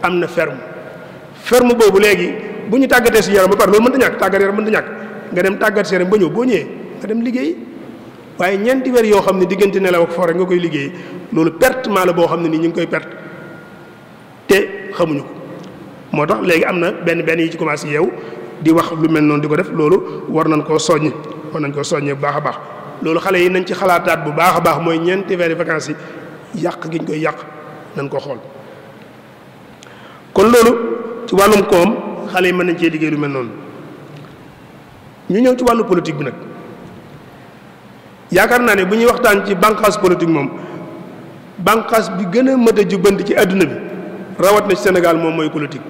am na ferme boobu léegi bu ñu tàggatee si yaram ba pare loolu mënta ñàkk tàggat yaram mënta ñàkk nga dem tàggat si yaram ba ñëw boo ñëwee nga dem liggéey waaye ñeenti weer yoo xam ne diggante nelaw ak fo rek nga koy liggéey loolu pertement la boo xam ne nii ñu ngi koy perte te xamuñu ko moo tax léegi am na benn yi ci commencé yeew di wax lu mel noonu di ko def loolu war nañ koo soññ bu baax a baax loolu xale yi nañ ci xalaataat bu baax a baax mooy ñeenti weeri vacances yi yàq gi ñu koy yàq nañ ko xool. kon loolu ci wàllum koom xale yi mën nañ cee liggéey lu mel noonu ñu ñëw ci wàllu politique bi nag yaakaar naa ne bu ñuy waxtaan ci bànqaas politique moom bànqaas bi gën a mët a jubbanti ci àdduna bi rawat na ci Sénégal moom mooy politique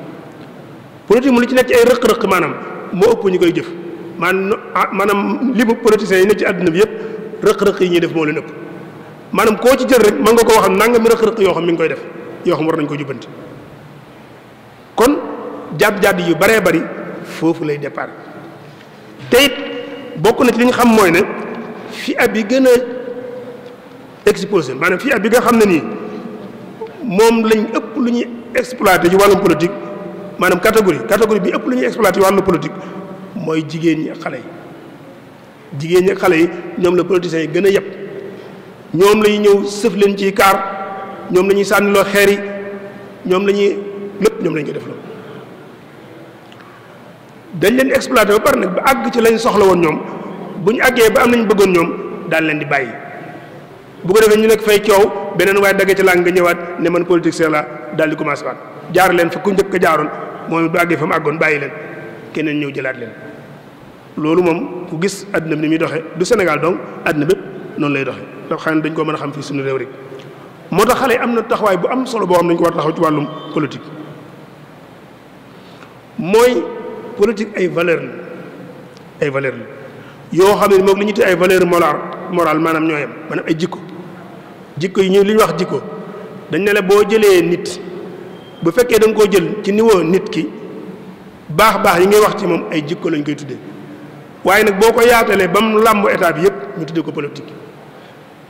mu li ci nekk ci ay rëq-rëq maanaam moo ëpp ñu koy jëf maanaam li mu politiciens yi nekk ci àdduna bi yëpp rëq-rëq yi ñuy def moo leen ëpp maanaam koo ci jël rek mën nga ko wax nangami rëq-rëq yoo xam mi ngi koy def yoo xam war nañ ko jubbanti kon jàdd-jàdd yu baree bari foofu lay départ te it bokk na ci li ñu xam mooy ne fi ab yi gën a exposé maanaam fi ab bi nga xam ne nii moom lañ ëpp lu ñuy exploité ci wàllum politique maanaam catégorie bi ëpp lu ñuy exploité ci wàllum politique mooy jigéen ñi ak xale yi ñoom la politiciens yi gën a yeb ñoom la ñuy ñëw sëf leen ci kaar ñoom la ñuy sànniloo xeer yi ñoom la ñuy lépp ñoom lañ koy def la dañ leen exploité ba pare nag ba àgg ci lañ soxla woon ñoom bu ñu àggee ba am nañ bëggoon ñoom daal leen di bàyyi bu ko defee ñu nekk fay coow beneen waaye dagge ci laa nga ñëwaat ne man politique la daal di commencé waat jaar leen fa ku njëkk a jaaroon moom bu àggee fa mu àggoon bàyyi leen keneen ñëw jëlaat leen loolu moom ku gis àdduna bi ni muy doxee du Sénégal donc àdduna bépp noonu lay doxee ndax xam ne dañ ko mën a xam fii suñu réew rek moo tax xale yi am na taxawaay bu am solo boo xam ne dañu ko war a taxaw ci wàllum politique mooy politique ay valeur la yoo xam ne moom li ñuy tuddee ay valeur morale maanaam ñoo yem maanaam ay jikko yi ñu li ñuy wax jikko dañ ne la boo jëlee nit bu fekkee da nga koo jël ci niveau nit ki baax yi ngay wax ci moom ay jikko lañ koy tuddee waaye nag boo ko yaatalee ba mu làmb état bi yëpp ñu tuddee ko politique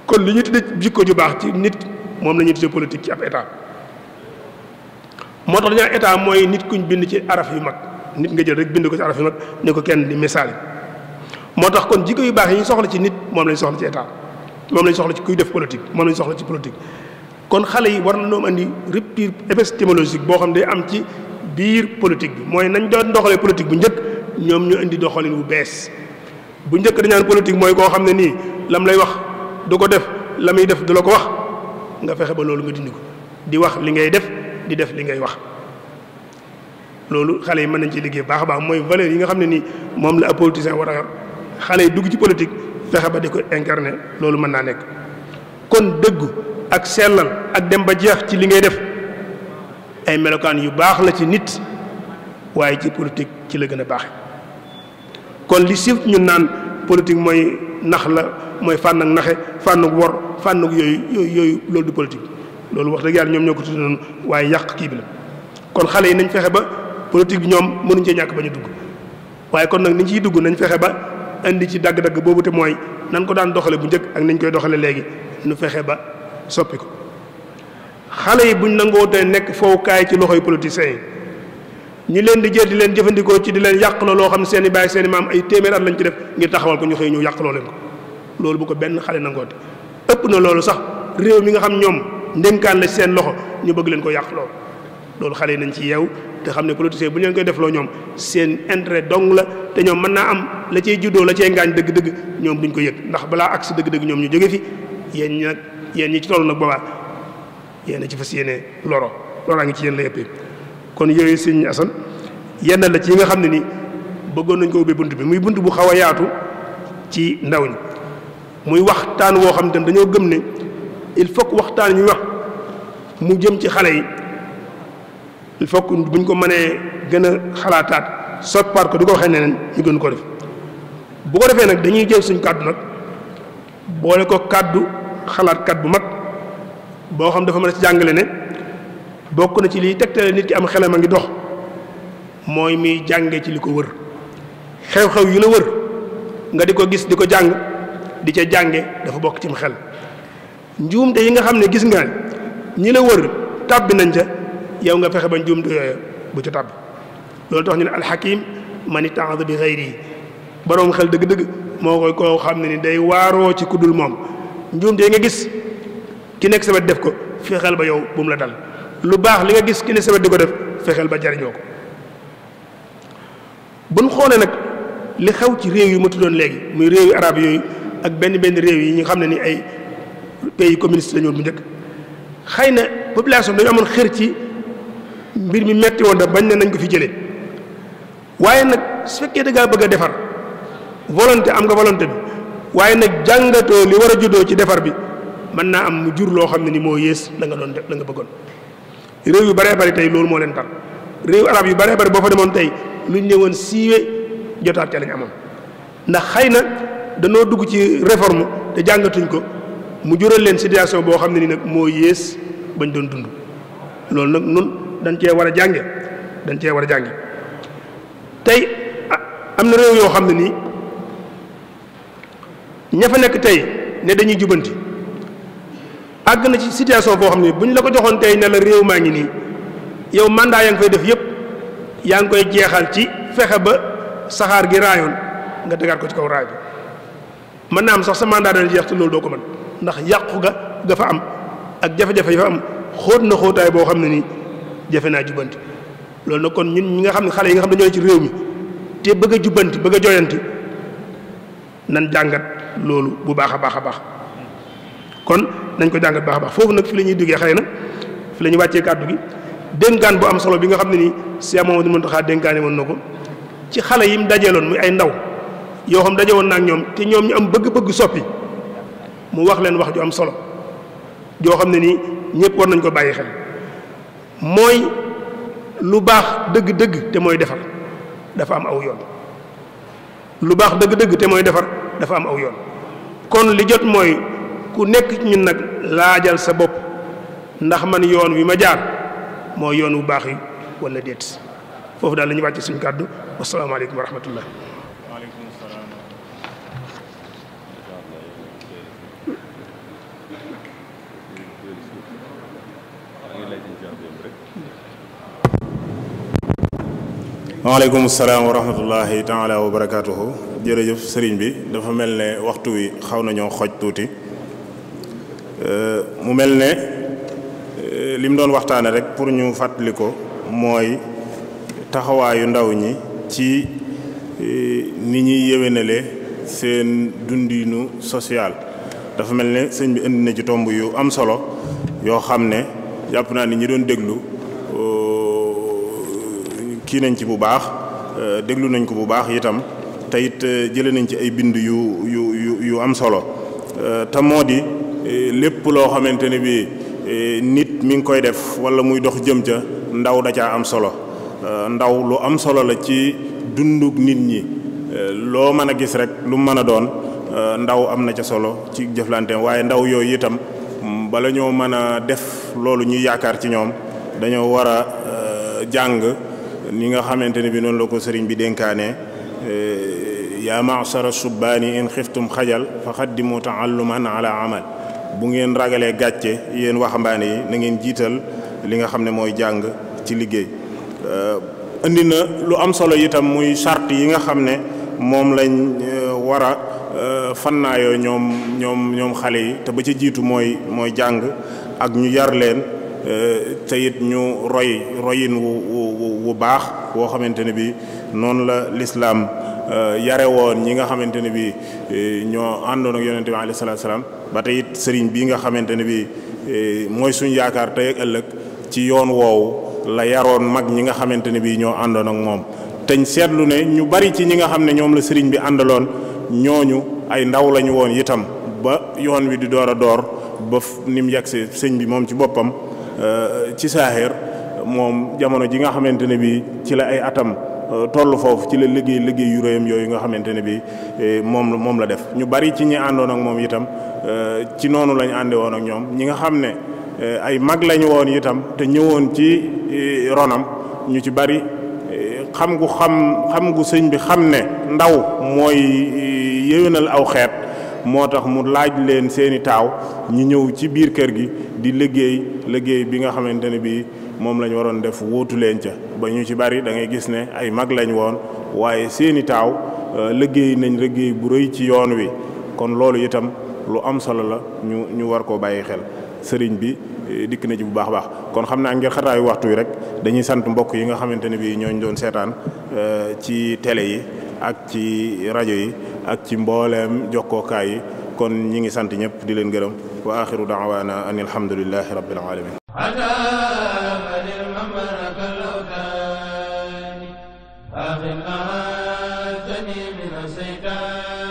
kon li ñuy tuddee jikko ju baax ci nit moom la ñuy tuddee politique ci ab état moo tax dañaa état mooy nit kuñ bind ci araf yu mag nit nga jël rek bind ko ci araf yu mag ne ko kenn di misaal moo tax kon jikko yu baax yi ñu soxla ci nit moom lañ soxla ci état moom lañ soxla ci kuy def politique moom lañ soxla ci politique kon xale yi war na ñoom andi rupture épistémologique boo xam day am ci biir politique bi mooy nañ doon doxalee politique bu njëkk ñoom ñu indi doxalin bu bees bu njëkk dañaan politique mooy koo xam ne nii lam lay wax du ko def la muy def du la ko wax nga fexe ba loolu nga dindi ko di wax li ngay def di def li ngay wax loolu xale yi mën nañ ci liggéey baax a baax mooy valeur yi nga xam ne nii moom la ab politicien war a yor xale yi dugg ci politique fexe ba di ko incarner loolu mën naa nekk kon dëggu ak sellal ak dem ba jeex ci li ngay def ay melokaan yu baax la ci nit waaye ci politique ci la gën a baaxe kon li siif ñun naan politique mooy nax la mooy fànn ak naxe fànn ak wor fànn ak yooyu loolu du politique loolu wax dëgg yàlla ñoom ñoo ko tudd noonu waaye yàq kii bi la kon xale yi nañ fexe ba politique bi ñoom mënuñ cee ñàkk ba ñu dugg waaye kon nag niñ ciy dugg nañ fexe ba indi ci dagg-dagg boobu te mooy nan ko daan doxale bu njëkk ak niñ koy doxale léegi nu fexe ba soppi ko xale yi buñ nangoo te nekk fowukaay ci loxoy politiciens yi ñu leen di jël di leen jëfandikoo ci di leen yàqloo loo xam ne seen i baay seen i maam ay téeméer at lañ ci def ngir taxawal ko ñu xëy ñu yàqloo leen ko loolu bu ko benn xale nangoote ëpp na loolu sax réew mi nga xam ñoom ndénkaan la seen loxo ñu bëgg leen ko yàqloo loolu xale yi nañ ci yeew te xam ne politiciens bu ñu leen koy defloo ñoom seen intérêt dong la te ñoom mën naa am la cay juddoo la cay ngaañ dëgg-dëgg ñoom duñ ko yëg ndax balaa agsi dëgg-dëgg ñoom ñu jóge fi yéen ñi ci toll nag boobaa yéen a ci fas yéene loraa ngi ci yéen la ëppee kon yooyu sëñ Asan yenn la ci yi nga xam ne ni bëggoon nañ ko ubbee bunt bi muy bunt bu xaw a yaatu ci ndaw ñi muy waxtaan woo xam ne dañoo gëm ne il faut que waxtaan ñu wax mu jëm ci xale yi il faut que buñ ko mënee gën a xalaataat soppaat ko du ko waxee neneen ñu gën ko def bu ko defee nag dañuy jël suñ kàddu nag boole ko kàddu xalaatkat bu mag boo xam dafa mën a ci jàngale ne bokk na ci liy tegtale nit ki am xelam a ngi dox mooy muy jànge ci li ko wër xew-xew yu la wër nga di ko gis di ko jàng di ca jànge dafa bokk ci mu xel njuumte yi nga xam ne gis nga ñi la wër tàbbi nañ ca yow nga fexe ba njuumte yooyu bu ca tàbbi loolu tax ñu ne alxakim man ittaxada bi xayri yi boroom xel dëgg-dëgg moo koy koo xam ne ni day waaroo ci ku dul moom njuumte yi nga gis ki nekk sa wet def ko fexeel ba yow bu mu la dal lu baax li nga gis ki nekk sa wet di ko def fexeel ba jariñoo ko buñ xoolee nag li xew ci réew yu ma tuddoon léegi muy réew yu arab yooyu ak benn réew yi ñu xam ne ni ay pays communiste la ñu woon bu njëkk xëy na population dañu amoon xër ci mbir mi metti woon da bañ ne nañ ko fi jëlee waaye nag su fekkee da ngaa bëgg a defar volonté am nga volonté bi waaye nag jàngatoo li war a juddoo ci defar bi mën naa am mu jur loo xam ne ni moo yées la nga doon def la nga bëggoon. réew yu baree bari tey loolu moo leen tar réew arab yu baree bari boo fa demoon tey luñ ne woon siiwe jotaat ca lañ amoon ndax xëy na danoo dugg ci réforme te jàngatuñ ko mu jural leen situation boo xam ne ni nag moo yées bañ doon dund loolu nag nun dañ cee war a jànge tey am na réew yoo xam ne nii ña fa nekk tey ne dañuy jubanti àgg na ci situation boo xam ne bu ñu la ko joxoon tey ne la réew maa ngi nii yow mandat yaa ngi fay def yëpp yaa ngi koy jeexal ci fexe ba saxaar gi raayoon nga tegaat ko ci kaw raay bi mën naa am sax sa mandat dana jeex te loolu doo ko mën ndax yàqu ga fa am ak jafe-jafe yi fa am xóot na xóotaay boo xam ne nii jafe naa jubanti loolu nag kon ñun ñi nga xam ne xale yi nga xam ne ñoo ci réew mi te bëgg a jubanti bëgg a joyanti nan jàngat loolu bu baax a baax a baax kon nañ ko jàngat baax a baax foofu nag fi la ñuy duggee xëy na fi la ñuy wàccee kàddu gi dénkaan bu am solo bi nga xam ne nii Cheikh Mamadou Mountakha dénkaane woon na ko ci xale yi mu dajeeloon muy ay ndaw yoo xam daje woon na ak ñoom te ñoom ñu am bëgg-bëgg soppi mu wax leen wax ju am solo joo xam ne nii ñëpp war nañ ko bàyyi xel mooy lu baax dëgg-dëgg te mooy defar dafa am aw yoon lu baax dëgg-dëgg te mooy defar dafa am aw yoon kon li jot mooy ku nekk ñun nag laajal sa bopp ndax man yoon wi ma jaar mooy yoon wu baax yi wala déet foofu daal la ñuy wàcce suñu kàddu wasalaamaaleykum wa rahmatullah. waaleykum salaam. waaleykum salaam wa rahmatullahi taala wa barakaatuhu. jërëjëf sëriñ bi dafa mel ne waxtu wi xaw nañoo xoj tuuti mu mel ne li mu doon waxtaane rek pour ñu fàttali ko mooy taxawaayu ndaw ñi ci ni ñuy yéwénale seen dundinu social. dafa mel ne sëñ bi indi na ci tomb yu am solo yoo xam ne jàpp naa ni ñi doon déglu kii nañ ci bu baax déglu nañ ko bu baax itam te it jële nañ ci ay bind yu am solo te moo di lépp loo xamante ne bi nit mi ngi koy def wala muy dox jëm ca ndaw da caa am solo ndaw lu am solo la ci dundug nit ñi loo mën a gis rek lu mën a doon ndaw am na ca solo ci jëflanteem waaye ndaw yooyu itam bala ñoo mën a def loolu ñuy yaakaar ci ñoom dañoo war a jàng ni nga xamante ne bi noonu la ko sëriñ bi dénkaane yaa ma'shara subbaani in xiftum xajal fa xaddimu taalluman ala amal bu ngeen ragalee gàcce yéen waxambaane yi na ngeen jiital li nga xam ne mooy jàng ci liggéey indi na lu am solo itam muy charte yi nga xam ne moom lañ war a fannaayoo ñoom xale yi te ba ca jiitu mooy jàng ak ñu yar leen te it ñu royin wu baax woo xamante ne bi noonu la lislaam yare woon ñi nga xamante ne bi ñoo àndoon ak yonente bi alayhi salaatu salaam ba tey it sëriñ bi nga xamante ne bi mooy suñ yaakaar tey ak ëllëg ci yoon woowu la yaroon mag ñi nga xamante ne bi ñoo àndoon ak moom teñ seetlu ne ñu bari ci ñi nga xam ne ñoom la sëriñ bi àndaloon ñooñu ay ndaw lañu woon itam ba yoon wi di door a door ba ni mu yegsi sëñ bi moom ci boppam ci saaxeer moom jamono ji nga xamante ne bi ci la ay atam toll foofu ci la liggéey yu réyam yooyu nga xamante ne bi moom la def ñu bari ci ñi àndoon ak moom itam ci noonu lañu ànde woon ak ñoom ñi nga xam ne ay mag lañu woon itam te ñëwoon ci ronam ñu ci bari xam gu sëñ bi xam ne ndaw mooy yéwénal aw xeet moo tax mu laaj leen seeni taaw ñu ñëw ci biir kër gi di liggéey bi nga xamante ne bii moom lañ waroon def wóotu leen ca ba ñu ci bari da ngay gis ne ay mag lañ woon waaye seeni taaw liggéey nañ liggéey bu rëy ci yoon wi kon loolu itam lu am solo la ñu war koo bàyyi xel sëriñ bi dikk na ci bu baax a baax kon xam naa ngir xataayu waxtu wi rek dañuy sant mbokk yi nga xamante ne bii ñooñ doon seetaan ci télé yi ak ci rajo yi ak ci mbooleem jokkookaay yi kon ñi ngi sant ñëpp di leen gërëm wa axiru daawaana an alhamdulillahi rabbil alamin آخر ما أتني من الشيطان